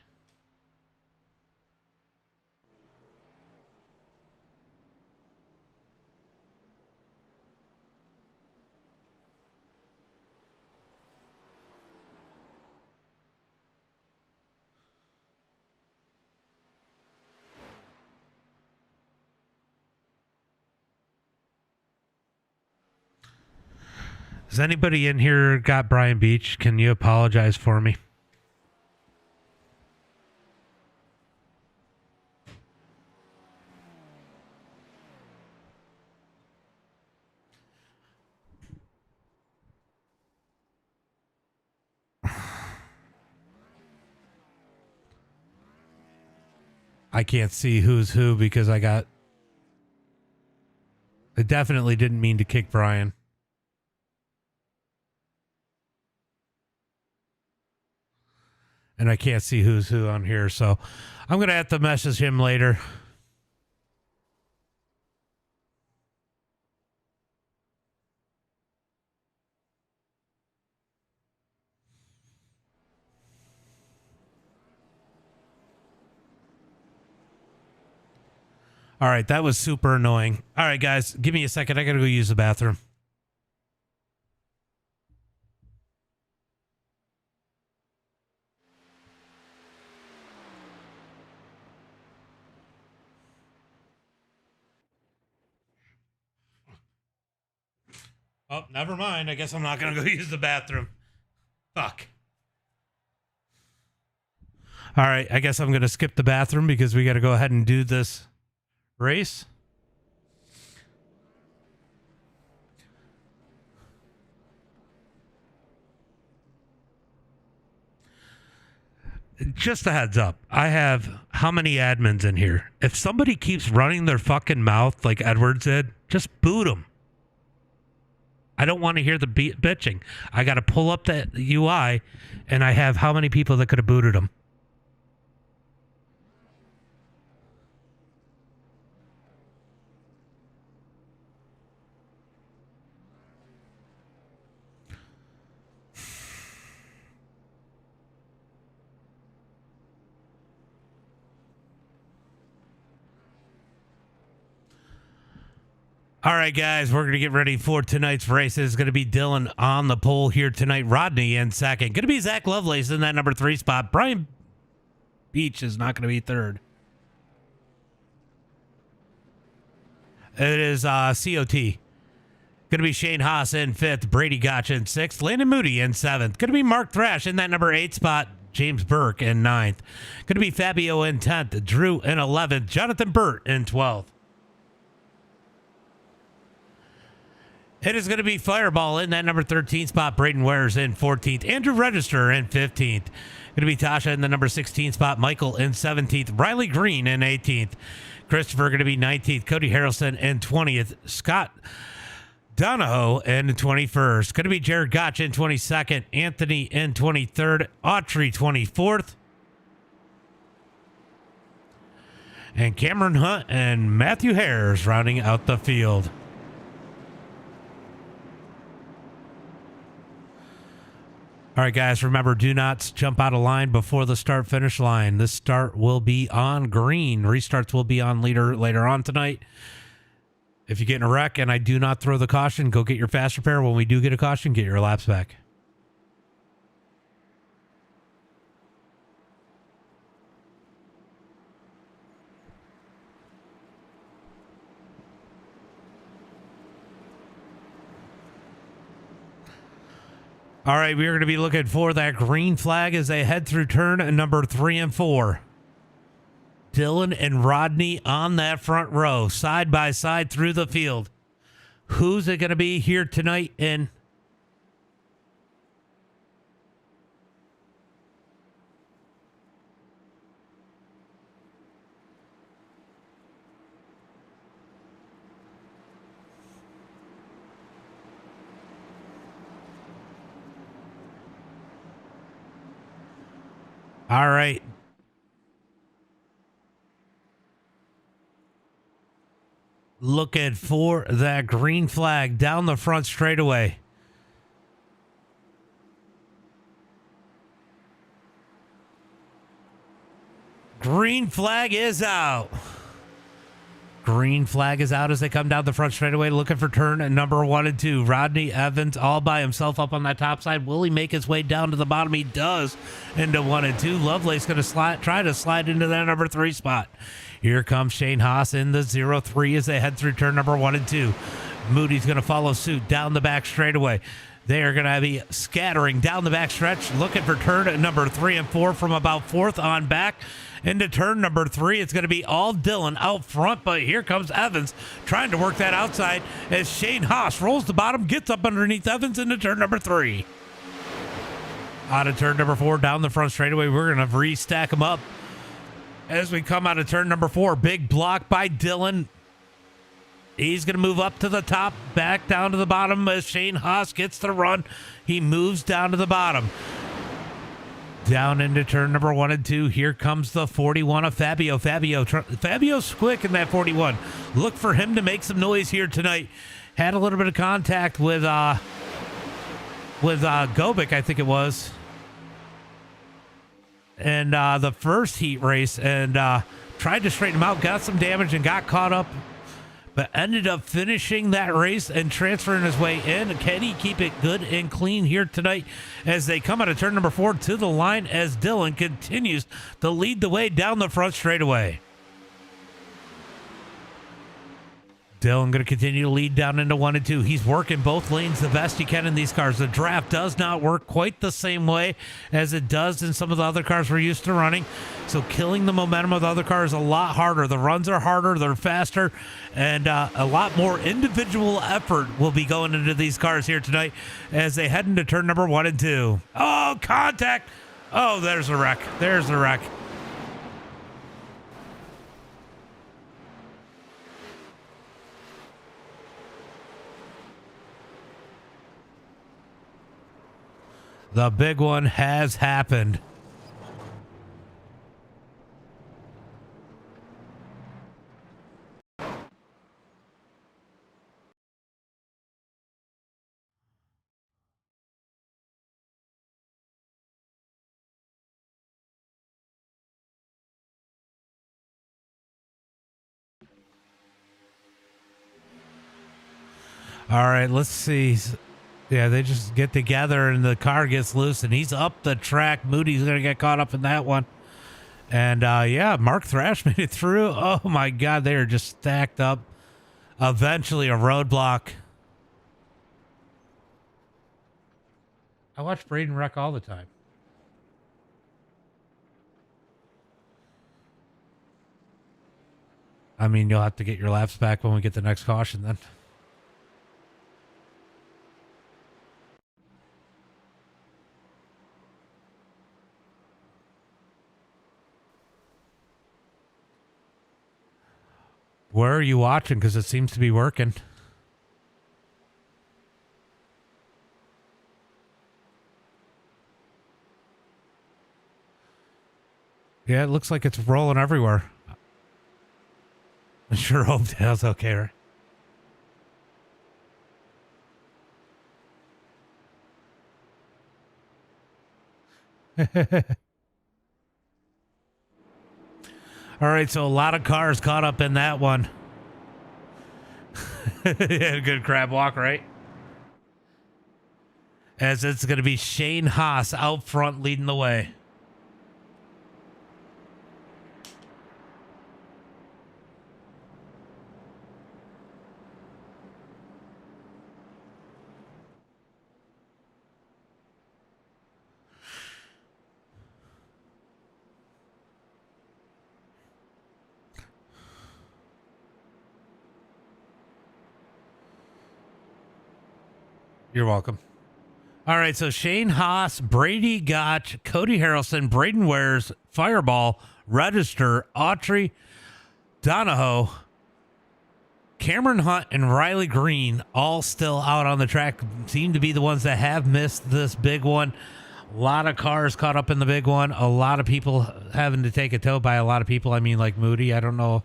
Has anybody in here got Brian Beach? Can you apologize for me? I can't see who's who because I definitely didn't mean to kick Brian. And I can't see who's who on here, so I'm going to have to message him later. All right, that was super annoying. All right, guys, give me a second. I got to go use the bathroom. Oh, never mind. I guess I'm not going to go use the bathroom. Fuck. All right, I guess I'm going to skip the bathroom because we got to go ahead and do this race. Just a heads up. I have how many admins in here? If somebody keeps running their fucking mouth like Edward did, just boot them. I don't want to hear the bitching. I got to pull up the UI, and I have how many people that could have booted them. All right, guys, we're going to get ready for tonight's race. It's going to be Dylan on the pole here tonight. Rodney in second. Going to be Zach Lovelace in that number 3 spot. Brian Beach is not going to be third. It is COT. Going to be Shane Haas in 5th. Brady Gotch in 6th. Landon Moody in 7th. Going to be Mark Thrash in that number 8 spot. James Burke in 9th. Going to be Fabio in 10th. Drew in 11th. Jonathan Burt in 12th. It is going to be Fireball in that number 13 spot. Braden Wares in 14th. Andrew Register in 15th. Going to be Tasha in the number 16 spot. Michael in 17th. Riley Green in 18th. Christopher going to be 19th. Cody Harrelson in 20th. Scott Donahoe in 21st. Going to be Jared Gotch in 22nd. Anthony in 23rd. Autry 24th. And Cameron Hunt and Matthew Harris rounding out the field. All right, guys, remember, do not jump out of line before the start-finish line. This start will be on green. Restarts will be on later on tonight. If you get in a wreck and I do not throw the caution, go get your fast repair. When we do get a caution, get your laps back. All right, we are going to be looking for that green flag as they head through turn number 3 and 4. Dylan and Rodney on that front row, side by side through the field. Who's it going to be here tonight in? All right. Looking for that green flag down the front straightaway. Green flag is out. Green flag is out as they come down the front straightaway, looking for turn number 1 and 2. Rodney Evans all by himself up on that top side. Will he make his way down to the bottom? He does, into 1 and 2. Lovelace going to try to slide into that number 3 spot. Here comes Shane Haas in the 0-3 as they head through turn number 1 and 2. Moody's going to follow suit down the back straightaway. They are going to be scattering down the back stretch, looking for turn number 3 and 4 from about 4th on back. Into turn number 3, it's going to be all Dylan out front, but here comes Evans trying to work that outside as Shane Haas rolls the bottom, gets up underneath Evans into turn number 3. Out of turn number 4, down the front straightaway, we're going to restack them up. as we come out of turn number 4. Big block by Dylan. He's going to move up to the top, back down to the bottom as Shane Haas gets the run. He moves down to the bottom. Down into turn number 1 and 2. Here comes the 41 of Fabio. Fabio's quick in that 41. Look for him to make some noise here tonight. Had a little bit of contact with Gobic, I think it was. And the first heat race, and tried to straighten him out, got some damage and got caught up, but ended up finishing that race and transferring his way in. Can he keep it good and clean here tonight as they come out of turn number 4 to the line as Dylan continues to lead the way down the front straightaway? Dylan going to continue to lead down into 1 and 2. He's working both lanes the best he can in these cars. The draft does not work quite the same way as it does in some of the other cars we're used to running. So killing the momentum of the other cars is a lot harder. The runs are harder, they're faster, and a lot more individual effort will be going into these cars here tonight as they head into turn number 1 and 2. Oh, contact! Oh, there's a wreck. There's a wreck. The big one has happened. All right, let's see. Yeah, they just get together and the car gets loose and he's up the track. Moody's going to get caught up in that one. And yeah, Mark Thrash made it through. Oh my God, they are just stacked up. Eventually a roadblock. I watch Braden wreck all the time. I mean, you'll have to get your laps back when we get the next caution then. Where are you watching? Because it seems to be working. Yeah, it looks like it's rolling everywhere. I sure hope Dale's okay, right? All right, so a lot of cars caught up in that one. Yeah, good crab walk, right? As it's going to be Shane Haas out front leading the way. You're welcome. All right, so Shane Haas, Brady Gotch, Cody Harrelson, Braden Wares, Fireball, Register, Autry, Donahoe, Cameron Hunt, and Riley Green all still out on the track. Seem to be the ones that have missed this big one. A lot of cars caught up in the big one. A lot of people having to take a tow by a lot of people. I mean, like Moody. I don't know.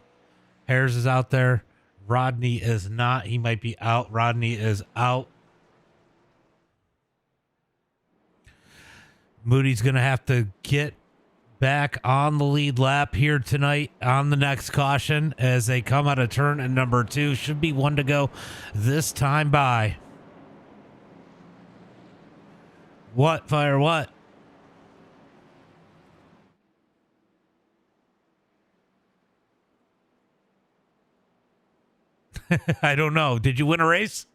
Harris is out there. Rodney is not. He might be out. Rodney is out. Moody's going to have to get back on the lead lap here tonight on the next caution as they come out of turn at number 2. Should be 1 to go this time by. What, Fire, what? I don't know. Did you win a race?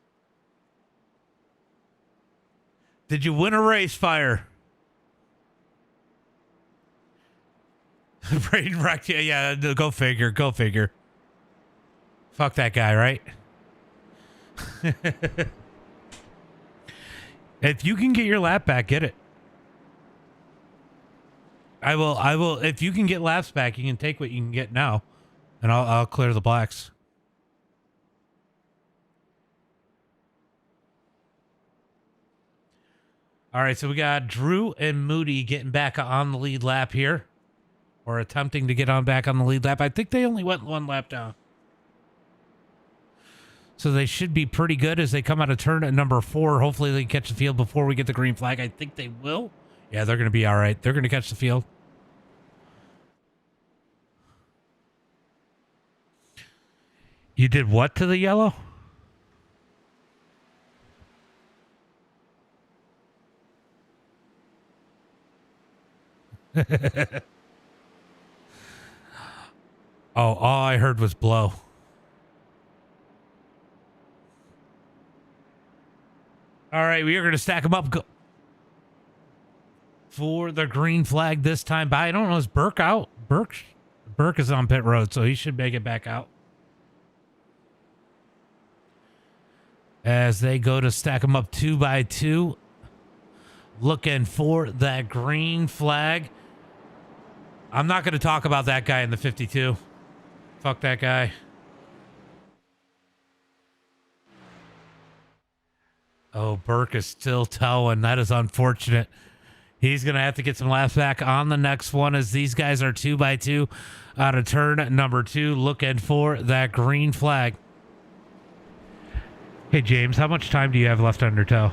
Did you win a race, Fire? Braden wrecked you. Yeah, go figure. Go figure. Fuck that guy, right? If you can get your lap back, get it. I will. If you can get laps back, you can take what you can get now, and I'll clear the blacks. All right, so we got Drew and Moody getting back on the lead lap here, or attempting to get on back on the lead lap. I think they only went one lap down. So they should be pretty good as they come out of turn at number 4. Hopefully they catch the field before we get the green flag. I think they will. Yeah, they're going to be all right. They're going to catch the field. You did what to the yellow? All I heard was blow. All right, we are going to stack them up for the green flag this time. But I don't know, is Burke out? Burke is on pit road, so he should make it back out. As they go to stack them up 2 by 2, looking for that green flag. I'm not going to talk about that guy in the 52. Fuck that guy. Oh, Burke is still towing. That is unfortunate. He's going to have to get some laps back on the next one as these guys are 2 by 2 out of turn number 2, looking for that green flag. Hey, James, how much time do you have left on your toe?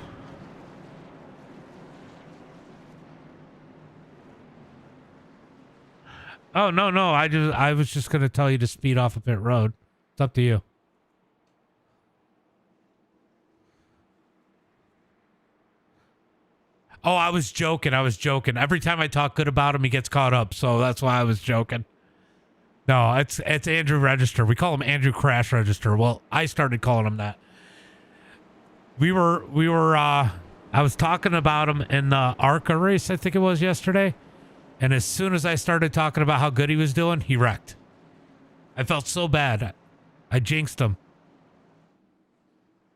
Oh, no. I was just going to tell you to speed off of pit road. It's up to you. Oh, I was joking. Every time I talk good about him, he gets caught up. So that's why I was joking. No, it's Andrew Register. We call him Andrew Crash Register. Well, I started calling him that. I was talking about him in the ARCA race, I think it was yesterday. And as soon as I started talking about how good he was doing, he wrecked. I felt so bad. I jinxed him.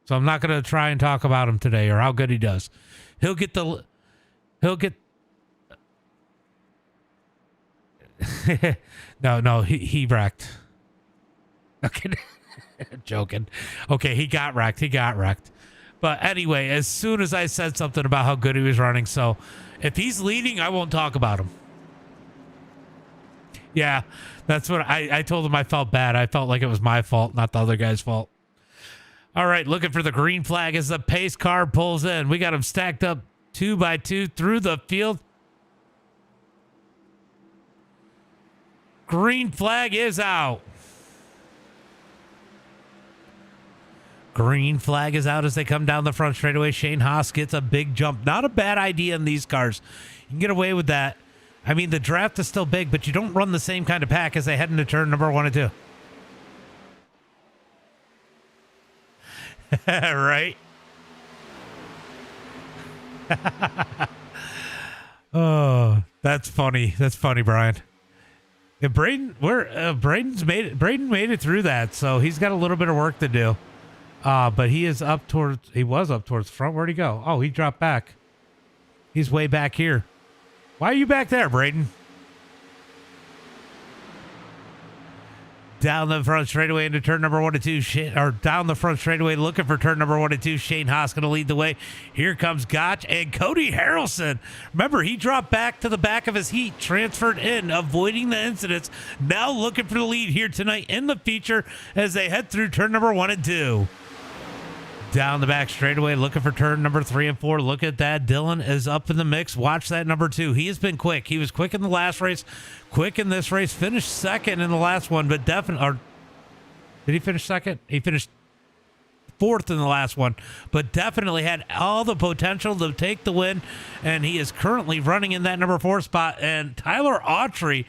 So I'm not going to try and talk about him today or how good he does. He'll get no, he wrecked. Okay. Joking. Okay, he got wrecked. But anyway, as soon as I said something about how good he was running, so if he's leading, I won't talk about him. Yeah, that's what I told him. I felt bad. I felt like it was my fault, not the other guy's fault. All right, looking for the green flag as the pace car pulls in. We got him stacked up 2 by 2 through the field. Green flag is out. Green flag is out as they come down the front straightaway. Shane Haas gets a big jump. Not a bad idea in these cars. You can get away with that. I mean, the draft is still big, but you don't run the same kind of pack as they head into turn number 1 and 2. Right? Oh, that's funny. That's funny, Brian. Yeah, Braden made it through that, so he's got a little bit of work to do. But he was up towards the front. Where'd he go? Oh, he dropped back. He's way back here. Why are you back there, Braden? Down the front straightaway into turn number 1 and 2. Down the front straightaway looking for turn number 1 and 2. Shane Haas going to lead the way. Here comes Gotch and Cody Harrelson. Remember, he dropped back to the back of his heat, transferred in, avoiding the incidents. Now looking for the lead here tonight in the feature as they head through turn number 1 and 2. Down the back straightaway, looking for turn number 3 and 4. Look at that. Dylan is up in the mix. Watch that number 2. He has been quick. He was quick in the last race, quick in this race. Finished second in the last one, but definitely. Did he finish second? He finished 4th in the last one, but definitely had all the potential to take the win. And he is currently running in that number 4 spot. And Tyler Autry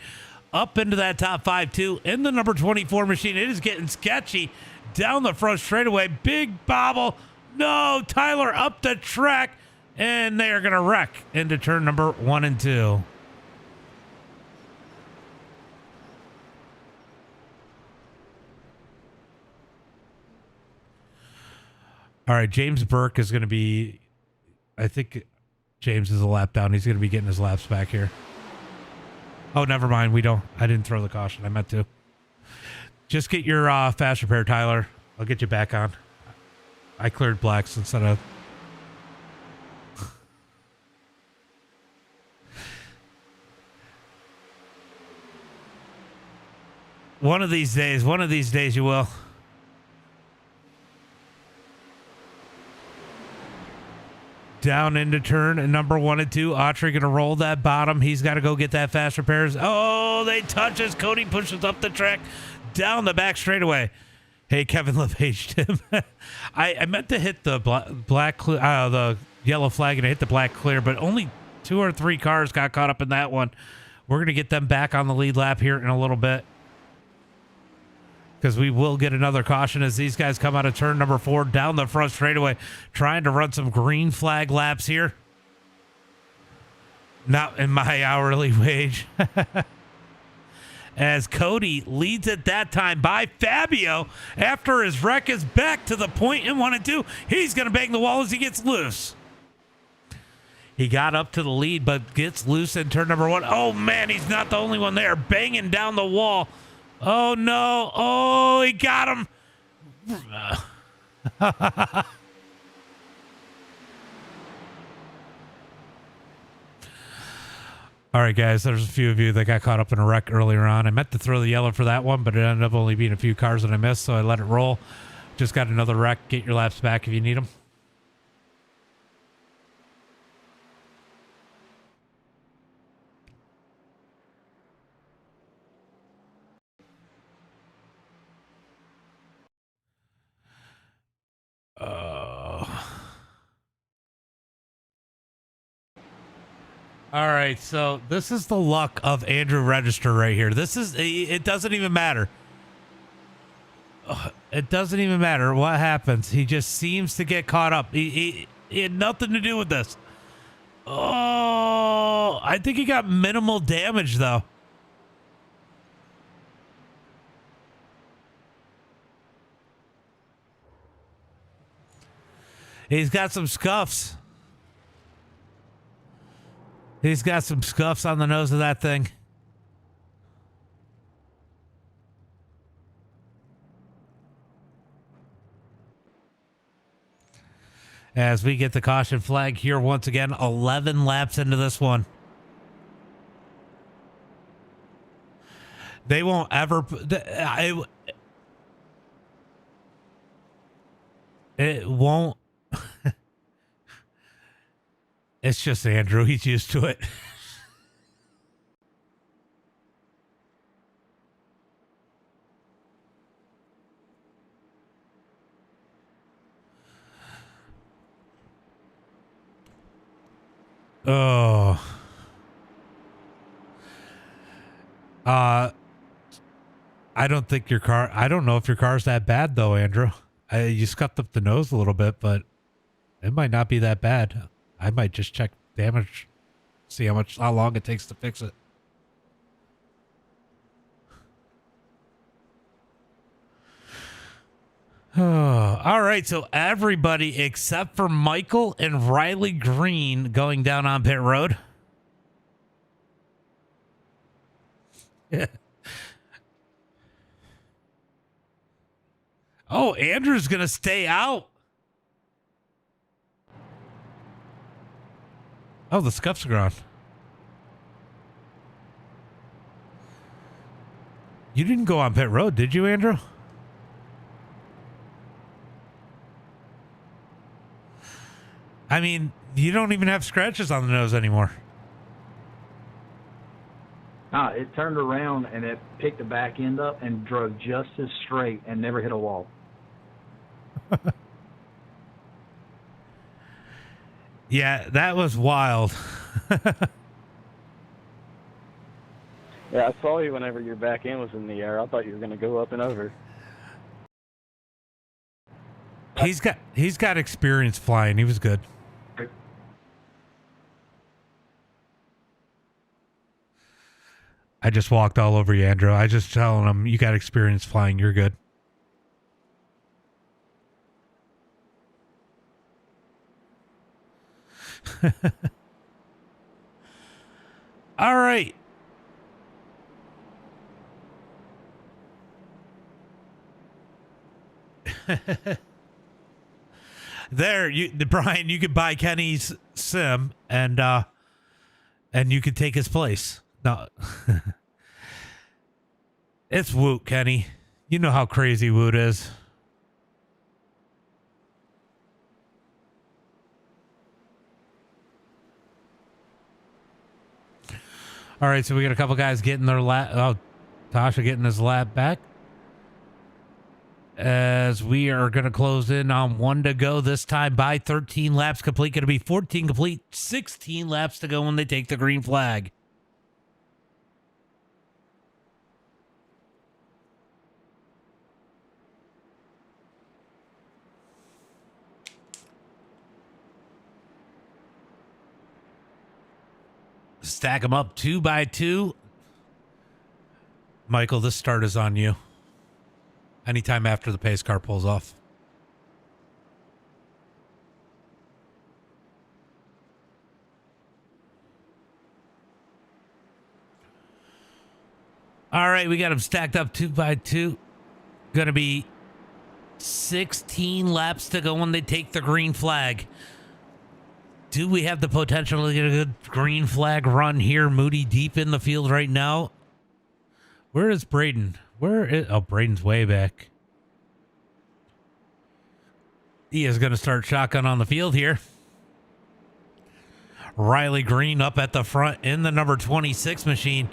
up into that top 5 too in the number 24 machine. It is getting sketchy. Down the front straightaway, big bobble. No, Tyler up the track, and they are going to wreck into turn number 1 and 2. All right, James Burke is going to be, I think James is a lap down. He's going to be getting his laps back here. Oh, never mind. I didn't throw the caution. I meant to. Just get your fast repair, Tyler. I'll get you back on. I cleared blacks instead of... One of these days you will. Down into turn and number 1 and 2. Autry gonna roll that bottom. He's got to go get that fast repairs. Oh, they touch as Cody pushes up the track down the back straightaway. Hey, Kevin LePage, Tim. I meant to hit the the yellow flag, and I hit the black clear, but only 2 or 3 cars got caught up in that one. We're gonna get them back on the lead lap here in a little bit, because we will get another caution as these guys come out of turn number 4 down the front straightaway, trying to run some green flag laps here. Not in my hourly wage. As Cody leads at that time by Fabio after his wreck is back to the point in 1 and 2. He's going to bang the wall as he gets loose. He got up to the lead, but gets loose in turn number 1. Oh, man, he's not the only one there, banging down the wall. Oh, no. Oh, he got him. All right, guys, there's a few of you that got caught up in a wreck earlier on. I meant to throw the yellow for that one, but it ended up only being a few cars that I missed, so I let it roll. Just got another wreck. Get your laps back if you need them. All right, so this is the luck of Andrew Register right here. It doesn't even matter. It doesn't even matter what happens. He just seems to get caught up. He had nothing to do with this. Oh, I think he got minimal damage, though. He's got some scuffs. He's got some scuffs on the nose of that thing. As we get the caution flag here once again, 11 laps into this one. They won't ever... It won't... It's just Andrew. He's used to it. Oh. I don't think your car... I don't know if your car's that bad, though, Andrew. You scuffed up the nose a little bit, but it might not be that bad. I might just check damage, see how long it takes to fix it. Oh, all right, so everybody except for Michael and Riley Green going down on pit road. Yeah. Oh, Andrew's gonna stay out. Oh, the scuffs are gone. You didn't go on pit road, did you, Andrew? I mean, you don't even have scratches on the nose anymore. It turned around and it picked the back end up and drove just as straight and never hit a wall. Yeah, that was wild. Yeah, I saw you whenever your back end was in the air. I thought you were going to go up and over. He's got experience flying. He was good. I just walked all over you, Andrew. I just telling him you got experience flying. You're good. All right. There, Brian, you could buy Kenny's sim and you could take his place. No. It's WOoT, Kenny. You know how crazy WOoT is. All right, so we got a couple guys getting their lap. Oh, Tasha getting his lap back. As we are going to close in on 1 to go this time by 13 laps complete. Going to be 14 complete, 16 laps to go when they take the green flag. Stack them up 2 by 2. Michael, this start is on you. Anytime after the pace car pulls off. All right, we got them stacked up 2 by 2. Going to be 16 laps to go when they take the green flag. Do we have the potential to get a good green flag run here? Moody deep in the field right now. Where is Braden? Oh, Braden's way back. He is going to start shotgun on the field here. Riley Green up at the front in the number 26 machine.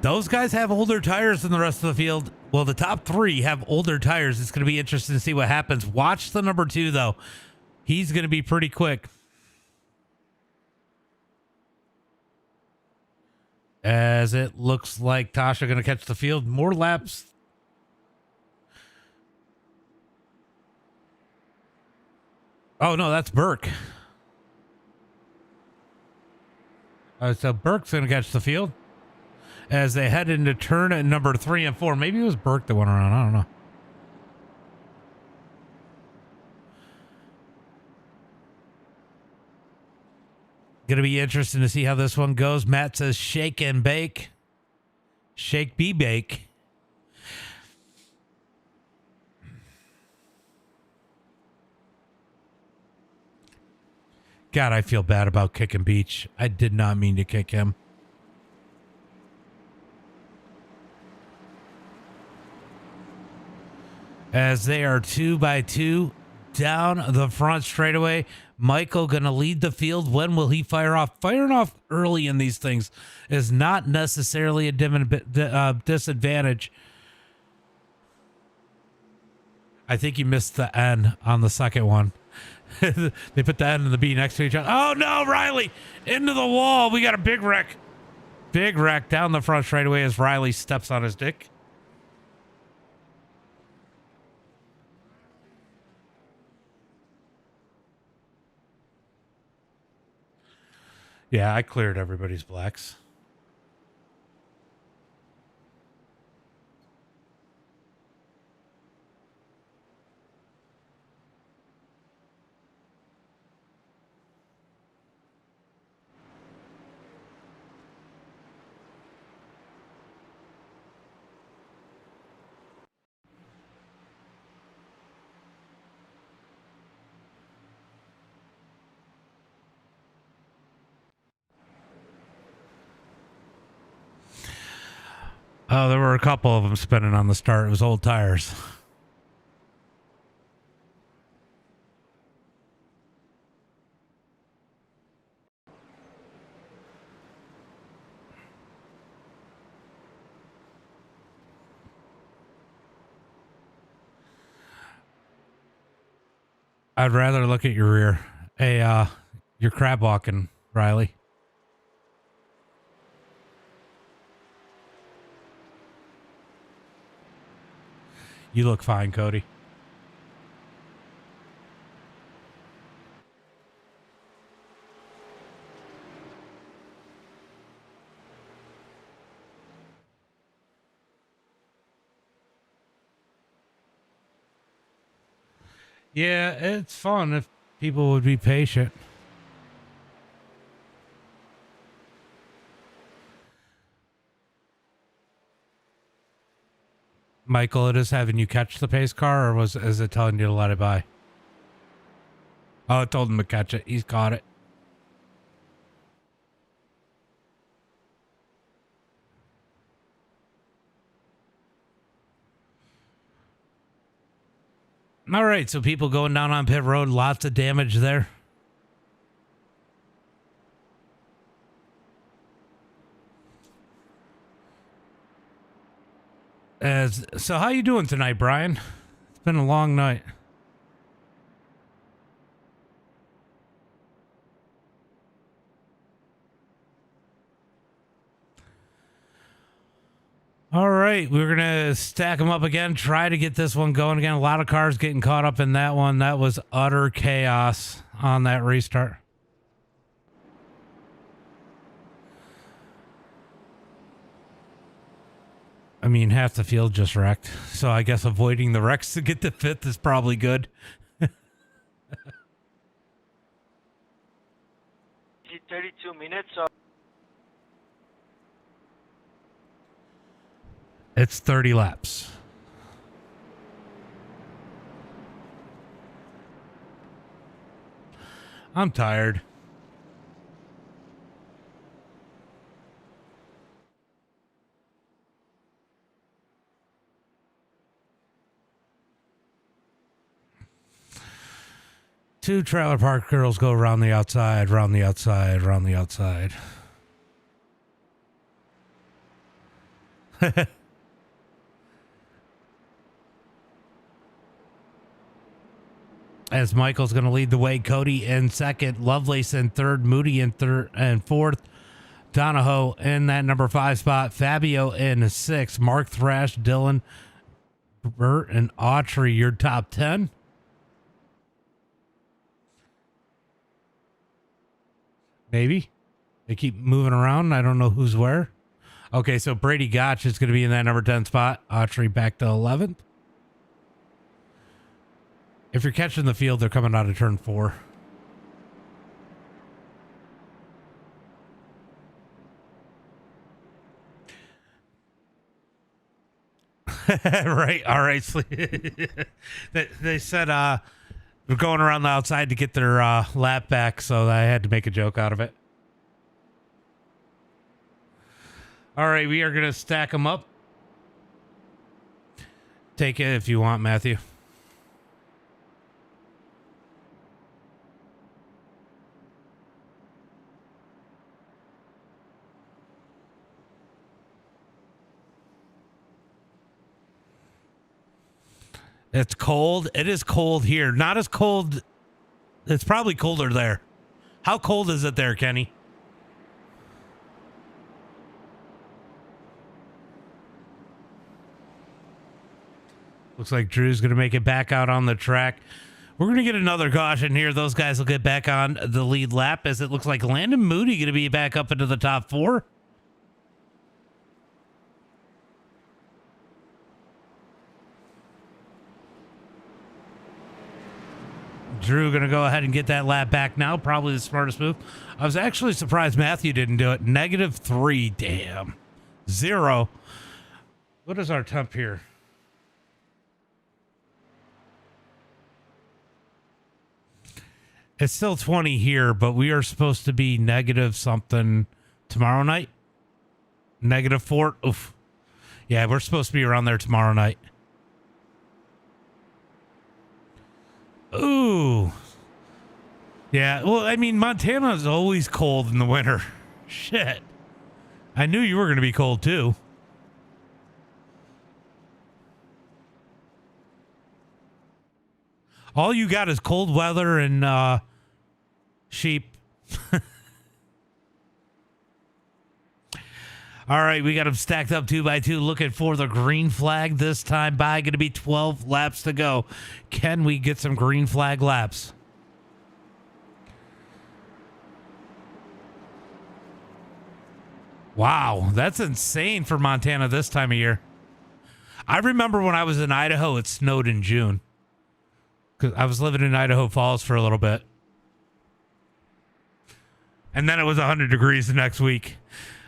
Those guys have older tires than the rest of the field. Well, the top 3 have older tires. It's going to be interesting to see what happens. Watch the number 2, though. He's going to be pretty quick. As it looks like Tasha going to catch the field. More laps. Oh, no, that's Burke. So Burke's going to catch the field as they head into turn at number 3 and 4. Maybe it was Burke that went around. I don't know. Going to be interesting to see how this one goes. Matt says shake and bake. Shake, be bake. God, I feel bad about kicking Beach. I did not mean to kick him. As they are 2 by 2 down the front straightaway. Michael going to lead the field. When will he fire off? Firing off early in these things is not necessarily a disadvantage. I think you missed the N on the second one. They put the N and the B next to each other. Oh, no, Riley. Into the wall. We got a big wreck. Big wreck down the front straightaway as Riley steps on his dick. Yeah, I cleared everybody's blacks. Oh, there were a couple of them spinning on the start. It was old tires. I'd rather look at your rear. Hey, you're crab walking, Riley. You look fine, Cody. Yeah, it's fun if people would be patient. Michael, it is having you catch the pace car, or is it telling you to let it by? Oh, it told him to catch it. He's caught it. All right, so people going down on pit road, lots of damage there. So how you doing tonight, Brian? It's been a long night. All right, we're going to stack them up again, try to get this one going again. A lot of cars getting caught up in that one. That was utter chaos on that restart. I mean, half the field just wrecked. So I guess avoiding the wrecks to get to fifth is probably good. 32 minutes. It's 30 laps. I'm tired. Two trailer park girls go around the outside, around the outside, around the outside. As Michael's going to lead the way, Cody in second, Lovelace in third, Moody in third and fourth, Donahoe in that number 5 spot, Fabio in sixth, Mark Thrash, Dylan, Burt, and Autry, your top 10. Maybe. They keep moving around. I don't know who's where. Okay, so Brady Gotch is going to be in that number 10 spot. Autry back to 11th. If you're catching the field, they're coming out of turn 4. Right. All right. They said they're going around the outside to get their lap back, so I had to make a joke out of it. All right, we are going to stack them up. Take it if you want, Matthew. It's cold. It is cold here. Not as cold. It's probably colder there. How cold is it there, Kenny? Looks like Drew's going to make it back out on the track. We're going to get another caution here. Those guys will get back on the lead lap, as it looks like Landon Moody going to be back up into the top 4. Drew going to go ahead and get that lap back now. Probably the smartest move. I was actually surprised Matthew didn't do it. -3. Damn. 0. What is our temp here? It's still 20 here, but we are supposed to be negative something tomorrow night. -4. Oof. Yeah, we're supposed to be around there tomorrow night. Ooh. Yeah, well, I mean, Montana is always cold in the winter. Shit. I knew you were going to be cold too. All you got is cold weather and sheep. All right, we got them stacked up 2 by 2, looking for the green flag this time by. Going to be 12 laps to go. Can we get some green flag laps? Wow, that's insane for Montana this time of year. I remember when I was in Idaho, it snowed in June. Because I was living in Idaho Falls for a little bit. And then it was 100 degrees the next week.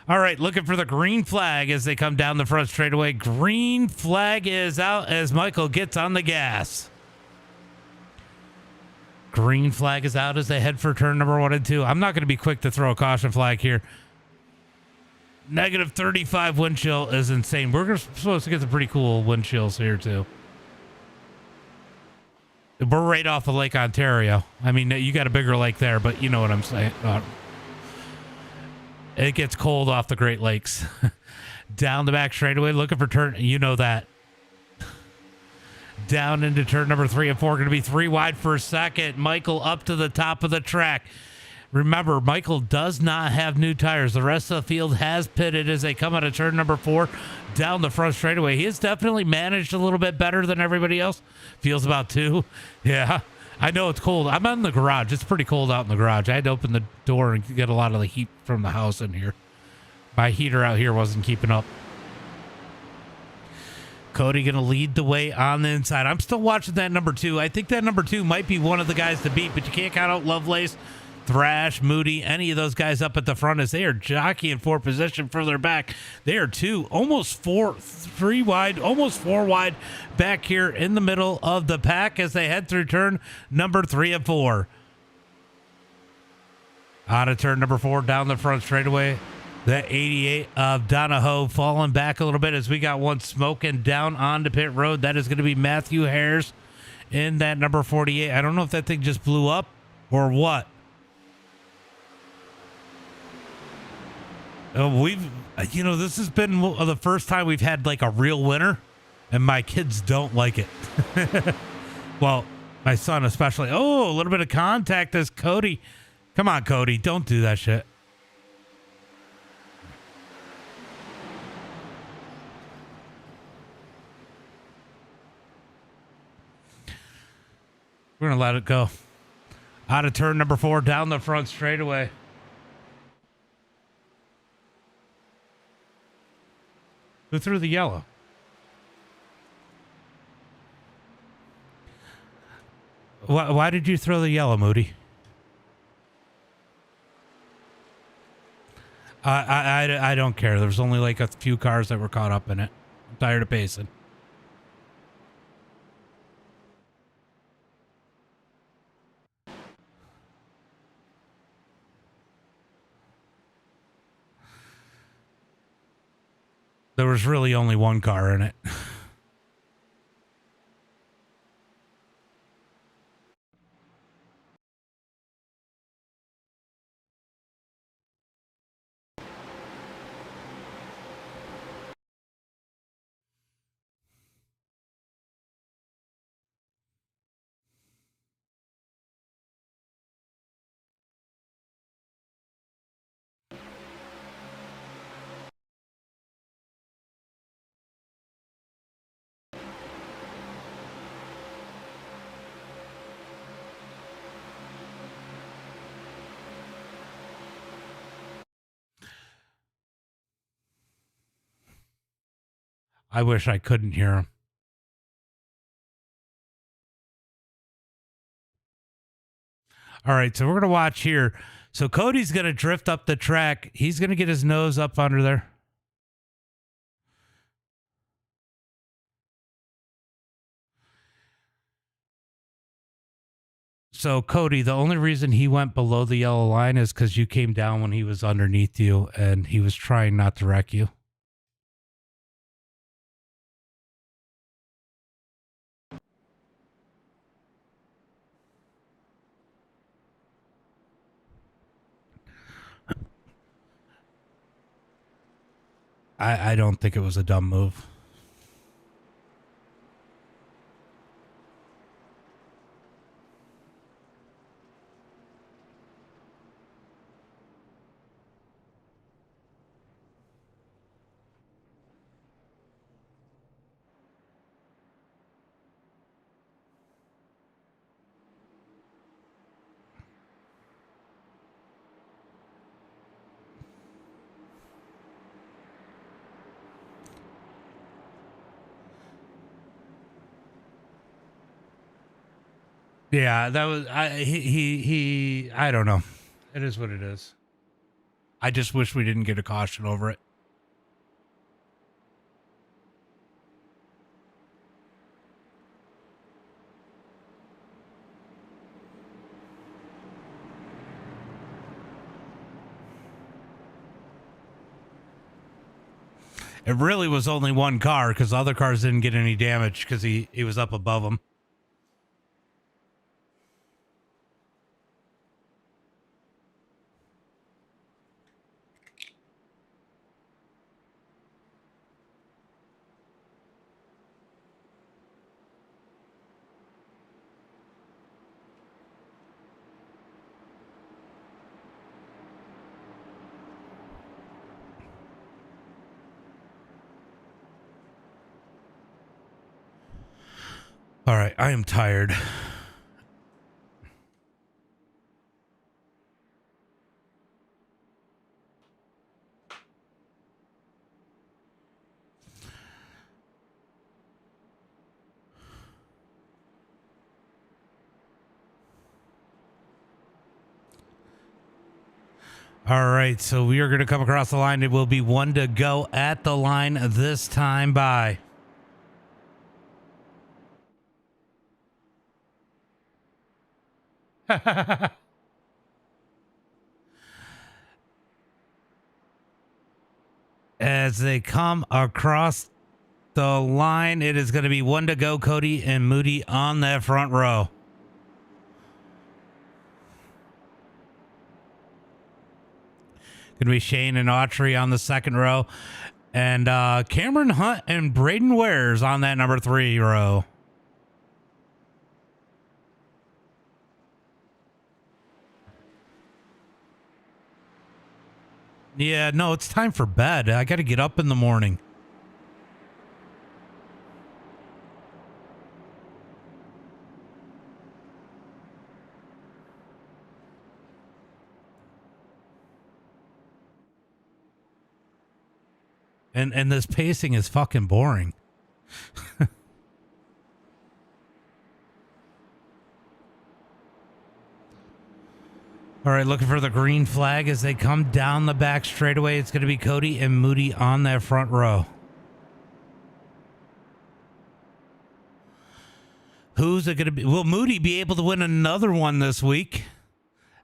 All right, looking for the green flag as they come down the front straightaway. Green flag is out as Michael gets on the gas. Green flag is out as they head for turn number 1 and 2. I'm not going to be quick to throw a caution flag here. Negative 35 wind chill is insane. We're supposed to get some pretty cool wind chills here, too. We're right off of Lake Ontario. I mean, you got a bigger lake there, but you know what I'm saying. It gets cold off the Great Lakes. Down the back straightaway, looking for turn. You know that. Down into turn number 3 and 4. Going to be 3 wide for a second. Michael up to the top of the track. Remember, Michael does not have new tires. The rest of the field has pitted as they come out of turn number 4 down the front straightaway. He has definitely managed a little bit better than everybody else. Feels about 2. Yeah. I know it's cold. I'm in the garage. It's pretty cold out in the garage. I had to open the door and get a lot of the heat from the house in here. My heater out here wasn't keeping up. Cody going to lead the way on the inside. I'm still watching that number 2. I think that number 2 might be one of the guys to beat, but you can't count out Lovelace, Thrash, Moody, any of those guys up at the front as they are jockeying for position further back. They are 3 wide, almost 4 wide back here in the middle of the pack as they head through turn number 3 and 4. Out of turn number 4 down the front straightaway. That 88 of Donahoe falling back a little bit as we got one smoking down onto pit road. That is going to be Matthew Harris in that number 48. I don't know if that thing just blew up or what. This has been the first time we've had like a real winter, and my kids don't like it. Well, my son especially. Oh, a little bit of contact as Cody. Come on, Cody. Don't do that shit. We're going to let it go. Out of turn number 4, down the front straightaway. Who threw the yellow? Why did you throw the yellow, Moody? I don't care. There was only like a few cars that were caught up in it. I'm tired of pacing. There was really only one car in it. I wish I couldn't hear him. All right, so we're going to watch here. So Cody's going to drift up the track. He's going to get his nose up under there. So Cody, the only reason he went below the yellow line is because you came down when he was underneath you and he was trying not to wreck you. I don't think it was a dumb move. Yeah, that was I don't know. It is what it is. I just wish we didn't get a caution over it. It really was only one car because the other cars didn't get any damage because he was up above them. All right, I am tired. All right, so we are going to come across the line. It will be one to go at the line this time by. As they come across the line, it is going to be one to go, Cody and Moody on that front row. Going to be Shane and Autry on the second row. And Cameron Hunt and Braden Wares on that number 3 row. Yeah, no, it's time for bed. I got to get up in the morning. And this pacing is fucking boring. All right, looking for the green flag as they come down the back straightaway. It's going to be Cody and Moody on that front row. Who's it going to be? Will Moody be able to win another one this week?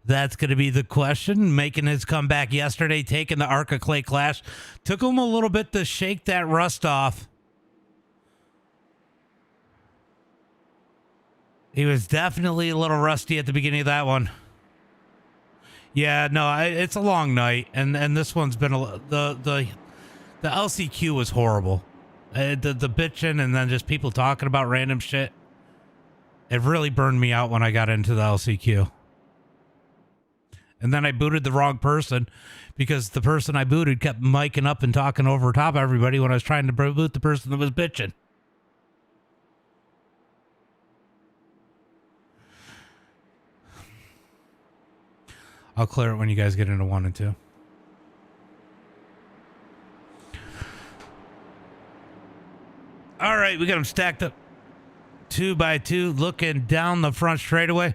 That's going to be the question. Making his comeback yesterday, taking the Arca Clay Clash. Took him a little bit to shake that rust off. He was definitely a little rusty at the beginning of that one. Yeah, no, it's a long night, and this one's been the LCQ was horrible. The bitching and then just people talking about random shit. It really burned me out when I got into the LCQ. And then I booted the wrong person because the person I booted kept miking up and talking over top of everybody when I was trying to boot the person that was bitching. I'll clear it when you guys get into 1 and 2. All right, we got them stacked up 2 by 2, looking down the front straightaway.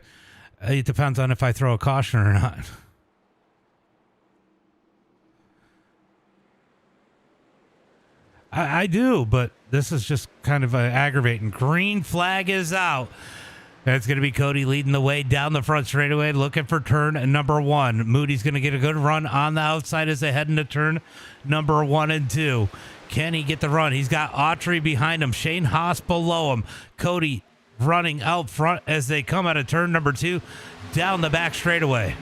It depends on if I throw a caution or not. I do, but this is just kind of aggravating. Green flag is out. That's going to be Cody leading the way down the front straightaway, looking for turn number 1. Moody's going to get a good run on the outside as they head into turn number 1 and 2. Can he get the run? He's got Autry behind him, Shane Haas below him. Cody running out front as they come out of turn number 2 down the back straightaway.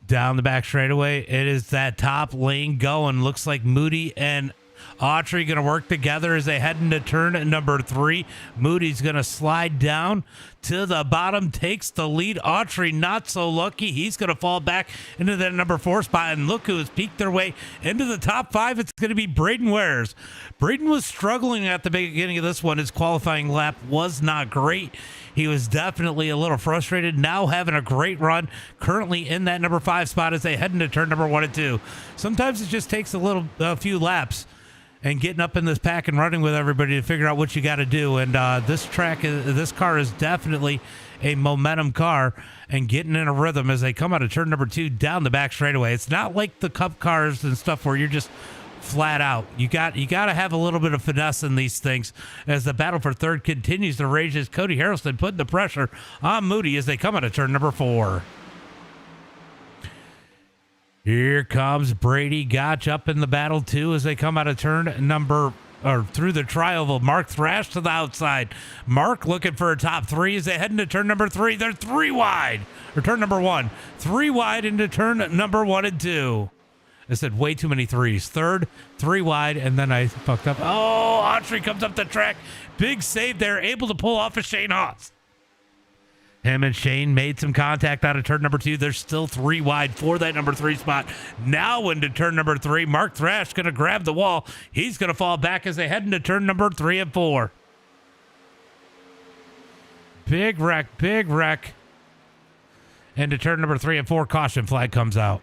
Down the back straightaway, it is that top lane going. Looks like Moody and Autry going to work together as they head into turn number 3. Moody's going to slide down to the bottom, takes the lead. Autry not so lucky. He's going to fall back into that number 4 spot. And look who has peeked their way into the top 5. It's going to be Braden Wares. Braden was struggling at the beginning of this one. His qualifying lap was not great. He was definitely a little frustrated. Now having a great run. Currently in that number 5 spot as they head into turn number 1 and 2. Sometimes it just takes a few laps. and getting up in this pack and running with everybody to figure out what you got to do. And this car is definitely a momentum car and getting in a rhythm as they come out of turn number 2 down the back straightaway. It's not like the Cup cars and stuff where you're just flat out. You got to have a little bit of finesse in these things as the battle for third continues to rage as Cody Harrelson putting the pressure on Moody as they come out of turn number 4. Here comes Brady Gotch up in the battle too as they come out of through the trial of Mark Thrash to the outside. Mark looking for a top 3 as they head into turn number 3. They're 3 wide, or turn number 1. 3 wide into turn number 1 and 2. I said way too many 3s. Third, 3 wide, and then I fucked up. Oh, Autry comes up the track. Big save there, able to pull off a Shane Haas. Him and Shane made some contact out of turn number 2. They're still 3 wide for that number 3 spot. Now into turn number 3. Mark Thrash going to grab the wall. He's going to fall back as they head into turn number 3 and 4. Big wreck. Into turn number 3 and 4. Caution flag comes out.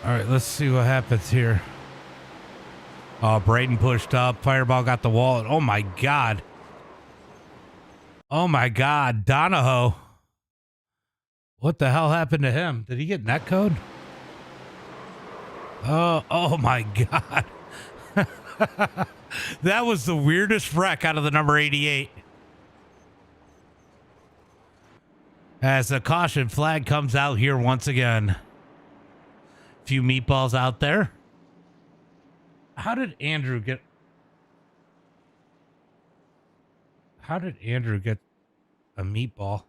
All right, let's see what happens here. Oh, Braden pushed up. Fireball got the wall. Oh, my God. Oh, my God. Donahoe. What the hell happened to him? Did he get net code? Oh, my God. That was the weirdest wreck out of the number 88. As the caution flag comes out here once again. Few meatballs out there. How did Andrew get a meatball?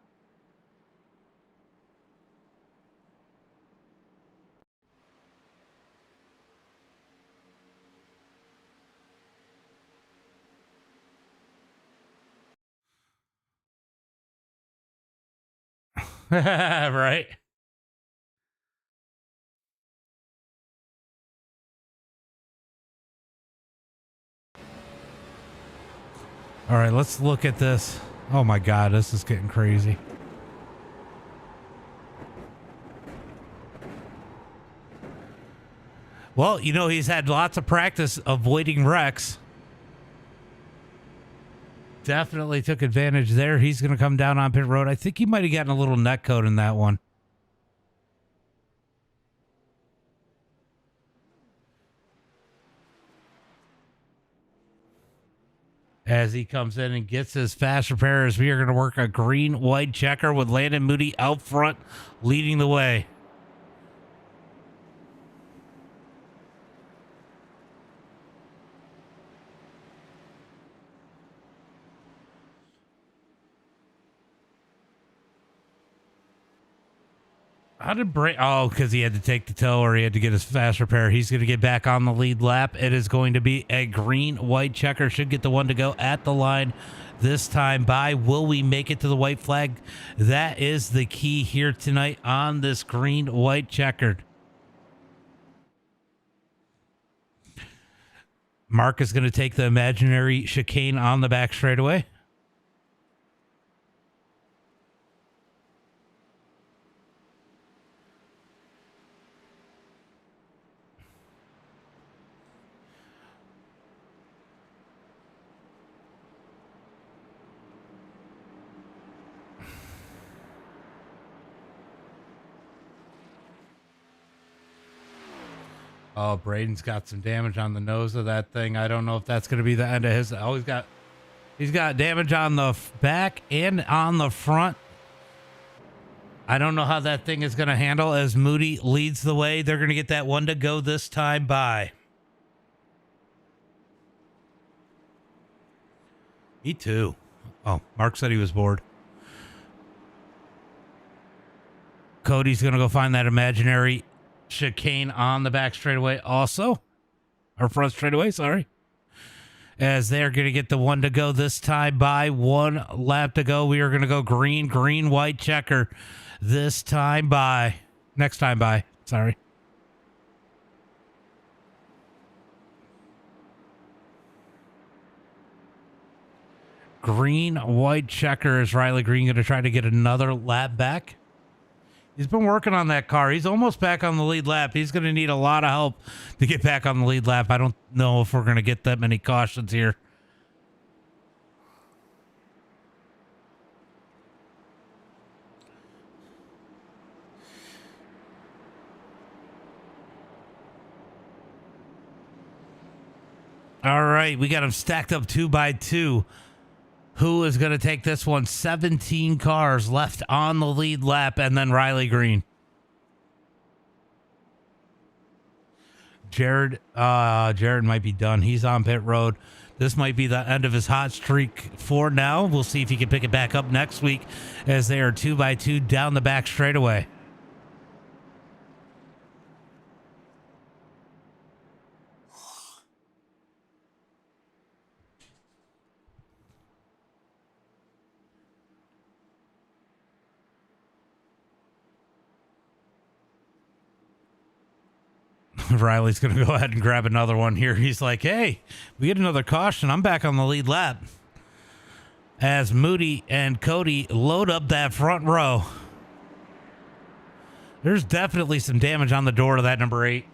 Right. All right, let's look at this. Oh my God, this is getting crazy. Well, you know, he's had lots of practice avoiding wrecks. Definitely took advantage there. He's going to come down on pit road. I think he might have gotten a little net code in that one. As he comes in and gets his fast repairs, we are going to work a green-white checker with Landon Moody out front, leading the way. How did Bray? Oh, because he had to take the tow or he had to get his fast repair. He's going to get back on the lead lap. It is going to be a green-white checker. Should get the one to go at the line this time by. Will we make it to the white flag? That is the key here tonight on this green-white checkered. Mark is going to take the imaginary chicane on the back straightaway. Oh, Braden's got some damage on the nose of that thing. I don't know if that's going to be the end of his. Oh, he's got damage on the back and on the front. I don't know how that thing is going to handle as Moody leads the way. They're going to get that one to go this time by. Me too. Oh, Mark said he was bored. Cody's going to go find that imaginary chicane on the back straightaway also. Or front straightaway, sorry. As they're going to get the one to go this time by. 1 lap to go. We are going to go green, green, white checker this time by. Next time by. Sorry. Green, white checker. Is Riley Green going to try to get another lap back? He's been working on that car. He's almost back on the lead lap. He's going to need a lot of help to get back on the lead lap. I don't know if we're going to get that many cautions here. All right, we got them stacked up 2 by 2. Who is going to take this one? 17 cars left on the lead lap, and then Riley Green. Jared might be done. He's on pit road. This might be the end of his hot streak for now. We'll see if he can pick it back up next week as they are 2 by 2 down the back straightaway. Riley's going to go ahead and grab another one here. He's like, hey, we get another caution. I'm back on the lead lap. As Moody and Cody load up that front row. There's definitely some damage on the door to that number 8.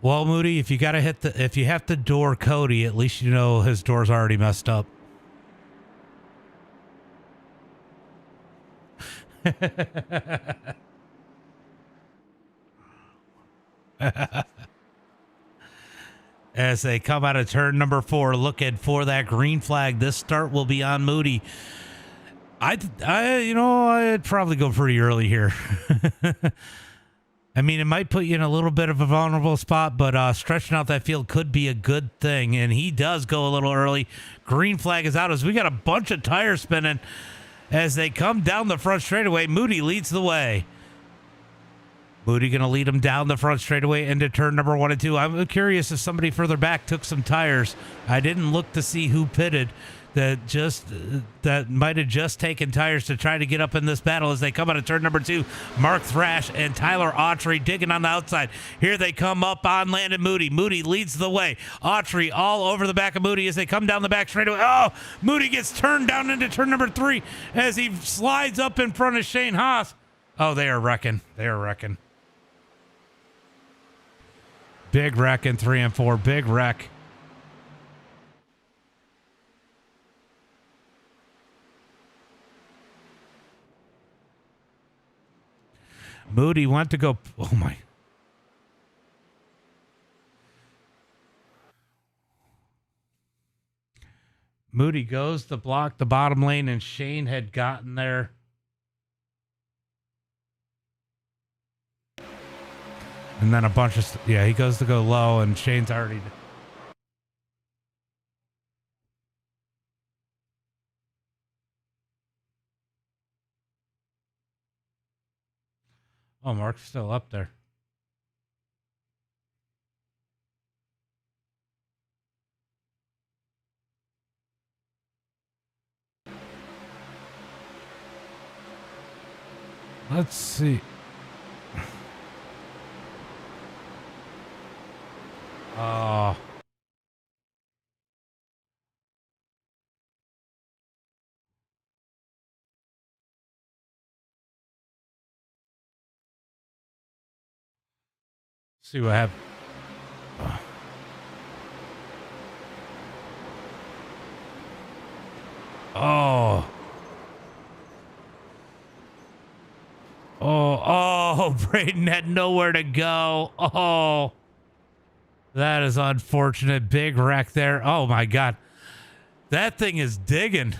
Well, Moody, if you have to door Cody, at least you know his door's already messed up. As they come out of turn number 4, looking for that green flag. This start will be on Moody. I'd probably go pretty early here. I mean, it might put you in a little bit of a vulnerable spot, but stretching out that field could be a good thing. And he does go a little early. Green flag is out as we got a bunch of tires spinning. As they come down the front straightaway, Moody leads the way. Moody going to lead him down the front straightaway into turn number 1 and 2. I'm curious if somebody further back took some tires. I didn't look to see who pitted that might have just taken tires to try to get up in this battle as they come out of turn number 2. Mark Thrash and Tyler Autry digging on the outside. Here they come up on Landon Moody. Moody leads the way. Autry all over the back of Moody as they come down the back straightaway. Oh, Moody gets turned down into turn number 3 as he slides up in front of Shane Haas. Oh, they are wrecking. They are wrecking. Big wreck in 3 and 4. Big wreck. Moody went to go. Oh, my. Moody goes to block the bottom lane, and Shane had gotten there. And then a bunch of... Yeah, he goes to go low, and Shane's already... Oh, Mark's still up there. Let's see. Oh. See what happens. Oh. Oh, Braden had nowhere to go. Oh. That is unfortunate. Big wreck there. Oh, my God. That thing is digging.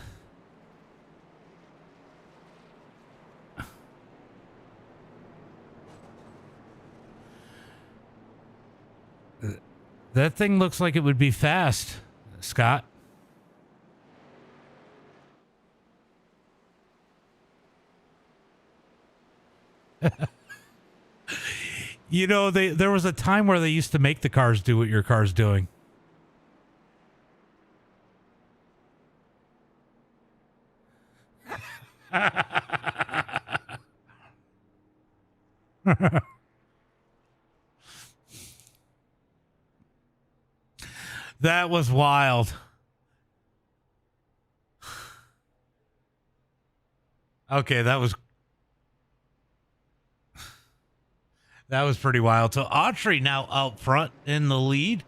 That thing looks like it would be fast, Scott. You know, there was a time where they used to make the cars do what your car's doing. That was wild. Okay, that was pretty wild. So Autry now out front in the lead.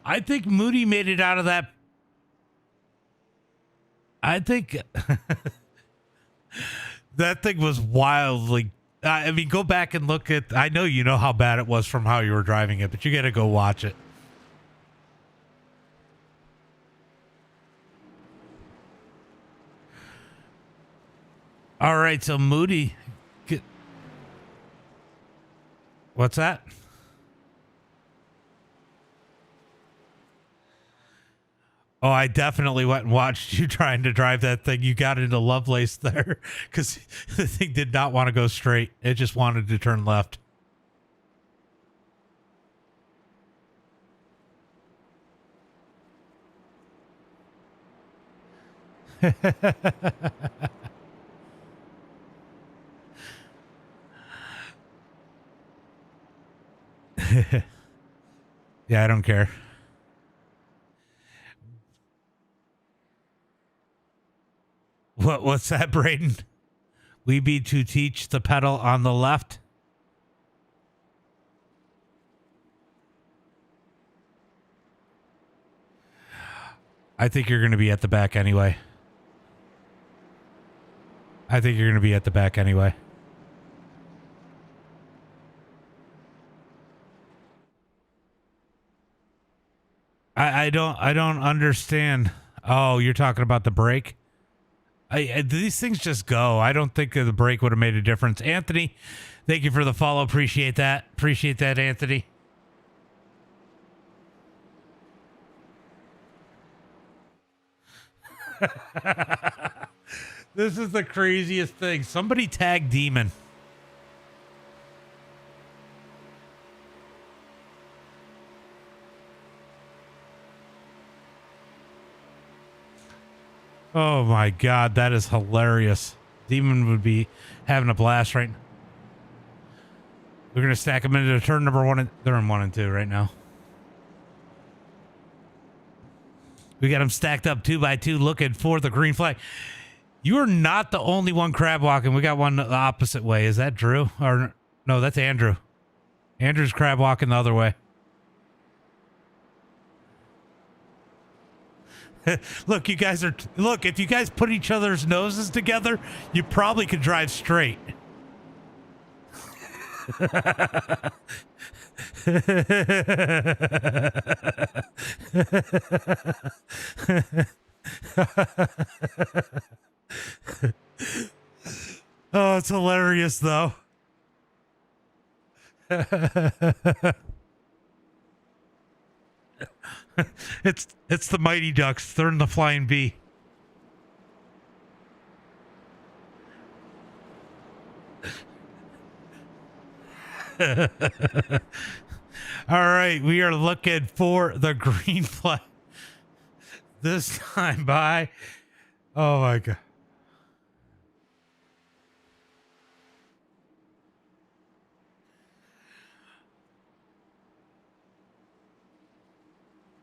I think Moody made it out of that. I think that thing was wildly. I mean, go back and look at. I know you know how bad it was from how you were driving it, but you got to go watch it. All right, so Moody. What's that? Oh, I definitely went and watched you trying to drive that thing. You got into Lovelace there because the thing did not want to go straight. It just wanted to turn left. Yeah, I don't care. What's that, Braden? We be to teach the pedal on the left. I think you're going to be at the back anyway. I don't understand. Oh, you're talking about the brake? These things just go. I don't think the brake would have made a difference. Anthony, thank you for the follow. Appreciate that. Appreciate that, Anthony. This is the craziest thing. Somebody tag Demon. Oh my God, that is hilarious. Demon would be having a blast right now. We're going to stack them into turn number one. They're in 1 and 2 right now. We got them stacked up 2 by 2 looking for the green flag. You are not the only one crab walking. We got one the opposite way. Is that Drew? Or no, that's Andrew. Andrew's crab walking the other way. Look, you guys are. Look, if you guys put each other's noses together, you probably could drive straight. Oh, it's hilarious, though. It's the Mighty Ducks. They're in the Flying Bee. All right, we are looking for the green flag this time by. Oh my God.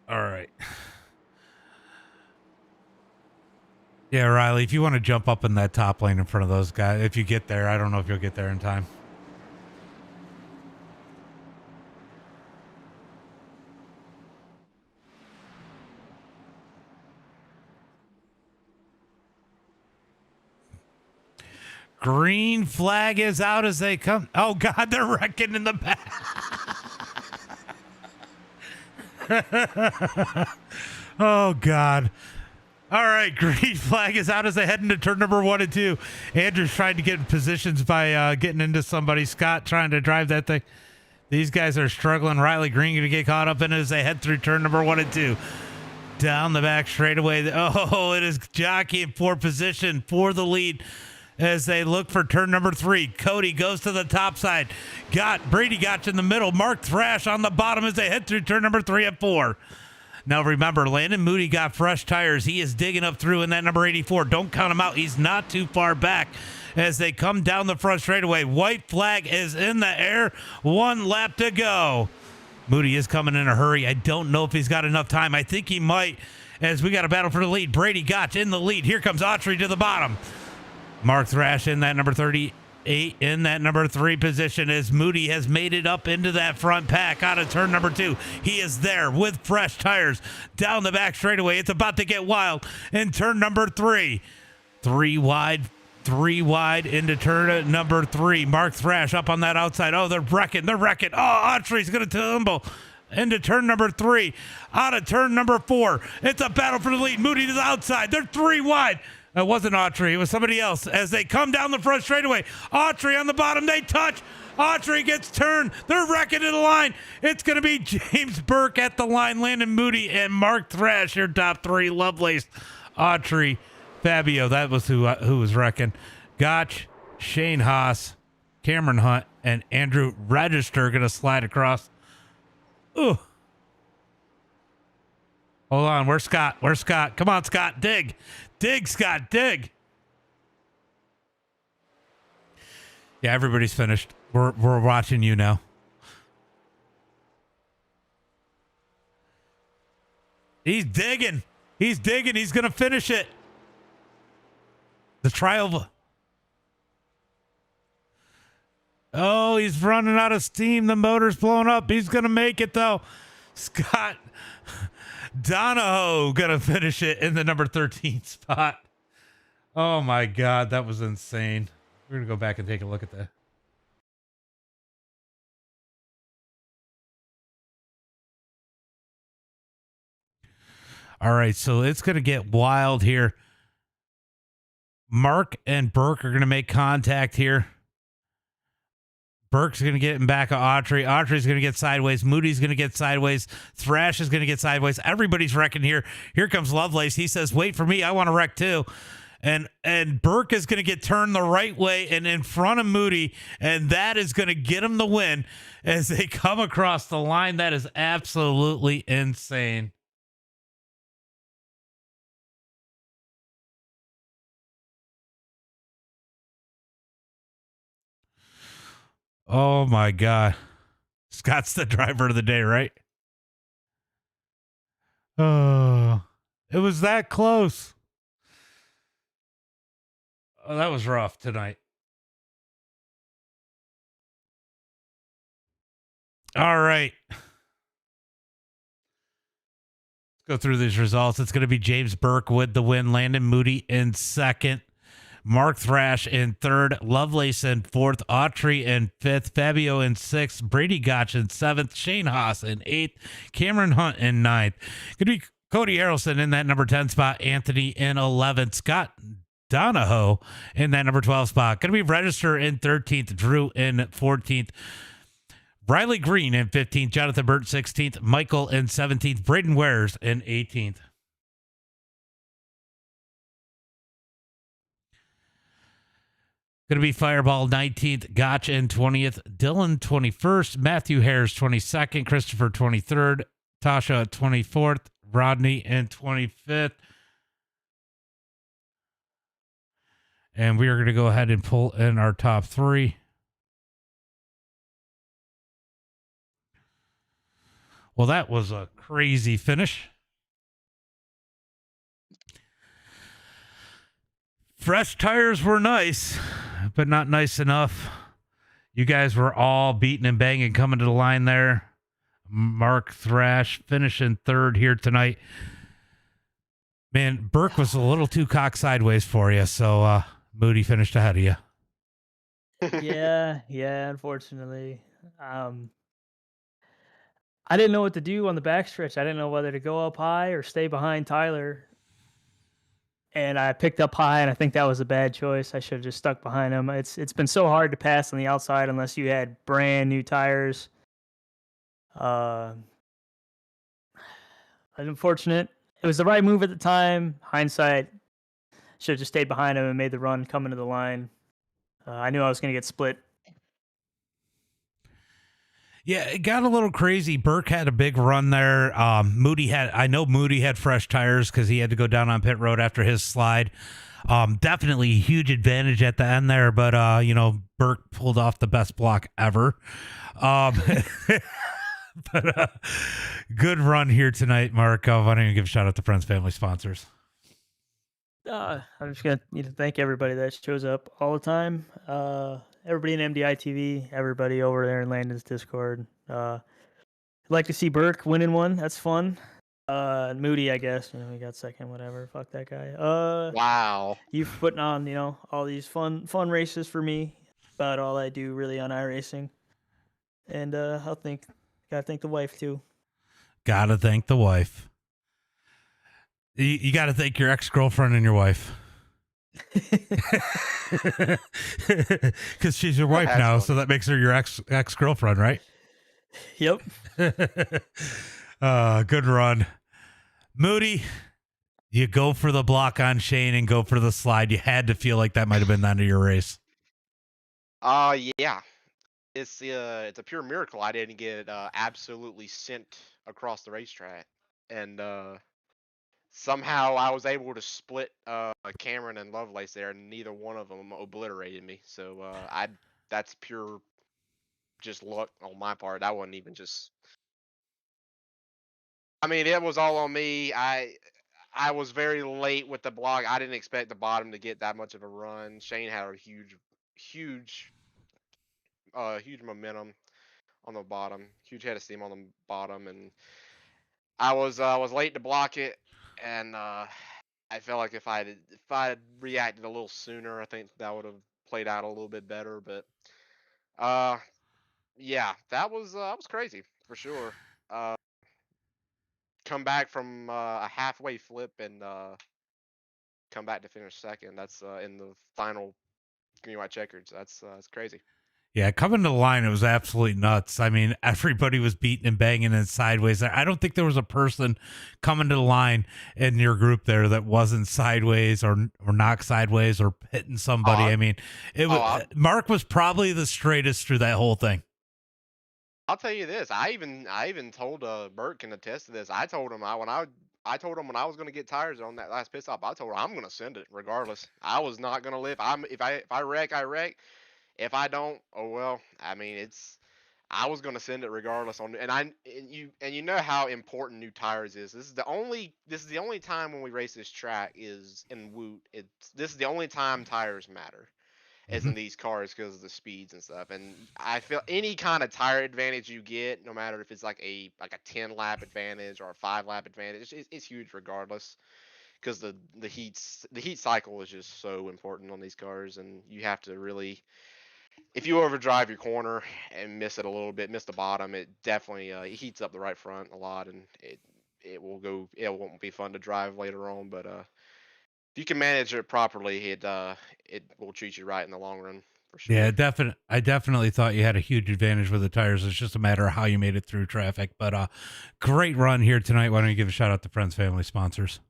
All right. Yeah, Riley, if you want to jump up in that top lane in front of those guys, if you get there, I don't know if you'll get there in time. Green flag is out as they come. Oh, God, they're wrecking in the back. Oh, God. All right, green flag is out as they head into turn number 1 and 2. Andrew's trying to get in positions by getting into somebody. Scott trying to drive that thing. These guys are struggling. Riley Green going to get caught up in it as they head through turn number 1 and 2. Down the back straightaway. Oh, it is jockeying for position for the lead as they look for turn number 3. Cody goes to the top side. Brady Gotch in the middle. Mark Thrash on the bottom as they head through turn number 3 at 4. Now remember, Landon Moody got fresh tires. He is digging up through in that number 84. Don't count him out. He's not too far back as they come down the front straightaway. White flag is in the air. 1 lap to go. Moody is coming in a hurry. I don't know if he's got enough time. I think he might, as we got a battle for the lead. Brady Gotch in the lead. Here comes Autry to the bottom. Mark Thrash in that number 38 in that number 3 position as Moody has made it up into that front pack out of turn number 2. He is there with fresh tires down the back straightaway. It's about to get wild in turn number 3. 3 wide into turn number 3. Mark Thrash up on that outside. Oh, they're wrecking. Oh, Autry's going to tumble into turn number 3. Out of turn number 4. It's a battle for the lead. Moody to the outside. They're 3 wide. It wasn't Autry. It was somebody else as they come down the front straightaway. Autry on the bottom. They touch. Autry gets turned. They're wrecking to the line. It's going to be James Burke at the line. Landon Moody and Mark Thrash, your top 3. Lovelace, Autry, Fabio. That was who was wrecking. Gotch, Shane Haas, Cameron Hunt, and Andrew Register going to slide across. Ooh. Hold on. Where's Scott? Come on, Scott. Dig, Scott. Dig. Yeah, everybody's finished. We're watching you now. He's digging. He's going to finish it. The trial. Oh, he's running out of steam. The motor's blowing up. He's going to make it, though. Scott Donahoe going to finish it in the number 13 spot. Oh, my God. That was insane. We're going to go back and take a look at that. All right, so it's going to get wild here. Mark and Burke are going to make contact here. Burke's going to get him back at Autry. Autry's going to get sideways. Moody's going to get sideways. Thrash is going to get sideways. Everybody's wrecking here. Here comes Lovelace. He says, wait for me. I want to wreck too. And Burke is going to get turned the right way and in front of Moody, and that is going to get him the win as they come across the line. That is absolutely insane. Oh, my God. Scott's the driver of the day, right? Oh, it was that close. Oh, that was rough tonight. All right. Let's go through these results. It's going to be James Burke with the win. Landon Moody in second. Mark Thrash in third, Lovelace in fourth, Autry in fifth, Fabio in sixth, Brady Gotch in seventh, Shane Haas in eighth, Cameron Hunt in ninth. Could be Cody Harrelson in that number 10 spot, Anthony in 11th, Scott Donahoe in that number 12 spot. Going to be Register in 13th, Drew in 14th, Riley Green in 15th, Jonathan Burt 16th, Michael in 17th, Braden Wares in 18th. Going to be Fireball 19th, Gotch in 20th, Dylan 21st, Matthew Harris 22nd, Christopher 23rd, Tasha 24th, Rodney in 25th. And we are going to go ahead and pull in our top three. Well, that was a crazy finish. Fresh tires were nice, but not nice enough. You guys were all beating and banging coming to the line there. Mark Thrash finishing third here tonight. Man, Burke was a little too cock sideways for you, so Moody finished ahead of you. Yeah, unfortunately. I didn't know what to do on the backstretch. I didn't know whether to go up high or stay behind Tyler. And I picked up high, and I think that was a bad choice. I should have just stuck behind him. It's been so hard to pass on the outside unless you had brand new tires. Unfortunate. It was the right move at the time. Hindsight, Should have just stayed behind him and made the run coming to the line. I knew I was going to get split. Yeah, it got a little crazy. Burke had a big run there. I know Moody had fresh tires because he had to go down on pit road after his slide. Definitely a huge advantage at the end there, but Burke pulled off the best block ever. But good run here tonight, Mark. Why don't you give a shout out to friends, family, sponsors? I'm just gonna need to thank everybody that shows up all the time. Everybody in MDiTV, everybody over there in Landon's Discord. I'd like to see Burke winning one. That's fun. Moody, I guess. He got second, whatever. Fuck that guy. Wow. You've putting on, all these fun races for me. About all I do really on iRacing. And gotta thank the wife too. Gotta thank the wife. You gotta thank your ex-girlfriend and your wife. Because she's your wife now, so that makes her your ex-girlfriend, right? Yep. Good run. Moody, you go for the block on Shane and go for the slide. You had to feel like that might have been the end of your race. Yeah. It's a pure miracle I didn't get absolutely sent across the racetrack, and somehow I was able to split Cameron and Lovelace there, and neither one of them obliterated me. So that's pure just luck on my part. That wasn't even just. I mean, it was all on me. I was very late with the block. I didn't expect the bottom to get that much of a run. Shane had a huge momentum on the bottom, huge head of steam on the bottom, and I was late to block it, and I felt like if I had reacted a little sooner, I think that would have played out a little bit better. But yeah, that was crazy for sure. Come back from a halfway flip and come back to finish second. That's in the final green white checkered. So that's crazy. Yeah, coming to the line, it was absolutely nuts. I mean, everybody was beating and banging and sideways. I don't think there was a person coming to the line in your group there that wasn't sideways or knocked sideways or hitting somebody. I mean, Mark was probably the straightest through that whole thing. I'll tell you this. I even told Bert can attest to this. I told him when I was going to get tires on that last pit stop. I told him I'm going to send it regardless. I was not going to live. If I wreck, I wreck. If I don't, oh well. I mean, I was gonna send it regardless and you know how important new tires is. This is the only time when we race this track is in WOOT. This is the only time tires matter, is in these cars because of the speeds and stuff. And I feel any kind of tire advantage you get, no matter if it's like a 10 lap advantage or a 5 lap advantage, it's huge regardless. Because the heat cycle is just so important on these cars, and you have to really. If you overdrive your corner and miss it a little bit, miss the bottom, it definitely heats up the right front a lot, and it won't be fun to drive later on. But if you can manage it properly, it will treat you right in the long run for sure. Yeah, I definitely thought you had a huge advantage with the tires. It's just a matter of how you made it through traffic. But great run here tonight. Why don't you give a shout out to friends, family, sponsors?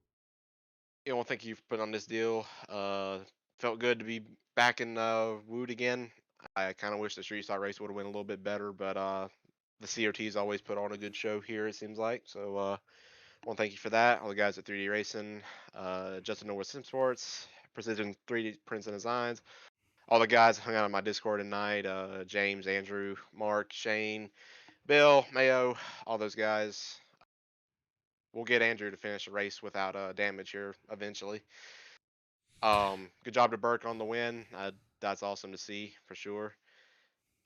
Well, thank you for putting on this deal. Felt good to be back in WOOT again. I kind of wish the Street Stock race would have went a little bit better, but the COT's always put on a good show here, it seems like. So I want to thank you for that. All the guys at 3D Racing, Justin Norwood Sim Sports, Precision 3D Prints and Designs, all the guys hung out on my Discord tonight, James, Andrew, Mark, Shane, Bill, Mayo, all those guys. We'll get Andrew to finish the race without damage here eventually. Good job to Burke on the win. That's awesome to see for sure.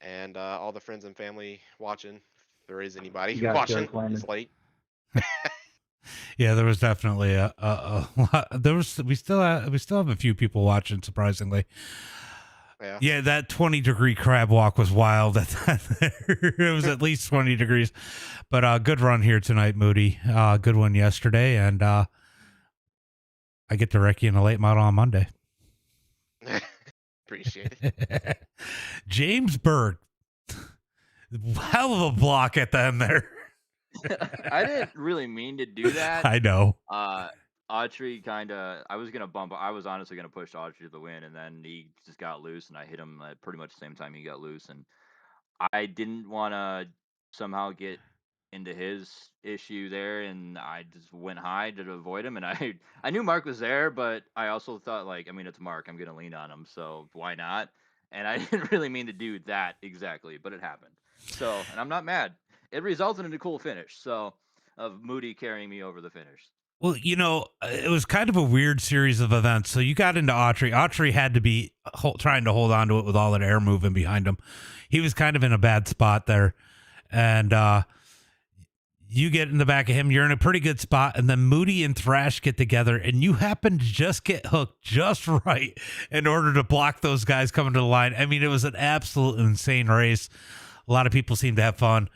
And all the friends and family watching, if there is anybody watching, it's late. Yeah, there was definitely a lot. We still have a few people watching, surprisingly. Yeah, that 20-degree crab walk was wild. It was at least 20 degrees. But good run here tonight, Moody. Good one yesterday, and I get to wreck you in a late model on Monday. Appreciate it. James Berg, hell of a block at the end there. I didn't really mean to do that. I know. Autry kind of, I was honestly going to push Autry to the win, and then he just got loose, and I hit him at pretty much the same time he got loose, and I didn't want to somehow get into his issue there, and I just went high to avoid him, and I knew Mark was there, but I also thought, like, I mean, it's Mark, I'm going to lean on him, so why not? And I didn't really mean to do that exactly, but it happened. So, and I'm not mad. It resulted in a cool finish, so, of Moody carrying me over the finish. Well, it was kind of a weird series of events. So you got into Autry. Autry had to be trying to hold on to it with all that air moving behind him. He was kind of in a bad spot there. And you get in the back of him. You're in a pretty good spot. And then Moody and Thrash get together. And you happen to just get hooked just right in order to block those guys coming to the line. I mean, it was an absolute insane race. A lot of people seemed to have fun.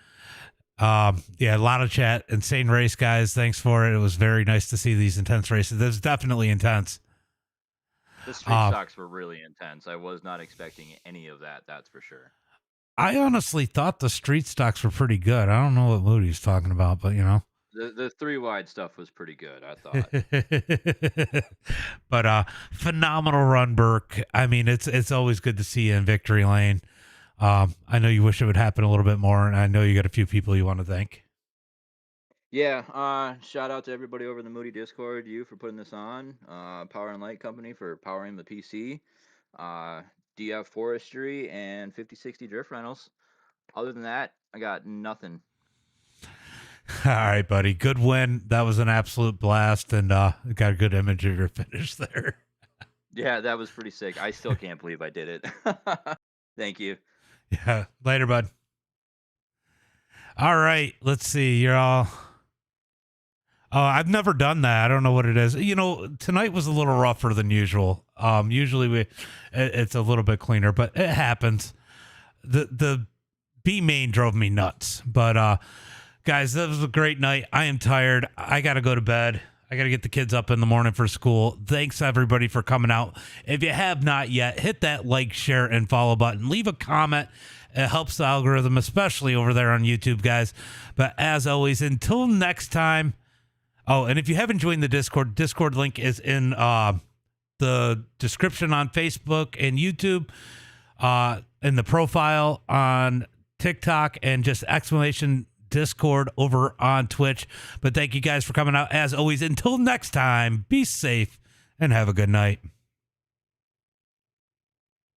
Yeah, a lot of chat. Insane race, guys. Thanks for it. It was very nice to see these intense races. It was definitely intense. The street stocks were really intense. I was not expecting any of that, that's for sure. I honestly thought the street stocks were pretty good. I don't know what Moody's talking about, but The 3-wide stuff was pretty good, I thought. But phenomenal run, Burke. I mean, it's always good to see you in victory lane. I know you wish it would happen a little bit more, and I know you got a few people you want to thank. Yeah, shout out to everybody over in the Moody Discord, you for putting this on, Power and Light Company for powering the PC, DF Forestry, and 5060 Drift Rentals. Other than that, I got nothing. All right, buddy. Good win. That was an absolute blast, and got a good image of your finish there. Yeah, that was pretty sick. I still can't believe I did it. Thank you. Yeah. Later, bud. All right. Let's see. You're all. Oh, I've never done that. I don't know what it is. Tonight was a little rougher than usual. Usually it's a little bit cleaner, but it happens. The B main drove me nuts. But guys, that was a great night. I am tired. I got to go to bed. I got to get the kids up in the morning for school. Thanks, everybody, for coming out. If you have not yet, hit that like, share, and follow button. Leave a comment. It helps the algorithm, especially over there on YouTube, guys. But as always, until next time. Oh, and if you haven't joined the Discord link is in the description on Facebook and YouTube, in the profile on TikTok, and just exclamation Discord over on Twitch. But thank you guys for coming out. As always, until next time, be safe and have a good night.